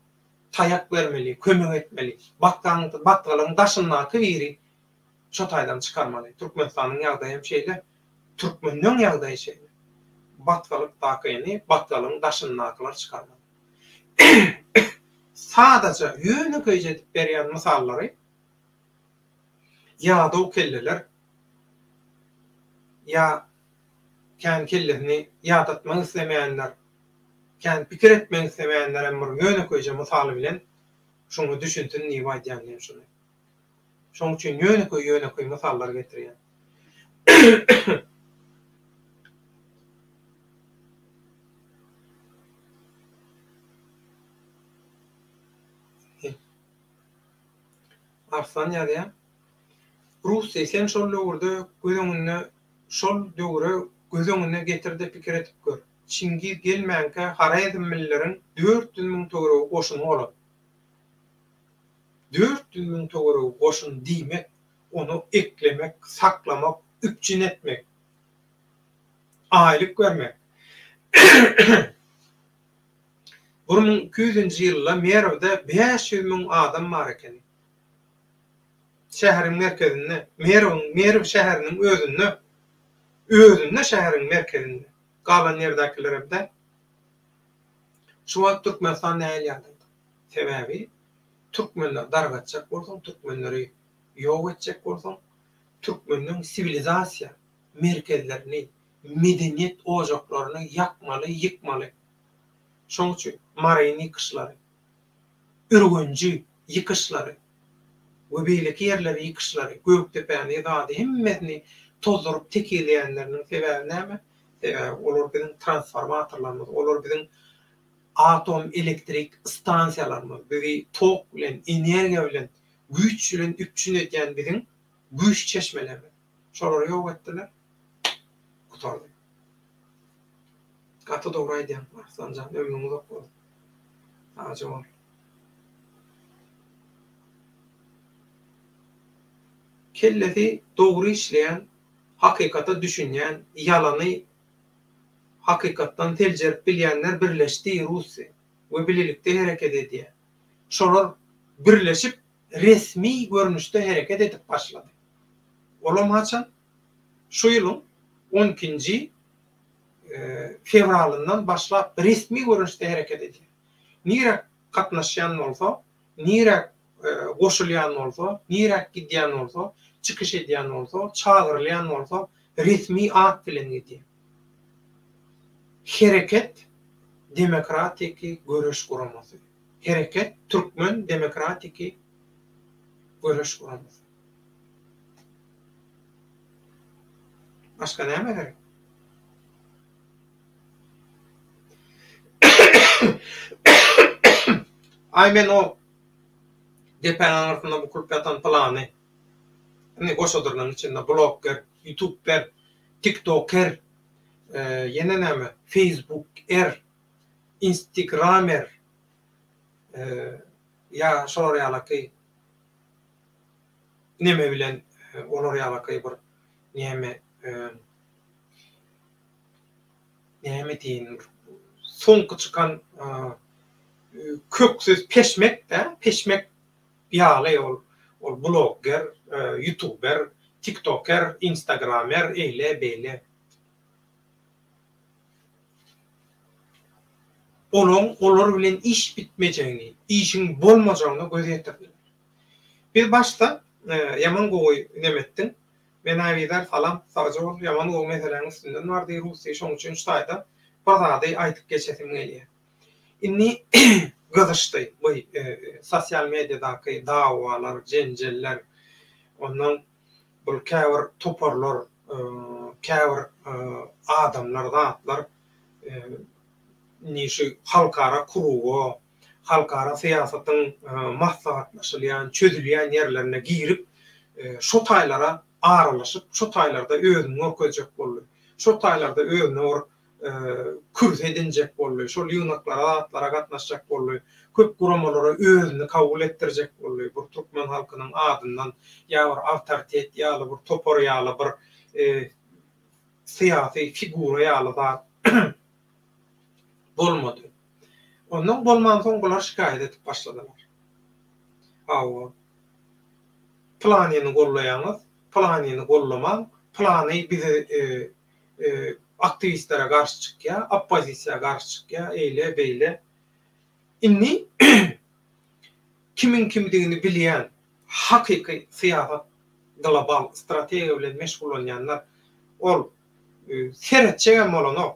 tayak bermeli, kömek etmeli. Batkalyň daşyndaky biri şo taýdan çykarmaly. Türkmenistanyň ýagdaýy hem şeýle, Türkmeniň ýagdaýy şeýle. Batkalykdakyny batkalyň daşyndakylar çykarmaly. Sadaça ýöne köýjetip berýän mysallary ýa-da o kelleler ýa kän kellesini ýadatmak islemeýänler, kän pikir etmek islemeýänler hem bir ýöne köýje mysaly bilen şunu düşünsin niýe aýdýan şunu. Şoň üçin ýöne köý mysallar getirýän. Arslan ýa-da Russiýa sen şol döwürde gözüňe getirdi pikir etip gör. Çingiz gelmänke Harazmlileriň 400 000 töwereги goşuny bolar. 400 000 töwereги goşun diýmek, onu eklemek, saklamak, üpçin etmek, aýlyk görmek. 1200-nji ýylda Merowda 500 000 adam bar eken. Şäheriň merkezinde, Merow şäheriniň özünde şäheriň merkezinde. Galan ýerdekiler de şu wagt Türkmenistan näýilýärdi. Sebäbi Türkmenler dargatjak bolsaň, Türkmenleri ýok etjek bolsaň, Türkmeniň sivilizasiýa merkezlerini, medeniýet ojaklaryny ýakmaly, ýykmaly. Şoň üçin Maryny ýykyşlary, Ürgenji ýykyşlary, Göbeýleki ýerleri ýykyşlary, Göktepeňi zady hemmesini tozdurup tekeleýänleriň sebebi näme? Olar biziň transformatorlarymyz, olar biziň atom elektrik stansiýalarymyz, bizi tok bilen, energiýa bilen, güýç bilen üpçün etýän biziň güýç çeşmelerimiz. Şolary ýok etdiler. Gutardy. Gaty dogry aýdýan, Arslanjan, ömrüň uzak bolsun. Haja bol. Kellesi dogry işleýän, hakykata düşünýän, ýalany hakykatdan teljerip bilýänler birleşdi Russiýa we birlikde hereket edýär. Şolar birleşip resmi görünüşde hareket edip başladı. Olam haçan şu ýylyň 12-nji fevralından başlap resmi görünüşde hareket edýär. Nirek gatnaşýan bolsa, nirek goşulýan bolsa, nirek gidýän bolsa, çykyş edýän bolsa, çağırylýan bolsa resmi at bilen edýär. Hereket demokratiki görüş guramasy. Hereket Türkmen demokratiki görüş guramasy. Başka näme gerek? Aymen o depenin arasında bu kulpyatan plany. Oşodurların içinde blogger, YouTuber, TikToker, yine näme? Facebooker, Instagramer, ya şolar ýalaky neme bilen olar ýalaky bir näme diýen soňky çykan köksüz peşmek de peşmek ýaly ol blogger, YouTuber, TikToker, Instagramer eýle beýle. Olar bilen iş bitmejegini, işin bolmajagyny gözetdirdiler. Bir başta yaman gowy nemetdim. Men aýdar salam, sadece ol yaman gowy meseleň üstünden bardy Russiýa şoň üçin ştaýda bazada aýtyp geçesim gelýär. Inni gyzyşdy bu sosial mediadaky dawalar, jenjeller, ondan bu käwir toparlar, käwir adamlar, zatlar nişi halkara kurugu, halkara siýasatyň maslahatlaşylýan, çözülýän ýerlerine girip, şo taýlara aralaşyp, şo taýlarda özüni öküjek boldy. Şo taýlarda özüni kürs edinjek boldy. Şol ýugnaklara, atlara gatnaşjak boldy. Köp guramalara özüni kabul etdirjek boldy. Bu Türkmen halkynyň adyndan ýa bir awtoritet ýa-da bir topar ýa-da bir siýasy figura ýa-da da bolmady. Ondan bolman soň bular şikayet edip başladylar. Awa planyny gollaýanys, planyny gollamaň, plany bizi aktivistlere garşy çykýar, oppozisiýa garşy çykýar, eýle beýle. Inni kimin kimdigini bilýän, hakyky siýasat, global strategiýa bilen meşgul bolýanlar, ol seretçe bolany.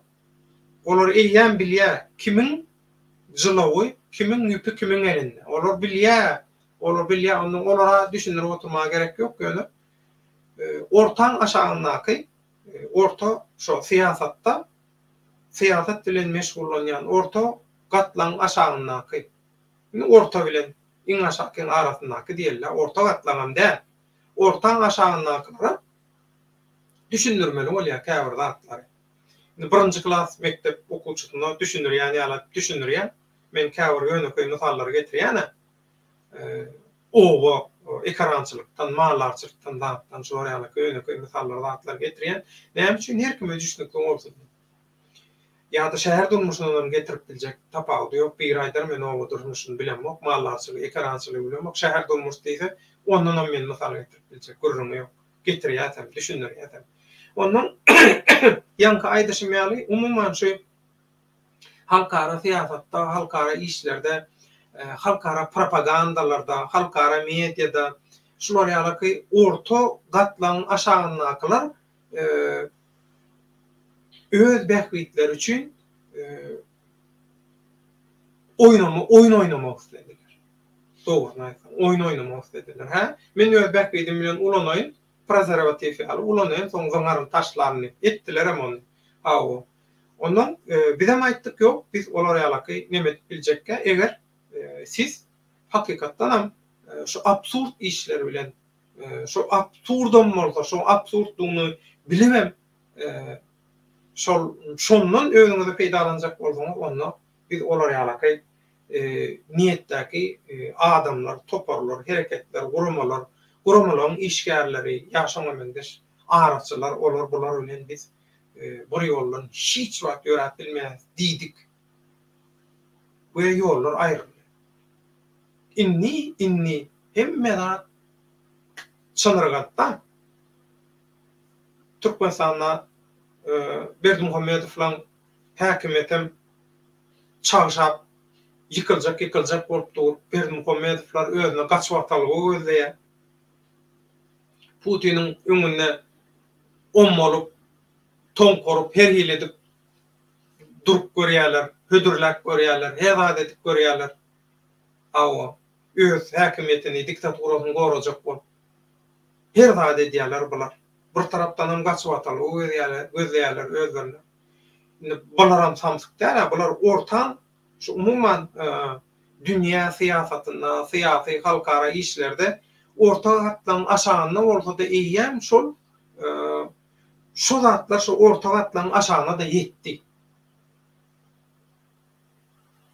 Olar eýýän bilýär, kimin jylawy, kimin ýüpü kimin elinde. Olar bilýär, ondan olara düşünür oturmaga gerek ýok ýöne. Ortaň aşagynaky, orta şo siýasatda, siýasat bilen meşgul bolýan orta gatlaň aşagynaky. Orta bilen iň aşakyň arasyndaky diýerler, orta gatlaňam däl. Ortaň aşagynakylara düşünürmeli bolýar käbir zatlary. Birinji klas mektep okuwçysyna düşünürýän ýa-da düşünürýän, men käbir ýöneköý misallar getirýän. Owa ekrançylykdan, mallarçylykdan, dağıtdan, şolar ýaly misallar zatlar getirýän. Näme üçin her kim düşünükli bolsun? Ýa-da şäher durmuşyndan getirip biljek tapawdy ýok. Bir aýdar men owa durmuşyny bilemok, mallarçylyk, ekrançylyk bilemok. Şäher durmuş diýse, ondan men misal getirip biljek, gurrun ýok. Getirýärem, düşünürýärem. Ondan ýanky aýdyşym ýaly umumyň şu halkara siýasatda, halkara işlerde, halkara propagandalarda, halkara mediada şular ýaly orta gatlaň aşagynakylar öz bähwitleri üçin oyun oynamak istediler. Dogrusyny aýtsam, oyun oynamak istediler. Ha? Men öz bähwitim bilen ulanaýyn, prezervatif ýaly ulanaýyn, soň zaňaryn taşlaryny etdiler hem onu. Awa. Ondan bizem aýtdyk ýok, biz olar ýaly neme biljekke, eger siz hakykatdan ham şu absurd işler bilen, şu absurdum bolsa, şu absurdluğunu bilemem, şondan öňüňizde peýdalanjak bolsaňyz, onda biz olar ýaly niýetdäki adamlar, toparlar, hereketler, guramalar, işgärleri, ýaşama mendeş, araçylar, olar bular bilen biz bir yoldan hiç wagt ýöräp bilmez diýdik. Bu ýollar aýryldy. Inni hemmede çanırgatda Türkmenistan'a Berdimuhammedow falan häkimetem çağışap yıkılacak bolup dur. Berdimuhammedowlar özüne gaçwaktalygy gözleýär. Putin'in öňünde ommolup, toňkorup, her hil edip durup görýärler, hödürläp görýärler, hezat edip görýärler. Awa öz häkimetini, diktaturasyny gorajak bolup her zat edýärler bular. Bir tarapdan hem gaçwaktalygy gözleýärler özlerine. Bular hem samsyk däl, bular ortaň şu umuman dünýä siýasatyna, syýasy halkara işlerde orta gatlaryň aşagyna bolsa da eýýäm şol şu zatlar şu orta gatlaryň aşagyna da ýetdi.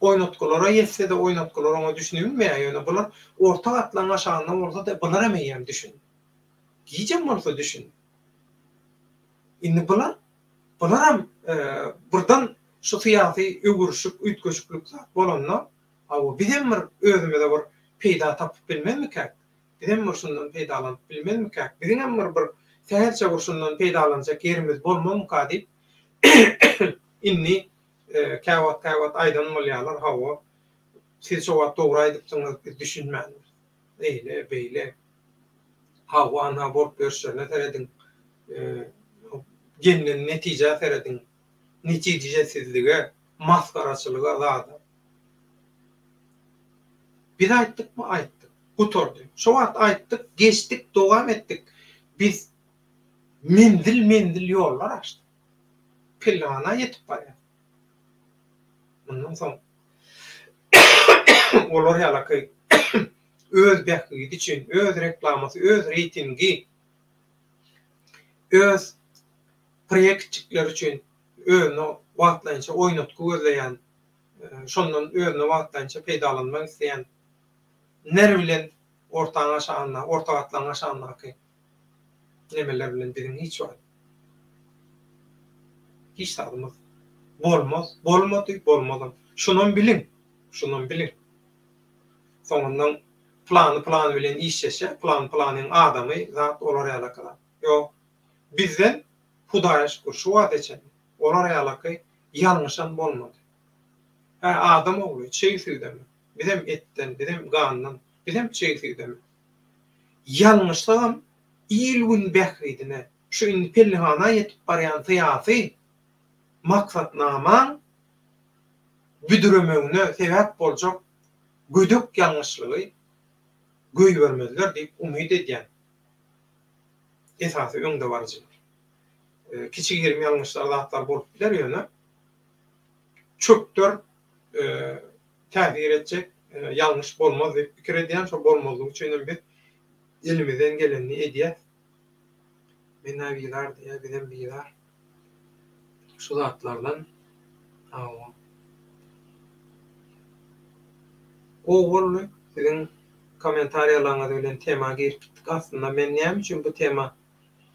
Oýnatgylara ýetse de oýnatgylar oňa düşünilmeýär. Ýöne bular orta gatlaryň aşagyna bolsa da bular hem eýýäm düşün. Gijem bolsa düşün. Indi bular hem burdan şu syýasy öwürşük, üýtgeşiklik bolanlar, awa bizem bir özümizde bir peýda tapyp bilmezmikek? Bizem şundan peýdalanyp bilmezmikek? Bizem bir säherçe şundan peýdalanjak ýerimiz bolmamyka diýip inni käwat aýdan bolýarlar, hawa siz şo wagt dogry aýdypsyňyz, biz düşünmäňiz. Eýle, beýle. Hawa ana bolup görüşlerine teredin gelinen netije teredin. Netijesizlige, maskaraçylyga zada. Biz aýtdykmy? Aýtdyk. Gutordy. Şo wagt aýtdyk, geçdik, dowam etdik. Biz mendil ýollar açdyk. Plana ýetip barýar. Mundan soň olar ýalaky öz bähgi üçin, öz reklamasy, öz reytingi, öz proyektçikler üçin özüne wagtlança oýnatgy gözleýän, şondan özüne wagtlança peýdalanmak isleýän ner bilen ortaň aşagyna, orta gatlaryň aşagynaky nemeler bilen biziň hiç wagt. Hiç sadymyz bolmaz. Şunun bilin. Soňundan plan bilen işleşe, planyň adamy zat olar ýalaklar. Ýok, bizden Hudaýa şükür şu wagt eçen olar ýalaky ýalňyşan bolmady. Adam ogly çeýsizdemi? Bizem etten, bizem gandan, bizem çeýsizdemi? Ýalňyşlygym ýylgün bähridine şu indi pellihana ýetip barýan syýasy maksatnama büdüremegine sebäp boljak gödük ýalňyşlygy göýbermezler diýip umyt edýän. Esasy öňde barjy. Kiçik ýerim ýalňyşlar zatlar bolup biler ýöne. Çöpdür täsir etjek ýalňyş bolmaz diýip pikir edýän, şo bolmazlygy üçin biz elimizden geleni edýär. Mena bilar diýär, bizem bilar. Şu zatlardan Oğul, sizin komentaryalarınızda bilen tema girdik. Aslında men näme üçin bu tema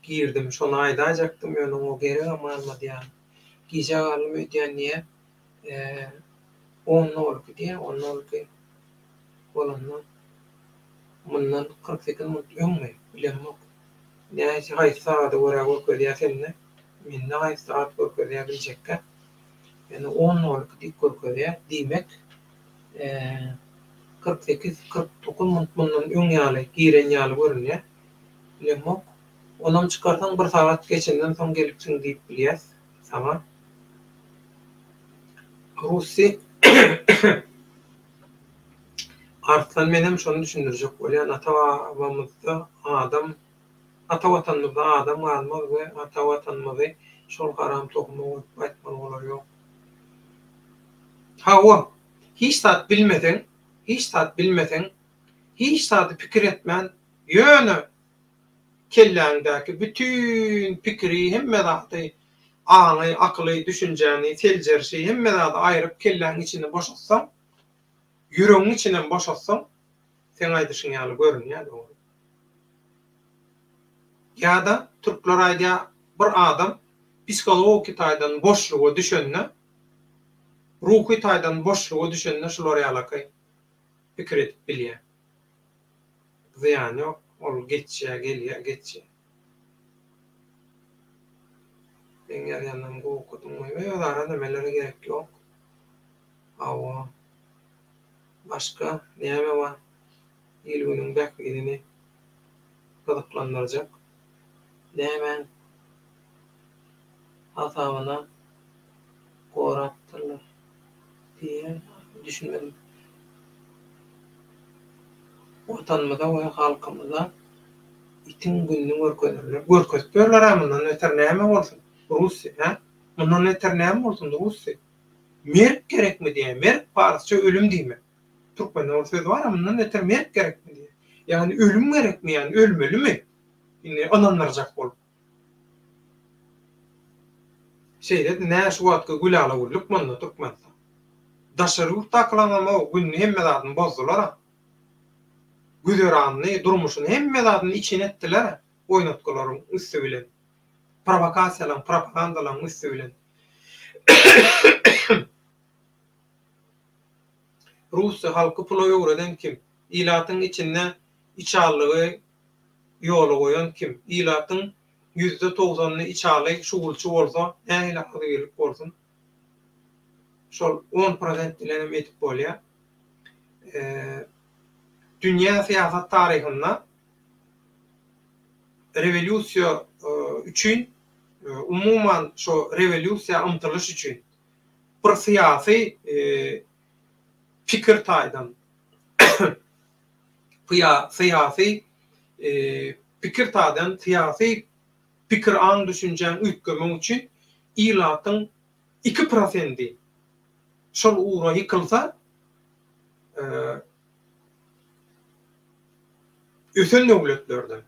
girdim, şonu aýdajaktym, ýöne o gerek amalmady ýa. Gije alym ödýän niye? 10 nolky diýär, 10 nolky bolanlar. Mundan 48 minut öňme bilemok. Näçe gaýt saat görä görýär senne? Men näçe saat görýär biljekkä. Yani 10 nolky diýip görýär diýmek 48-49 minut bundan öň ýaly, giren ýaly görünýär. Bilemok. Ondan çıkarsan bir saat geçenden son gelipsin diýip bilýäs. Sama. Rusy artdan menem şonu düşündirjek bolýan ata-babamyzda adam, ata watanymyzda adam galmaz we ata watanymyzy şol garam tokmagy aýtmaly bolar ýok. Hawa hiç zat bilmesen, hiç zat pikir etmän ýöne kelläňdäki bütün pikiri hemme zatdy aňy, akly, düşünjäni, seljerşi hemme zatdy aýryp kelläň içine boşatsaň, ýüregiň içinden boşatsaň, sen aýdyşyň ýaly görünýär. Ýa-da türkler aýdýar, bir adam psikologik taýdan boşluğa düşenne, ruhy taýdan boşluğa düşenne şolary alakay pikir edip bilýär. Ziyan yok, ol geçýär, gelýär, geçýär. Eger ýandan gowkudum we ýa-da nemeleri gerek ýok. Awa başka näme bar? Ýylgynyň bäkligini gyzyklandyrjak. Näme hasabyna goratdylar diýe düşünmedim. Watanmyza we halkymyza itin günni görkezberler amyndan öter näme bolsun? Russiýa, ha? Mundan öter näme bolsun Russiýa? Merk gerekmi diýe, merk parsça ölüm diýme. Türkmende o söz var amyndan öter merk gerekmi diýe. Yani ölüm gerekmi, yani ölmelimi? Ine ananlarjak bolup. Şeýle näşe wagtga gülala bolduk manda Türkmende. Daşary taklanyma günni hemme zadyny bozdular. Güzeranyny, durmuşyny hemme zadyny içine etdiler. Oýnatgalaryň üstü bilen. Provokasiýalaryň, propagandalaryň üstü bilen. Russiýa halky pula ýöwreden kim? Ilatyň içinde içarlygy ýola goýan kim? Ilatyň %90'ını içarlyk şugulçy bolsa, näme hakyrlyk bolsun? Şol 10% bilen etip bolýar. Dünya siyasat tarihinde revolüsiya üçün umuman şu revolüsiya ymtylyş üçün bir siyasi fikir taýdan siyasi fikir taýdan siyasi pikir an düşünjen üýtgemek üçin ilatyň 2% şol uğra yıkılsa ösen döwletlerden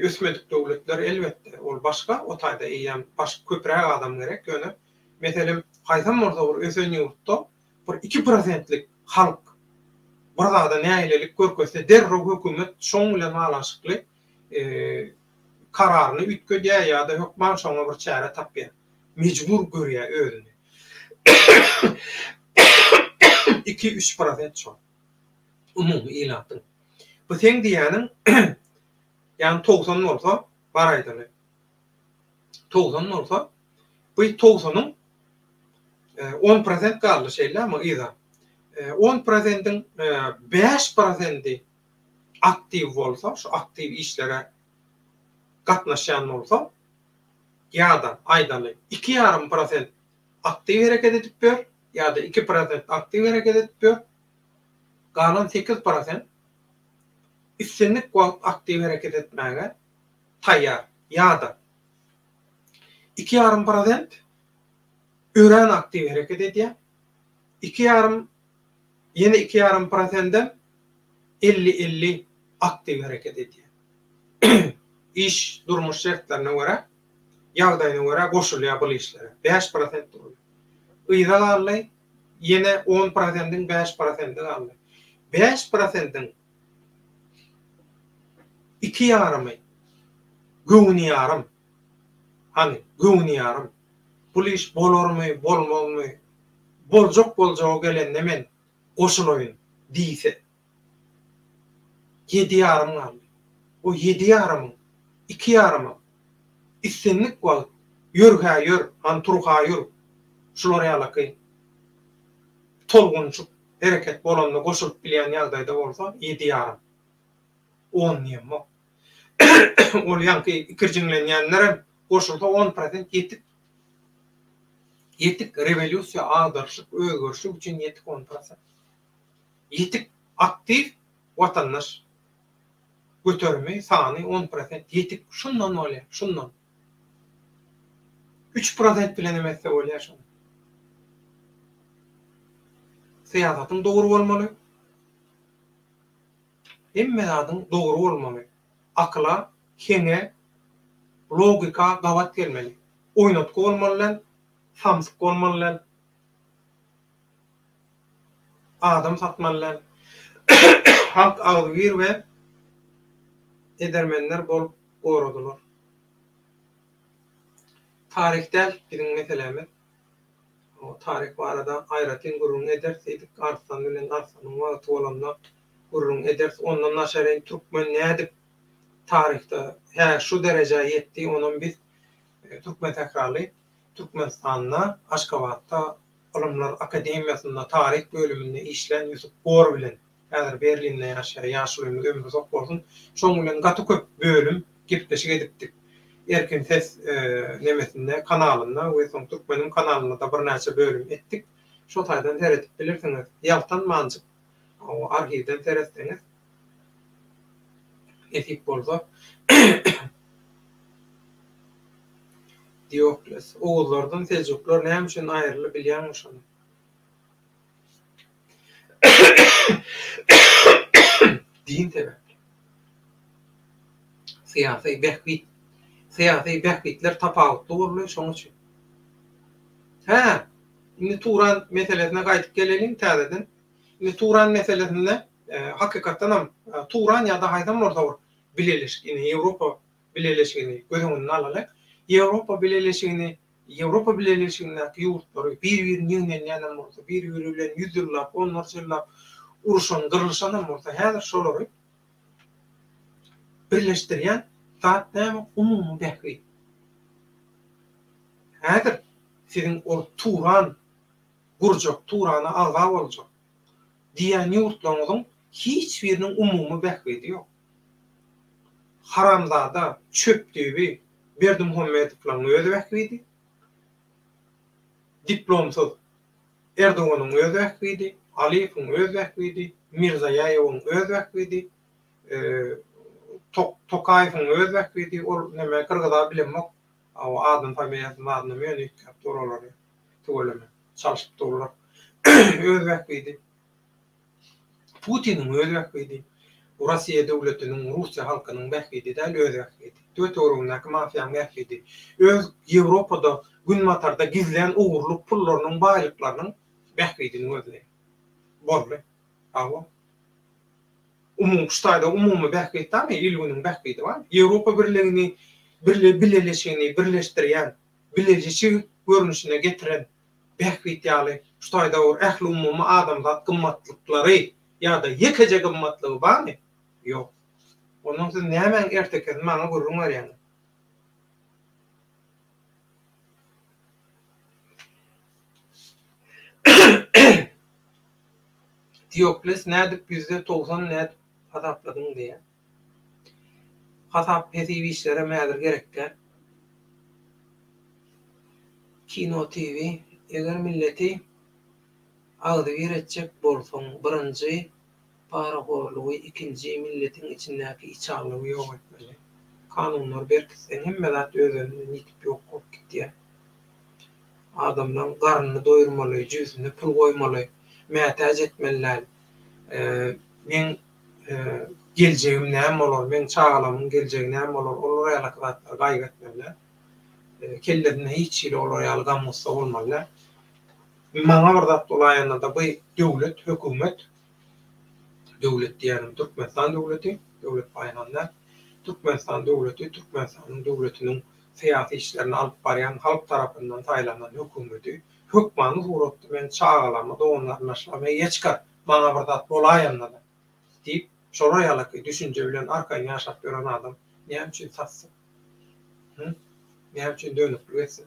ösmedik döwletler elbette ol başga o taýda eýen başga köpräk adam gerek ýöne meselem haýsam bolsa bir ösen ýurtda bir 2%lik halk bir zada näýlelik görkezse derreg hökümet şoň bilen malaşykly kararyny üýtgeýär ýa-da hökman şoňa bir çäre tapýar. Mejbur görýär özüni. 2-3% şol. Umumy ilatyň. Bu sen diýäniň ýani 90 bolsa bar aýdaly. 90 bolsa bu 90'ın 10% galdy şeýle mi ýa-da 10%'in 5% aktiv bolsa, şu aktiv işlere gatnaşan bolsa ýa-da aýdaly 2,5% aktiv hereket edip ber ýa-da 2% aktiv hereket edip ber galan 8% üstünlik aktiv hareket etmäge taýýar ýa-da 2,5% ören aktiv hareket edýär. 2,5%dan 50-50 aktiv hareket edýär. İş durmuş şertlerine göre, ýagdaýyna göre goşulýar bu işlere. 5% durur. Ýa-da garly ýene 10%-den 5%-i garly. 5%-den 2,5 göwnýarym. Hani göwnýarym. Bu iş bolarmy, bolmazmy? Boljak gelende men goşuloýyn diýse. 7,5 garly. O 7,5 2,5 istinlik wagt ýörgä anturga ýör. Şolary alaky tolgunçuk hereket bolanda goşulyp bilýän ýagdaýda bolsa 7,5 10 ýema. Ol ýanky ikirjiňlenýänler goşulsa 10% ýetip. Ýetik revolüsiýa agdarşyk öýgörşük üçin ýetik 10%. Ýetik aktiv watandaş götürme sany 10% ýetik şundan bolýar, şundan. 3% bilen emesse bolýar şundan. Siýasatyň dogry bolmaly. Hemme zadyň dogry bolmaly. Akla, kene, logika gawat gelmeli. Oýnatky bolmaly, samsyk bolmaly. Adam satmaly. Halk agdyr we edermenler bolup goradylar. tarihtel bizim meselemiz. O tarih barada aýratyn gurrun ederseydik Arslan bilen Arslan'yň wagty bolanda gurrun eders ondan naşaryn türkmen nädip tarihte şu derece yetti onun biz Türkmen tekrarly Türkmenistan'da Aşgabat'ta Olimlar Akademiyasında tarih bölümünde işlen Yusuf Bor bilen häzir Berlin'de ýaşaýan ömrü sok bolsun. Şoň bilen gaty köp bölüm gepleşik edipdik. Erkin Ses nemesinde kanalında we soň Türkmenin kanalında da bir näçe bölüm etdik. Şo taýdan seredip bilirsiňiz. Ýaltan manjyk. O arhivden seretdiňiz. Etip bolsa Diokles, oğullardan Selçuklular näme üçin aýryly bilýänmiş onu. Din sebäpli. Siyasi behbitler tapawutly bolýar şoň üçin. Indi Turan meselesine gaýtyp gelelim täzeden. Indi Turan meselesinde hakykatdan ham Turan ýa-da haýdam orta bileleşigini, Ýewropa bileleşigini gözüňden alarak Ýewropa bileleşigindäki ýurtlary bir-birini ýeňden ýanan bolsa, bir-biri bilen ýüzüllap, onlarça ýyllap uruşan, gyrylşan bolsa, häzir şolary birleşdirýän zat näme umumy behri. Häzir siziň o Turan gurjak, Turana azab boljak diýen ýurtlaryňyň hiç biriniň umumy behri ýok. Haramzada, çöpdübi, Berdimuhammedowyň özü behri. Diplomsuz Erdoganyň özü behri, Aliýewiň özü behri, Mirzaýewiň özü behri, Tokaýewiň özü behri, ol näme Kyrgyzda bilenmek, o adam familiýasyny adyny men ýetip duralary, töweleme, çalyşyp durlar. Özü behri. Putiniň özü behri. Russiýa döwletiniň, Russiýa halkynyň behri däl özü behri. Tötorundaky mafiýaň behri. Öz Ýewropada günmatarda gizlen uğurluk pullarynyň baýlyklarynyň behridini özleýär. Bolly. Awa. Ştaýda umumy behri tamy ilginiň behridi bar. Ýewropa birligini bileleşigini birleşdirýän, bileşigi görnüşine getiren behri ýaly ştaýda ur ähli umumy adamzat gymmatlyklary ýa-da ýekeje gymmatlygy barmy? Ýok. Onun siz näme ertekden maňa gurrun berýän? Diokles nädip %90 nädip hatapladyň diýär. Hatap pesibi işlere mädir gerekkä? Kino TV eger milleti agdy giretjek bolsaň birinji paragolygy, ikinji milletin içindäki içarlygy ýok etmeli. Kanunlar berkitsen hemme zat özünden ýitip ýok bolup gitýär. Adamdan garnyny doýurmaly, jüzüne pul goýmaly, mätäj etmeliler. Men geljegim näme bolar, men çağalamyň geljegi näme bolar, olar ýalakatlar gaýgy etmeliler. Kellerine hiç ýyl olar ýalgan bolsa bolmalylar. Maňa bir zat bolaýanda da bu döwlet, hökümet, döwlet diýerim Türkmenistan döwleti, döwlet baýananda Türkmenistan döwleti, Türkmenistanyň döwletiniň syýasy işlerini alyp barýan halk tarapyndan taýlanan hökümeti, hökmany suratda men çağalama, doňlaryny aşlama ýeçkar, maňa bir zat bolaýanda da diýip şolar ýalaky düşünje bilen arkaýy ýaşap gören adam näme üçin satsyn? Näme üçin dönüklik etsin?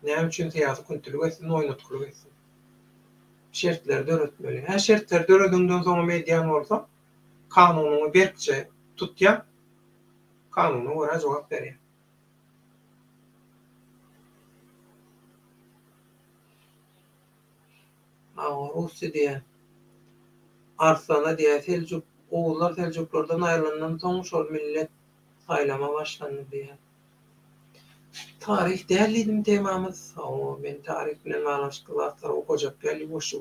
Näme üçin syýasy kuntilik etsin, oýnatkylyk etsin? Şertler döretmeli. Her şertler döredünden sonra medyan olsa kanunu berkçe tutyan kanunu ora jogap berýär. Rusya diye Arslana diye Selçuk oğullar Selçuklardan ayrılandan soň şol millet saylama başlandy diye. Tarih dällidim temamız. Ben tarih bilen manaşyklar okujak geldi boş.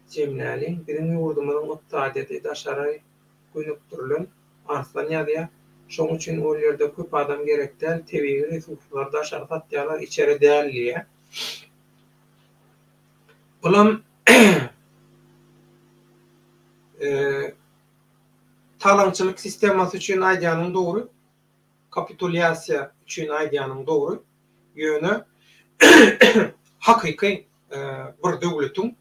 Cemnäli birini ýurdumyň mutadeti daşary günüktürlen Arslan ýa-da şoň üçin o ýerde köp adam gerekden tebiği resurslar daşary satýarlar içeri dälliýe. Bulam talançylyk sistemasy üçin aýdýanyň dogry, kapitulyasiýa üçin aýdýanyň dogry. ýöne hakyky bir döwletiň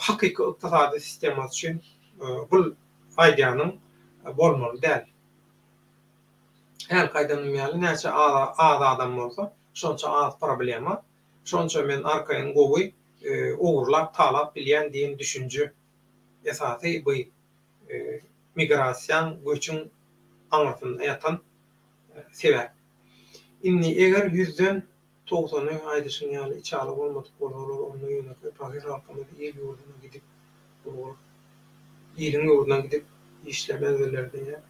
hakyky ykdysady sistematy üçin bul faýdanyň bolmaly däl. Her gaýdanyn ýaly näçe az adam bolsa, şonça az problema, şonça men arkaýyn gowy ugurlap talap bilýän diýen düşünje esasy bu migrasiýan göçüň aňatyny ýatan sebäp. Inni eger 100den 90'ı aýdyşyň ýaly içali bolmadyk bolar, onu ýöne paýr halkyny ýer ýurduna gidip bolar. Ýeriň ýurduna gidip işlemezlerdi ýa.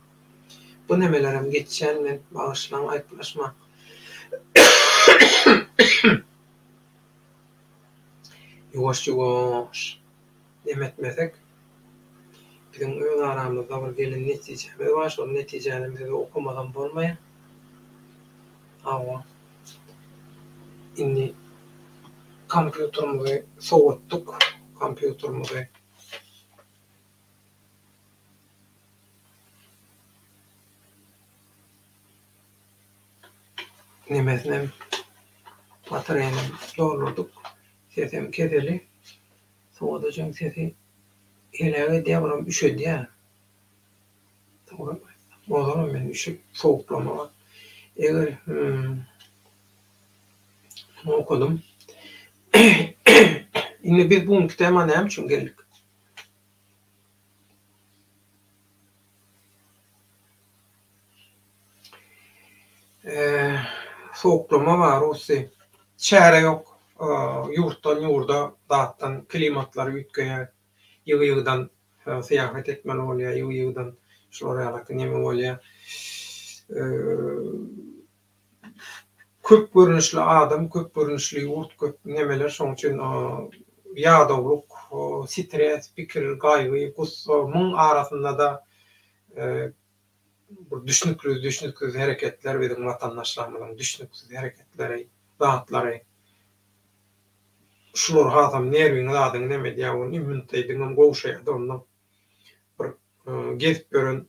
Bu nemelerim geçen men bağışlan aýtlaşma. Ýuwaş demetmesek bizim öň aramyzda bir gelen netije var, şol netijelerini okumadan bolmaýar. Awa inni kompýuterimizi sowatdyk, kompýuterimizi nemesinem bataryany doldurdyk. Sesem kedeli. Sowadajaň sesi eläge diýerim üşedi ýa. Toňra bozaram men üşüp sowuklama var. Eger okudum. Inni biz bu kitaba näme üçin geldik? Sowuklama var osy. Çäre ýok. Ýurtdan ýurda datdan klimatlar ütgeýär. Ýygy-ýygydan seýahat etmeli bolýar, ýygy-ýygydan şolara ýaly näme bolýar. Köp görünüşli adam, köp görünüşli ýurt, köp nemeler şoň üçin ýagdawlyk, stres, pikir, gaýgy, gussumyň arasynda da bu düşünüklü hereketler bizim vatandaşlarymyzyň düşünüklü hereketleri, zatlary şular hazam nerwini zadyň neme diýär, immuniteýdiň gowşaýdy ondan bir gezip gören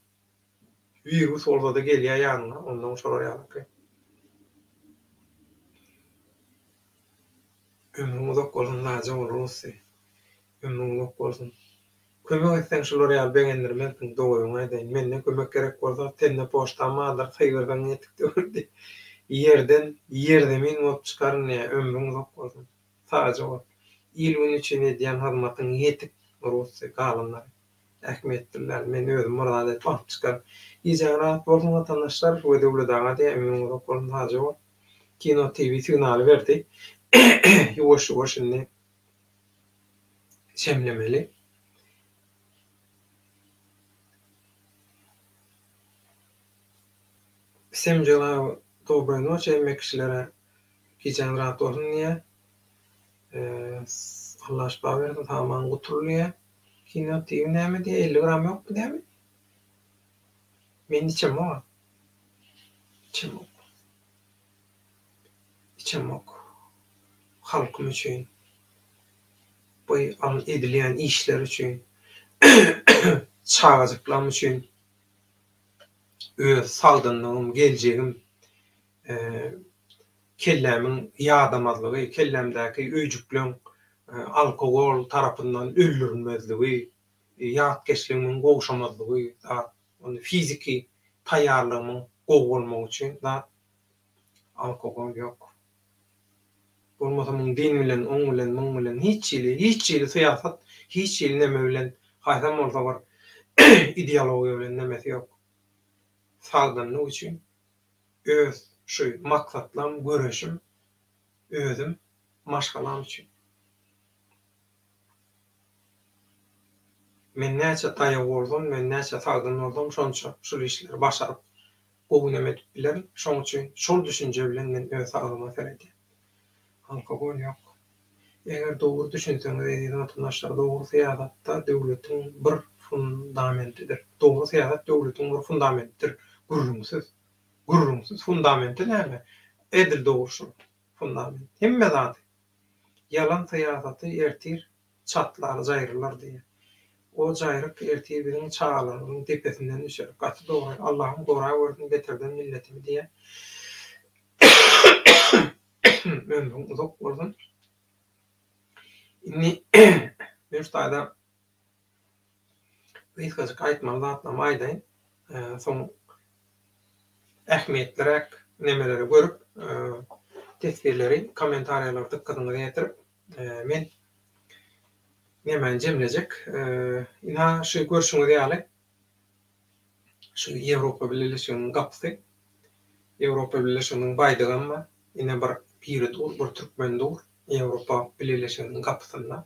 virus orada da gelýär ýanyna, ondan şolar ýaly. Ömrüňiz ok bolsun, naja bolursa. Ömrüňiz ok bolsun. Kömek etsen şolar ýaly beğendirmezdiň, doýuň aýdaýyn. Menden kömek gerek bolsa, tenne poştama haýyrdan etdik. Yerden min bolup çykaryn, ömrüňiz ok bolsun. Sadece o ilmin içine diýen hazmatyň ýetip bolsa galanlar. Ähmetdirler, men özüm murad edip alyp çykar. Ýa-da bolsun vatandaşlar bu döwletdaňa diýen ömrüňiz ok bolsun, sadece o Kino TV signaly berdi. Ýuwaş inni şemlemeli. Semjala dobry noç emekçilere gecen rahat olsun diye. Allah şifa versin, tamamen gutulluya. Kino TV näme diye 50 gram yok mu diye mi? Men içem o. İçem ok. Halkım üçün. Bu edilýän işler üçün. Çağızıklam üçün. Öz sagdynlygym, geljegim, kellämiň ýadamazlygy, kellämdäki öýjükleň alkogol tarapyndan öldürilmezligi, ýatkeşligimiň gowşamazlygy, onu fiziki taýýarlygymyň gowulmagy üçin da alkogol ýok. Bolmasa muň din bilen, oň bilen, muň bilen hiç ýyly syýasat, hiç ýyly neme bilen haýsam bolsa bar ideologiýa bilen nemesi ýok. Sagdynlyk üçin öz şu maksatlam göreşim özüm maşgalam üçin. Men näçe taýa boldum, men näçe sagdyn boldum, şonça şu işleri başaryp gowy neme bilen, şoň üçin şol düşünje bilen men öz sagdyma seredip. Alkogol ýok. Eger dogry düşünseňiz, ýa-da vatandaşlar dogry syýasatda döwletiň bir fundamentidir. Dogry syýasat döwletiň bir fundamentidir. Gurrumsuz fundamenti näme? Edil dogruşul fundament. Hemme zat. Yalan syýasaty ertir, çatlar, jaýrlar diýe. O jaýryk ertir biziň çağalaryň tepesinden düşer. Gaty dogry, Allahym goraý görsün beterden milletimi diýe. ömrüm uzak bolsun. Inni men şaýda Beýsgaçyk aýtmaly zatlam aýdaýyn. Soň ähmiýetlerek nemeleri görüp, tesbirleri, kommentariýalary dykkatyňyza ýetirip, men nemeni jemlejek. Ina şu görüşüňiz ýaly. Şu Ýewropa Birleşiginiň gapysy. Ýewropa Birleşiginiň baýdygynma, ine biri dur, bir türkmen dur. Ýewropa Birleşiginiň gapysynda.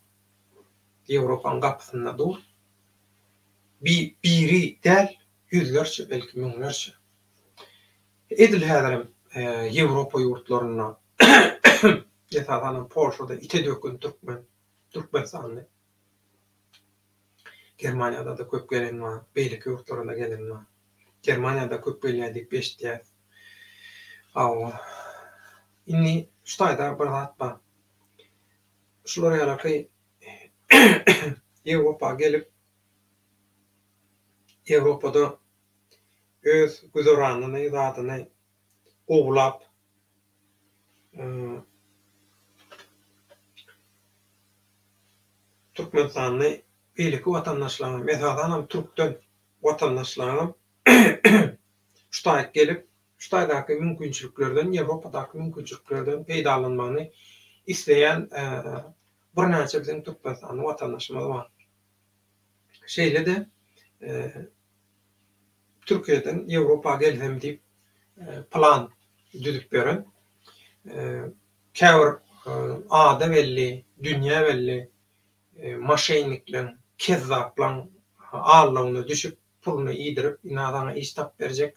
Ýewropanyň gapysynda dur. Biri del, yüzlerçe, belki miňlerçe. Edil häzirem Ýewropa ýurtlaryna ýetadan Polşada ite dökün türkmen sanly. Germaniýada da köp gelen var, beýlik ýurtlaryna gelen var. Germaniýada köp gelýärdik 5 diýär. Inni ştaýda bir zat bar. Şulara ýalaky Ýewropa gelip Ýewropada öz güzaranyny, zadyny gowlap, Türkmenistanyň beýleki watandaşlaryny, mesalanam türkden watandaşlaryny ştaýda gelip, ştaýdaky mümkinçiliklerden, Ýewropadaky mümkinçiliklerden peýdalanmany isleýän bir näçe biziň Türkmenistanyň watandaşymyz bar. Şeýle de Türkiýeden Ýewropa gelsem diýip plan düzüp beren. Käwr ada belli, dünýä belli, maşynliklen, kezzaplan ağlagyna düşüp, puluny ýydyryp, inadana iş tap berjek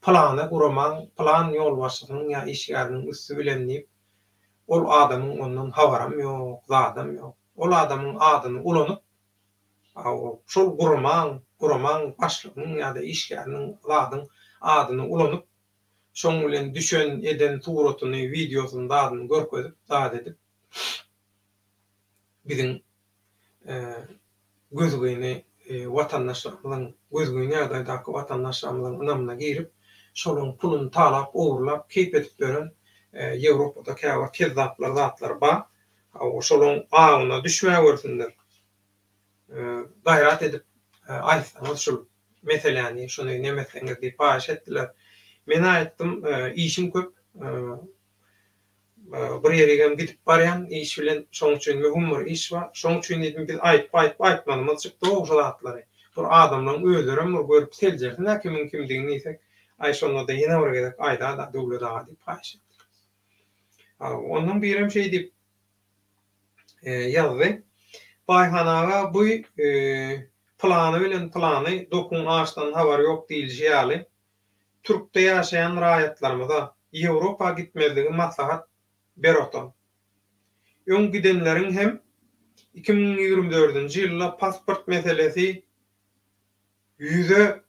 plany guraman, plan ýol başlygynyň ýa işgäriniň üstü bilen diýip, ol adamyň ondan habaram ýok, zadam ýok. Ol adamyň adyny ulanyp, şol guraman başlygynyň ýa-da işgäriniň zadyň adyny ulanyp, şoň bilen düşen eden suratyny, videosyny dadyny görkezip, zat edip biziň gözüňi watandaşlarymyzyň gözüňi ýa-da watandaşlarymyzyň ynamyna girip, şolaryň puluny talap, owurlap, keyp edip beren Ýewropada käwr kezzaplar, zatlar bar. Şolaryň agyna düşmäge görsinler. Gaýrat edip aýtsaňyz şol meseleni, şonu nemeseňiz diýip baş etdiler. Men aýtdym, işim köp. Bir ýerige gidip barýan, iş bilen şoň üçin möhüm bir iş bar. Şoň üçin dedim biz aýtmanymyz çykdy o zatlary. Bir adamlaryň özlerem görüp seljersin, kimin kimdigini ýetsek, aý şonda da ýene bir gerek aýda da döwlet aga diýip baş etdik. Ondan birim şey diýip ýazdy. Baýhanaga bu plany bilen plany dokun ağaçdan habar ýok diýilýär ýaly. Türkde ýaşaýan raýatlarymyza Ýewropa gitmezligi maslahat berotan. Öň gidenleriň hem 2024-nji ýylda pasport meselesi ýüze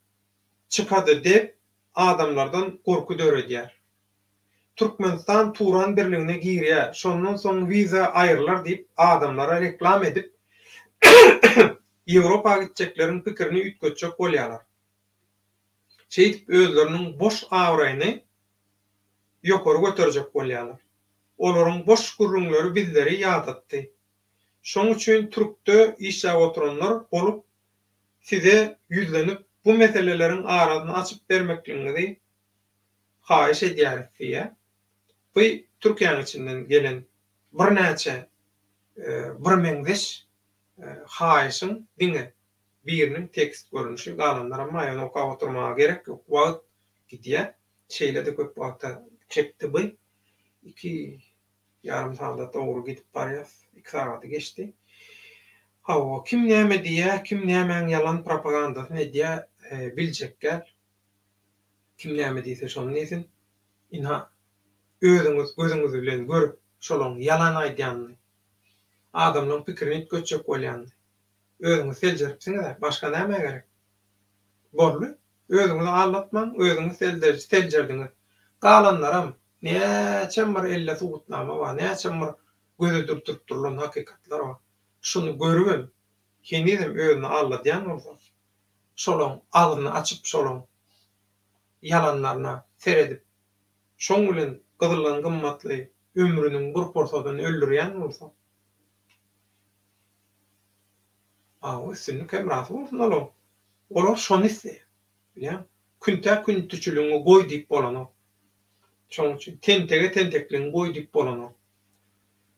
çykady diýip adamlardan gorku döredýär. Türkmenistan Turan birligine girýär. Şondan soň viza aýrylar diýip adamlara reklam edip Ýewropa gitjeklerin pikirini ütkötjek bolýarlar. Şeýdip özleriniň boş awraýyny ýokary göterjek bolýarlar. Olaryň boş gurrunlary bizleri ýadatdy. Şoň üçin türkde işe oturanlar bolup size yüzlenip bu meselelerin arasyny açyp bermekligiňizi haýyş edýäris diýe. Bu Türkiýanyň içinden gelen bir näçe bir meňdeş haýyşyň diňe biriniň tekst görünüşi galanlara maýan okap oturmaga gerek ýok. Wagt gidýär. Şeýlede köp wagtda çekdi bu. 2,5 saatda dogry gidip barýar. 2 sagaty geçdi. Kim näme diýär, kim nämeň ýalan propagandasyny edýär biljekler. Kim näme diýse şonu diýsin. Inha özüňiz bilen görüp şolaryň ýalan aýdýanyny, adamlaryň pikirini köçek bolýanyny özüňiz seljeripsiňiz, başga näme gerek? Bolly, özüňizi aldatmaň, özüňiz seljerdiňiz. Galanlaram näçe bir elle subutnama bar, näçe bir göze durdurup durulan hakykatlar bar. Şunu görüp, kendim özüni aldatýan bolsa, şolaryň agyny açyp şolaryň yalanlaryna seredip, şoň bilen gyzylan gymmatly ömrünün bir porsadan öldürýän bolsa, o üstünlük emrasy bolsun olam. Olar şonu isleýär. Bilýän? Güntä güntüçülüğü goý diýip bolanok. Şoň üçin tentege tentekligiň goý diýip bolanok.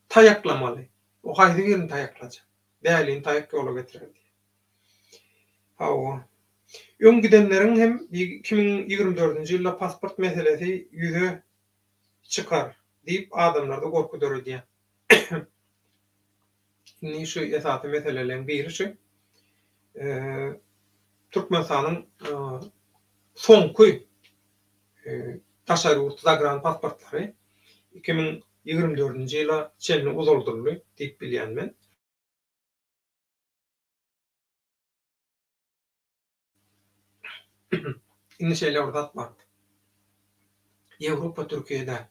Tayaklamaly. O haýdy birini tayaklajak. Däliň tayak ýola getirer. Hawa. Öň gidenleriň hem 2024-nji ýylda pasport meselesi ýüze çykar diýip adamlarda gorku döredýär. Indi şu esasy meselelerin biri şu. Türkmenistanyň soňky taşary zagran pasportlary 2024-nji ýyla çenli uzaldyrly diýip bilýänmen. Indi şeýle urdatma. Ýewropa Türkiýede.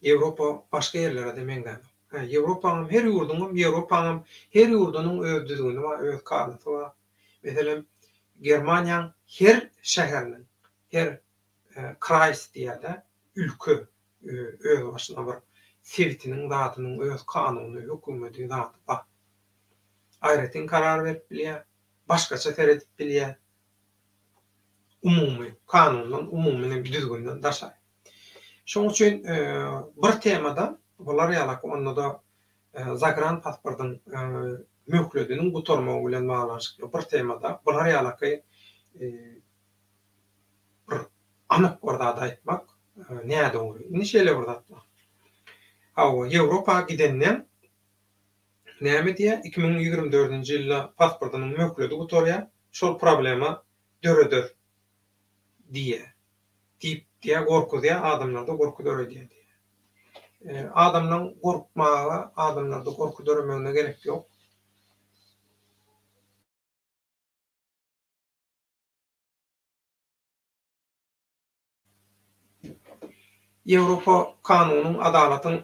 Ýewropa başga ýerlere de meňden. Ýewropanyň her ýurdunyň öz düzgüni we öz kanunly bar. Meselem Germaniýanyň her şäheriniň, her kreis diýerde ülke öz başyna bir sewitiniň zatynyň öz kanuny, hökümeti zaty bar. Aýratyn karar berip bilýär, başgaça teredip bilýär. Umumy kanundan, umumy düzgünden daşar. Şoň üçin bir temada bular ýalak onda da zagran pasportyň möhlediniň gutarmagy bilen baglanşykly bir temada bular ýalak bir anyk orada aýtmak näde olur? Indi şeýle urdatma. Hawa Ýewropa gidenden näme diýär? 2024-nji ýylda pasportynyň möhledi gutarýar, şol problema döredür diýär. Diýip gorkudýar, adamlarda gorku döredýär. Adamdan gorkmaga, adamlarda gorku döremegine gerek ýok. Ýewropa kanunyň, adalatyň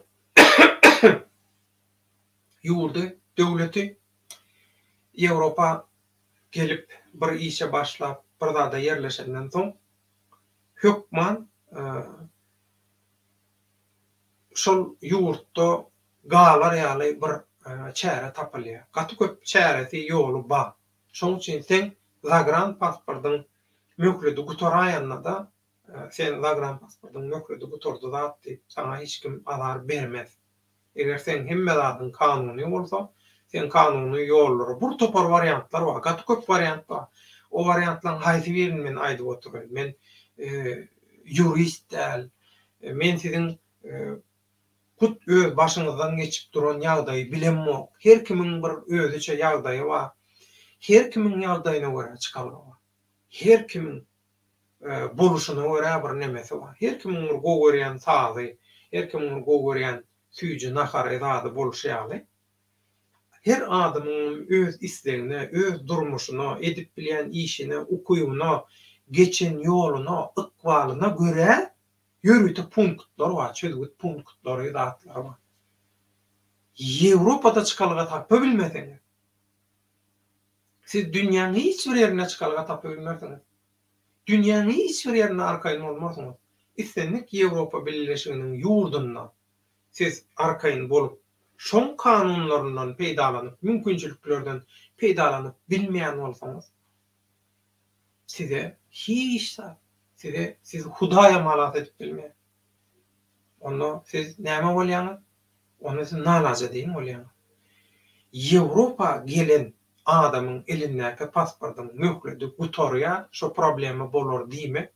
ýurdy, döwleti Ýewropa gelip bir işe başlap, bir zada yerleşenden soň hökman şol ýurtda galar ýaly bir çäre tapylýar. Gaty köp çäresi ýoly bar. Şoň üçin sen zagran pasportyň möhledi gutaraýanda da sen zagran pasportyň möhledi gutardy zat diýip sana hiç kim azar bermez. Eger sen hemme zatyň kanuny bolsa, sen kanuny ýollary, bir topar variantlar bar, gaty köp variant bar. O variantlaryň haýsy birini men aýdyp oturýan. Men jurist däl, men sizin kut öz başyňyzdan geçip duran ýagdaýy bilenmok. Her kimiň bir özüçe ýagdaýy bar. Her kimiň ýagdaýyna görä çykalary bar. Her kimiň boluşuna görä bir nemesi bar. Her kimiň bir gowy görýän sazy, her kimiň bir gowy görýän süýji, nahary zady boluşýaly. Her adamyň öz islegine, öz durmuşuna, edip bilýän işine, okuýugyna, geçen ýoluna, ykbalyna görä ýörüte punktlar bar, çözgüt punktlar, zatlar bar. Ýewropada çykalyga tapa bilmeseňiz, siz dünýäniň hiç bir ýerine çykalyga tapa bilmersiňiz. Dünýäniň hiç bir ýerine arkaýyn bolmarsyňyz. Islendik Ýewropa Birleşiginiň ýurdundan siz arkaýyn bolup, şoň kanunlaryndan peýdalanyp, mümkinçiliklerden peýdalanyp bilmeýän bolsaňyz, size hiç siz Hudaýa malat edip bilmeýän. Onda siz näme bolýaňyz? Onu siz nalaja diýin bolýaňyz. Ýewropa gelen adamyň elindäki pasportyň möhledi gutarýar, şo problemi bolar diýmek.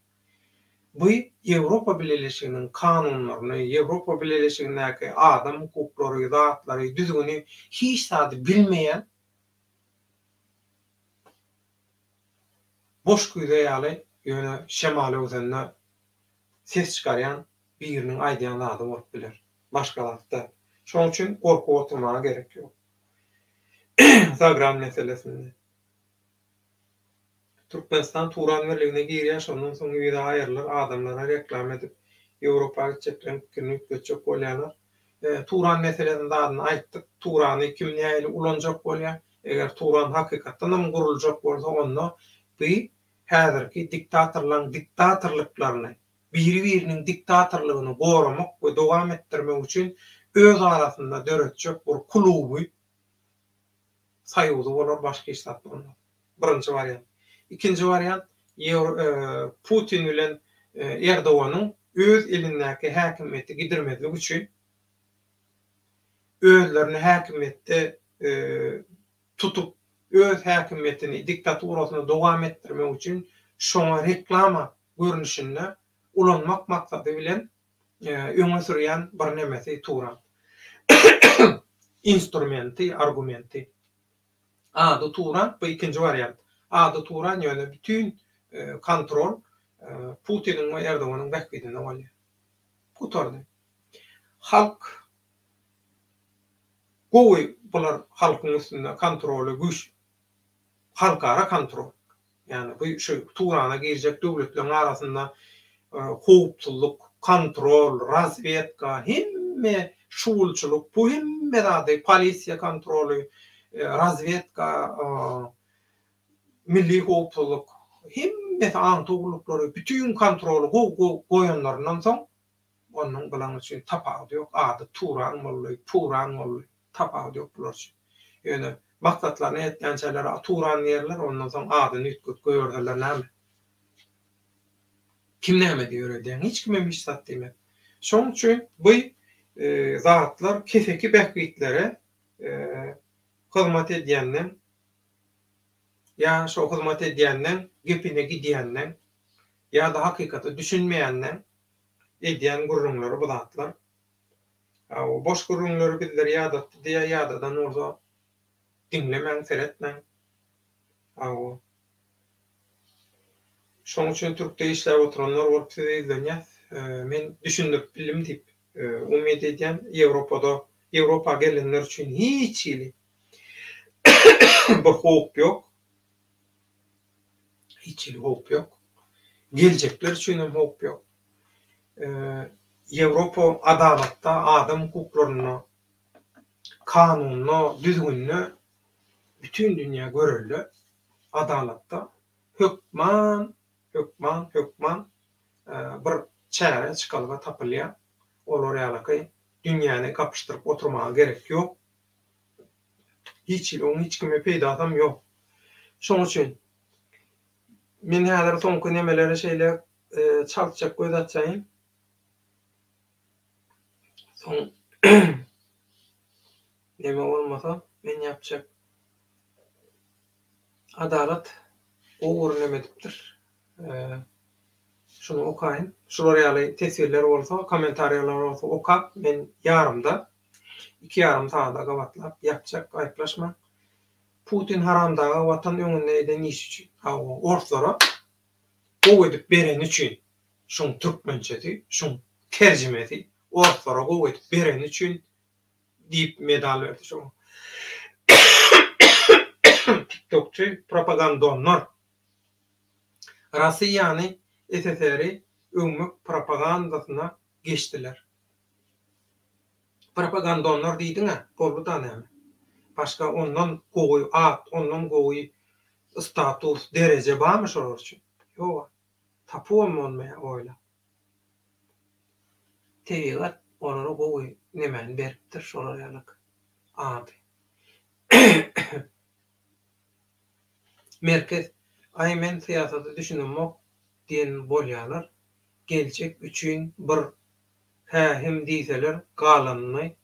Bu Ýewropa Birleşiginiň kanunlaryny, Ýewropa Birleşigindäki adam hukuklary, zatlary, düzgüni hiç sady bilmeýän boş güýde ýaly ýöne şemaly özünde ses çykarýan biriniň aýdýan zady bolup biler. Başgalarda. Şoň üçin gorkup oturmaga gerek ýok. Zagran meselesinde. Türkmenistan Turan merligine girýär, şondan soň ýa-da aýrylar adamlara reklam edip Ýewropaga çeklen günlük göçek bolýarlar. Turan meselesinde zadyny aýtdyk. Turany kim näýeli ulanjak bolýar? Eger Turan hakykatdan hem guruljak bolsa onda bu häzirki diktatorlaryň diktatorlyklaryny biri-biriniň diktatorlygyny goramak we dowam etdirmek üçin öz arasynda döretjek bir kluby saýuwdy bolar, başga iş tapmalar. Birinji variant. İkinji variant Putin bilen Erdoganyň öz elindäki häkimiýeti gidirmezlik üçin özlerini häkimiýetde tutup öz häkimiýetini diktaturasyna dowam etdirmek üçin şoňa reklama görnüşinde ulanmak maksady bilen öňe sürýän bir nemesi turan. Instrumenti, argumenti. Ady turan, bu ikinji variant. Ady turan ýöne bütün kontrol Putiniň we Erdoganyň bäkbidinde bolýar. Bu tordy. Halk gowy bular halkyň üstünde kontroly güç. Halkara kontrol. Yani bu şu Turana girecek döwletleriň arasynda howpsuzlyk, kontrol, razvedka, hemme şuwulçylyk, bu hemme zady polisiýa kontroly, razvedka, milli howpsuzlyk, hemme antowluklary, bütün kontroly goýanlaryndan soň onuň bilen üçin tapady ýok. Ady Turan bolýar, Puran bolýar, tapady ýok bular üçin. Ýöne maksatlaryny etýän şeyler Turan ýerler, ondan soň adyny ütküp goýarlar näme? Kim näme diýer? Hiç kime hiç sat diýmek. Şoň üçin bu zatlar kefeki bäkbitlere hyzmat edýänden ya şo hyzmat edýänden gepine gidýänden ya da hakykata düşünmeýänden edýän gurrunlary bu zatlar. O boş gurrunlary bizler ýadatdy diýe ýadadan orada dinlemeň, seretmeň. Şoň üçin türkde işläp oturanlar bolup sizi izlenýär. Men düşündip bilim diýip umyt edýän Ýewropa gelenler üçin hiç ýyly bir howp ýok. Hiç ýyly howp ýok. Geljekler üçin hem howp ýok. Ýewropa adalatda adam hukuklaryny, kanunyny, düzgünni bütün dünýä göreldi. Adalatda hökman bir çäre çykalyga tapylýar. Olar ýalyky dünýäni kapyşdyryp oturmaga gerek ýok. Hiç kime peýdasam ýok. Şoň üçin men häzir soňky nemeleri şeýle çaljak gözatjaýyn. Soň neme bolmasa men ýapjak adalat ogur neme dipdir. Şunu okaýyn. Şular ýaly tesirler bolsa, kommentariýalar bolsa okap, men ýarymda 2,5 saata gabatlap ýapjak aýplaşma. Putin haramdaga watan öňünde eden iş üçin, ortlara gowy edip beren üçin, şoň türkmençesi, şoň terjimesi, ortlara gowy edip beren üçin diýip medal berdi şoň. TikTokçu propagandonlar Russiýany SSR öňmük propagandasyna geçdiler. Propagandonlar diýdiňe, boldy da näme? Başka ondan gowy at, ondan gowy status, derece barmy şolar üçin? Ýok. Tapawam bolmaýar oýla. Teýgat olara gowy nemeni beripdir şolar ýalyk. Ady. Merkez aýmen syýasaty düşünmek diýen bolýarlar. Geljek üçin bir hähim diýseler galanyny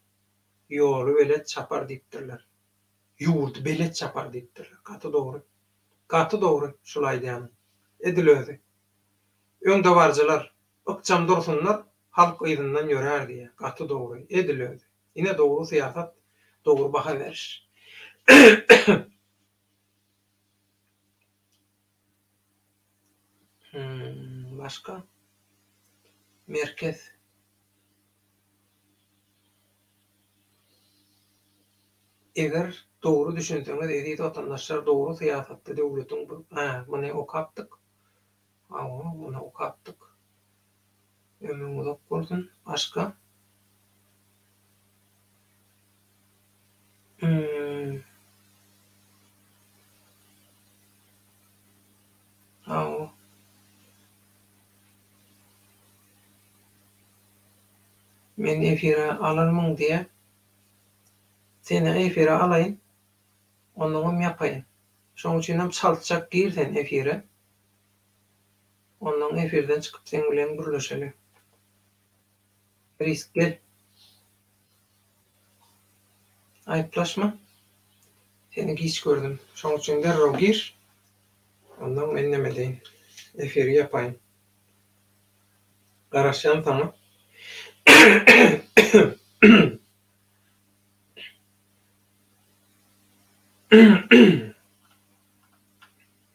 ýoly belet çapar diýipdirler. Ýurdy belet çapar diýipdirler. Gaty dogry. Gaty dogry şulaý diýen. Edilözi. Öňde barjylar ykjam dursunlar, halk ýygynyň ýörer diýe. Gaty dogry. Edilözi. Ine dogry syýasat, dogry baha beriş. Başka? Merkez. Eger dogry düşünseňiz, edip vatandaşlar dogry syýasatda döwletiň muny okapdyk. Muny okapdyk. Ömrüň uzak bolsun. Başka? men efire alarmyň diye seni efire alayın, onuňam ýapaýyn. Şoň üçin hem çalçak girsen efire, ondan efirden çykyp sen bilen gürleşeli. Risk gel. Aýplaşma. Seni hiç gördüm. Şoň üçin derrä gir. Ondan men neme deýin. Efir ýapaýyn. Garaşýan taňa.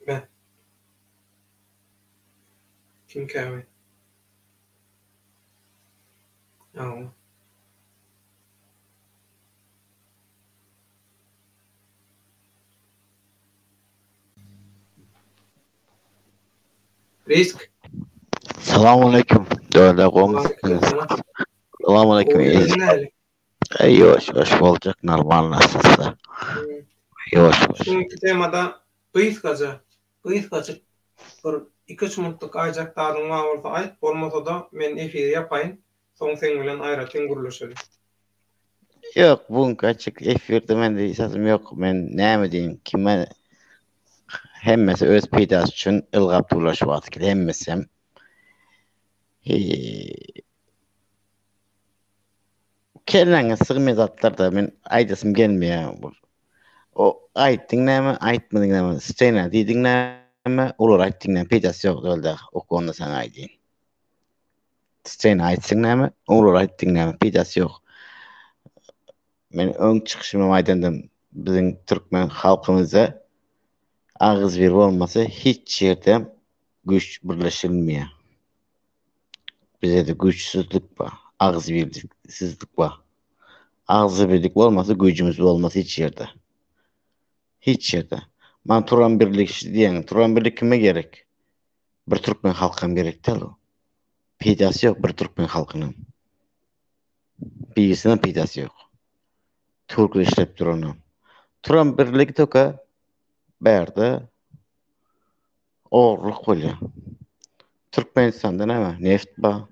Ben. Kim käme? Ýa. Risk. Selamünaleyküm. Döyle komşunuz. Selamünaleyküm. Yoş olacak normal nasılsa. Yoş. Şunki temada kıyıskaca bir 2-3 minutluk aýjakdaryň var bolsa aýt, bolmasa da men efir ýapaýyn. Soň sen bilen aýratyn gürleşelim. Yok, bu açık efirde mende esasım yok. Men näme diýim, kime hemmesi öz peýdasy üçin ylgap durlaşyp atky. Hemmesem kelleňe sygmy zatlarda men aýdasym gelmeýär. O aýtdyň näme, aýtmadyň näme, stena diýdiň näme, olar aýtdyň näme peýdasy ýok dölde. Okonda sen aýdyn. Stena aýtsyň näme, olar aýtdyň näme peýdasy ýok. Men öň çykyşymy aýdandym. Biziň türkmen halkymyzda agyz bir bolmasa hiç ýerde güç birleşilmeýär. Bizde güçsüzlük bar, agyz birliksizlik bar. Agyz birlik bolmasa güýjümiz bolmaz hiç ýerde. Hiç ýerde. Man turan birlik diýen, turan birlik kime gerek? Bir türkmen halkym gerek däl o. Peýdasy ýok bir türkmen halkynyň. Birisiniň peýdasy ýok. Türkler işlep duran. Turan birlik töke berde orluk bolýar. Türkmenistanda näme? Neft bar.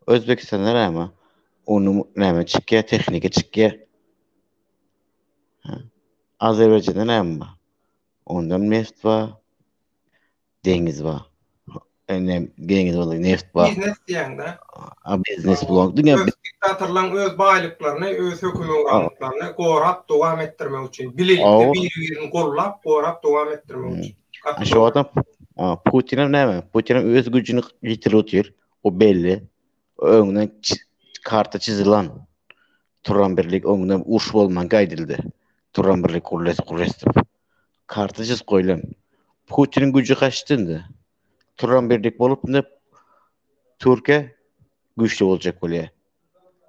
Özbekistanda näme? Onu näme çykýar, tehnika çykýar. Azerbaýjanda näme bar? Ondan neft bar. Deňiz bar. Deňiz bar, neft bar. Biznes diýende. Biznes bolan. Öz diktatorlaryň öz baýlyklaryny, öz hökümetlaryny gorap dowam etdirmek üçin, bilelikde bir-birini gollap, gorap dowam etdirmek üçin. Şu adam Putin'e näme? Putin'e öz gücünü ýitirýär. O belli. Öňünden karta çizilen turan birlik öňünden uruş bolman gaýdyldy. Turan birlik kurleşip. Karta çiz goýulan. Putin'in gücü kaçtındı. Turan birlik bolup da Türkiye güçlü olacak bolýar.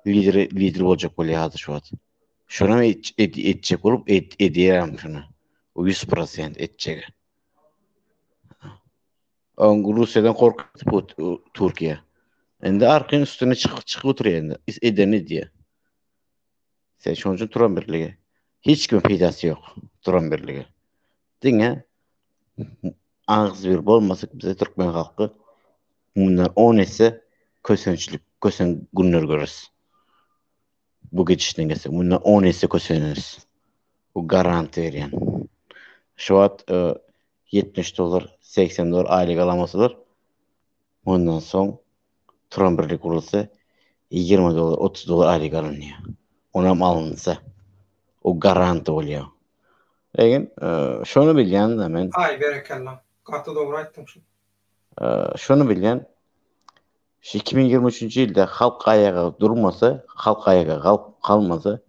Lider olacak bolýar hazır şu an. Şunu etjek bolup edýärem şunu. O 100% etjek. Rusya'dan korkup Türkiye. Endi arkyň üstüne çıkıp oturýar endi. Edeni diýe. Sen şoň üçin turan birligi. Hiç kim peýdasy ýok turan birligi. Diňe agyz bir bolmasak bize türkmen halky bundan 10 esse kösen günler görürs. Bu geçişden gelse bundan 10 esse köseneriz. Bu garanti berýän. Şu wagt $70, $80 aylyk alamasylar. Ondan soň turan birlik kurulsa $20, $30 aylyk alınýar. Onam alınsa o garanti bolýar. Lekin şonu bilýän men. Ay berekallah. Gaty dogry aýtdyň şu. Şonu bilýän. 2023-nji ýylda halk ayaga durmasa, halk ayaga kalmasa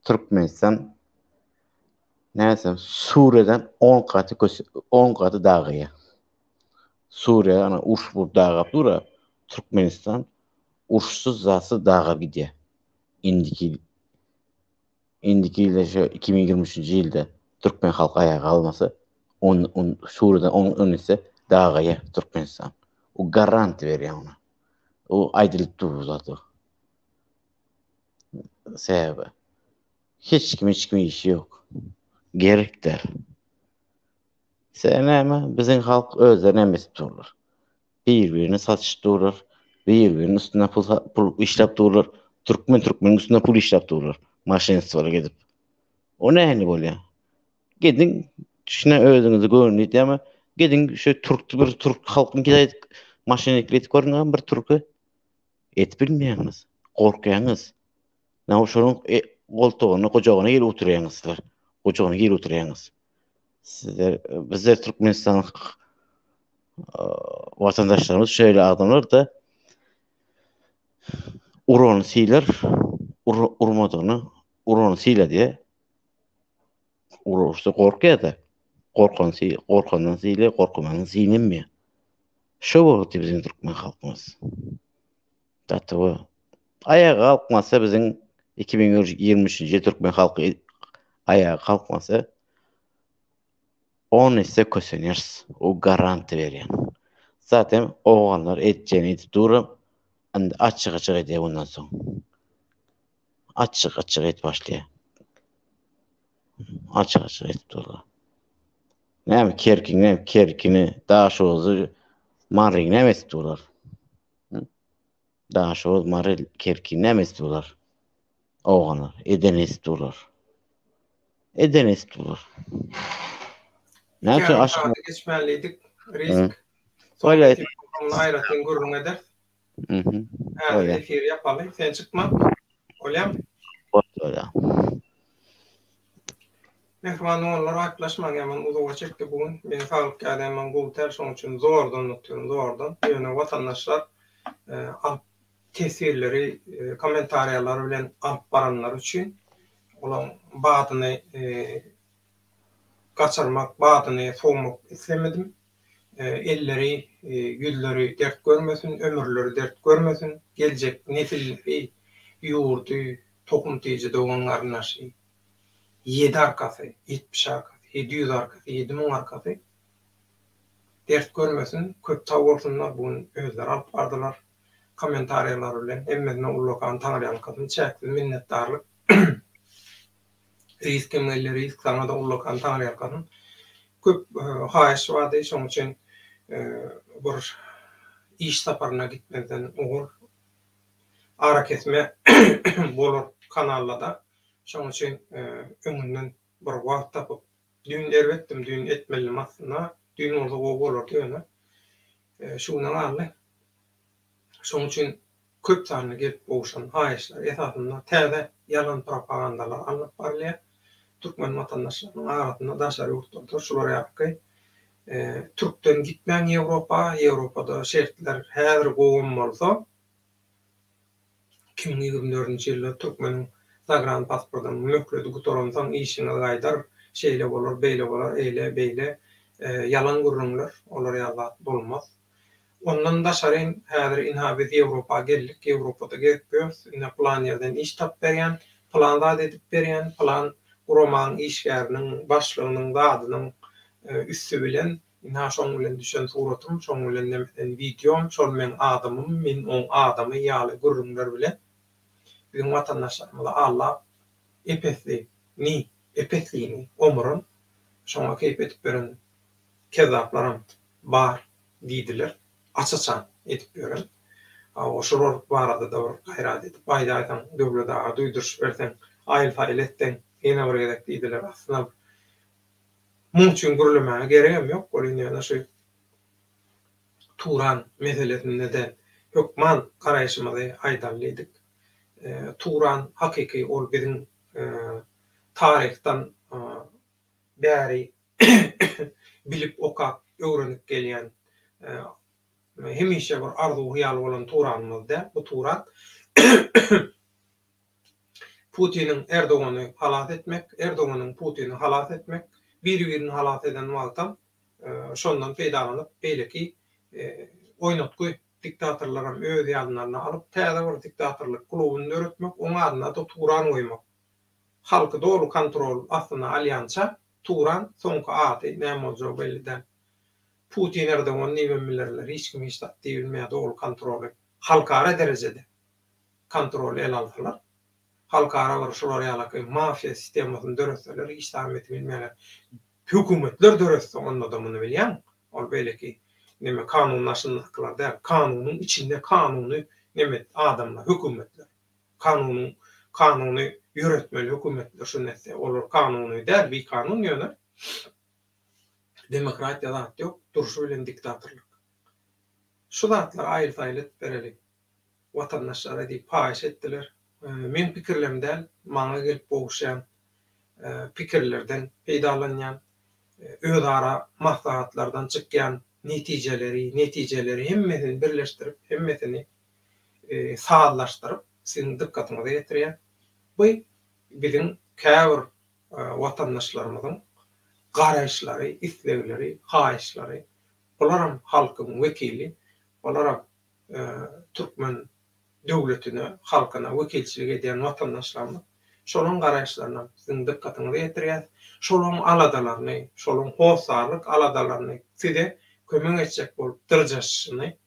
Türkmenistan näsem Suriýeden 10 gaty dagyýar. Suriýa ana uruş bu dagap dura. Türkmenistan uruşsuz zasy dagap gidýär. Indiki ýylda 2023-nji ýylda Türkmen halky ayaga kalmasa, Suriýeden 10 ise dagyýar Türkmenistan. O garanti berýär ona. O aýdylyp durur zaty. Sebäbi hiç kim işi yok. Gerekler. Sen näme? Biziň halk özlerine emesip dururlar. Bir-birini saçyp dururlar. Bir-birinin üstüne pul işlep dururlar. Türkmen üstünde pul işlep dururlar. Maşinist var gidip. O nähini bolýar? Gedin şuna özüňizi görünýär ama gedin şu Türk halkyny gidip maşinistlik etip görňän bir türkü et bilmeýäňiz, gorkýaňyz. Näme şonuň goltugyny, gojagyny gelip oturýaňyzlar. Gojagyny gelip oturýaňyz. Bizler Türkmenistan vatandaşlarımız şöyle adamlar da uronu siler, uronu sile diye uruşta korkuyor da korkandan sile, korkmadan silinmiyor. Şu boldy bizim Türkmen halkymız. Hatta o ayağa kalkmasa bizim 2023-nji Türkmen halkı ayağa kalkmasa 10 ise köseners. O garanti berýän. Zaten oğlanlar etjeni etip durup açık edýär bundan soň. Açık et başlaýar. Açık etip durlar. Näme kerkini, daşozy, maryny näme etip durlar. Daşoz, mary, kerkini näme etip durlar. Oğlanlar edeni etip durlar. Näçe aşk geçmäliydik. Risk. Öyle. Ayratyn gurrun eder. Öyle. Efir yapaly. Sen çıkma. Olyam. Öyle. Mehman onlar aklaşmaň ýaman uzağa çekdi bugün. Men sağlyk adamman gowtar şoň üçin zordan nutýarym, zordan. Ýöne watandaşlar tesirleri, kommentariýalary bilen alyp baranlar üçin olan badyny kaçırmak, badyny soğumak islemedim. Elleri, yüzleri dert görmesin, ömürleri dert görmesin, gelecek nesilleri ýurdy, tokumtyjy doganlaryň aşy 7 arkasy, 70 arkasy, 700 arkasy, 7000 arkasy dert görmesin, köp taw bolsunlar bugün özleri alyp bardylar. Kommentariýalary bilen emmedine ullakan taňarýanlykyny çäkdi minnetdarlyk. Risk sana da ullakan taňarýanlykyny köp haýyş wady, şoň üçin bir iş saparyna gitmeden ogur ara kesme bolur kanallarda. Şoň üçin öňünden bir wagt tapyp dün erbetdim, dün etmelim aslında. Dün orada bolar diýene. Şuňa galy. Şoň üçin köp sany gelip bolşan haýyşlar esasında täze yalan propagandalar alyp barýar. Türkmen vatandaşlarynyň arasyna daşary urtdy. Şular ýaky Türkden gitmäň Ýewropada şertler häzir gowun bolsa 2024-nji ýylda Türkmeniň Instagram pasportuna mökledi gutoransan işine gaýdar şeýle bolar, beýle bolar, eýle beýle yalan gurrunlar, olar ýalan bolmaz. Ondan da şaryn häzir inhabiz Ýewropa geldik, Ýewropada gezip ina plan ýerden iş tap berýän, plan da edip berýän, plan roman işgäriniň başlygynyň zadynyň üstü bilen ina şoň bilen düşen suratym, şoň bilen nemeden videom, şol men adamym, men oň adamy ýaly gurrunlar bilen bizim vatandaşlarymyza Allah epesliğini omurun şoňa keyip etip beren kezaplarym bar diýdiler. Açaçan etip beren. O şuror barada da bir gaýrat edip baýdaýdan döwlete duýduruş bersen, aýl faýletden ene bir gerek diýdiler. Aslında muňçun gürlemäge geregem ýok. Bolýan şu Turan meselesinde de hökman garaýşymyzy aýdallydyk. Turan hakiki ol bizim tarihten bäri bilip okap öwrenip gelýän hemişe bir arzu hyýal bolan Turanmyzda bu Turan Putin'in Erdoğan'ı halat etmek, Erdoğan'ın Putin'i halat etmek, birini halat eden wagtdan şondan peýdalanyp beýleki oýnatgy diktatorlaram öz ýalynaryna alyp täze bir diktatorlyk klubyny öretmek, oňa adyna da Turan goýmak. Halky dolu kontrol aslında alyansa Turan soňky ady näme bolýar belli. Putin Erdoğan nimelerler hiç kim hiç diýilmeýär dolu kontroly halkara derejede kontrol el aldylar. Halkara bir şolar ýaly mafia sistemasyny döretseler hiç tamet bilmeýärler. Hökümetler döretse onun adamını bilýän. Ol belki neme kanunlaşynlyklar däl, kanunyň içinde kanuny neme adamlar, hökümetler Kanuny ýöretmeli hökümetler şunnäse olar kanuny däl, bir kanun ýöner. Demokratiýa zat ýok, duruşy bilen diktatorlyk. Şu zatlar aýyl-saýlyt bereli. Watandaşlara diýip paýş etdiler. Men pikirlemden maňa gelip boguşan pikirlerden peýdalanýan özara maslahatlardan çykýan netijeleri hemmesini birleşdirip hemmesini sağlaştırıp sizin dikkatyňyza getirýän bu bizim käbir watandaşlarymyzyň garaýşlary, islegleri, haýyşlary, olaram halkyň wekili, olaram Türkmen döwletine, halkyna wekilçilik edýän watandaşlarymyz şolaryň garaýşlaryna sizin dikkatyňyza getirýär. Şolaryň aladalaryny, şolaryň howsarlyk aladalaryny size kömek etjek bolup dyrjaşyny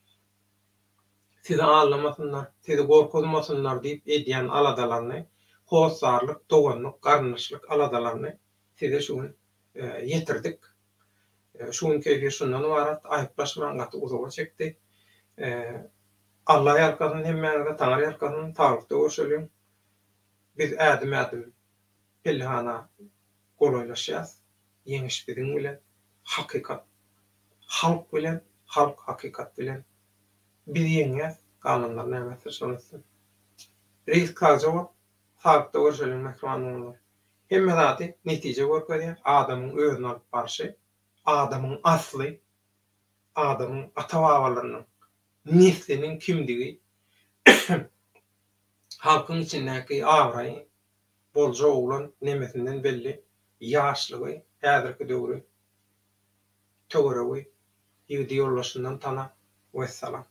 size anlamasınlar, size gorkuzmasınlar diýip edýän aladalaryny, howsarlyk, doganlyk, garnyşlyk aladalaryny size şunu yetirdik. Şunun keyfi şundan ibarat, aýyplaşman gaty uzaga çekdi. Allah ýarkasyň hemmäňize taňar ýarkasyň taýlykda görşelýän. Biz ädim pellihana golaylaşýas. Yeňiş biziň bilen hakykat, halk bilen, halk hakykat bilen. Biz yeňäs, galanlar näme şonusy. Reis Kazova taýlykda görşelýän mehmanlar. Hemme zati netije görkezýär. Adamyň özüne alyp barşy, adamyň asly, adamyň ata-babalarynyň nesliniň kimdigi, halkyň içindäki awraý, bolja oglan nemesinden belli, ýaşlygy, häzirki döwri, töweregi, ýigdi ýollaşyndan tana vesselam.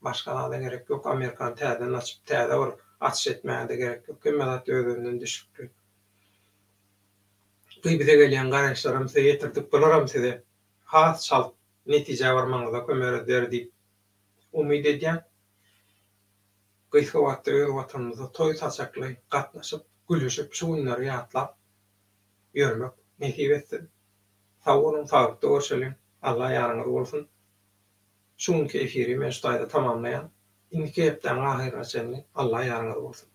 Başga da gerek ýok. Amerikan täzeden açyp täze bir atış etmäge de gerek ýok. Hemme özünden düşükdi. Bu bize gelýän garaýşlarym size ýetirdik. Bularam size has şalt netije barmaňyza kömek eder diýip umyt edýän. Gyýsy wagtda öz watanymyzda toý saçaklay gatnaşyp, gülüşip, şu günleri ýatlap ýörmek nesip etsin. Sag bolun, sagykda görşelim. Allah ýarňyz bolsun. Şuňky efiri men şu taýda tamamlaýan. Indiki hepden ahir açanly Allah ýarňyz bolsun.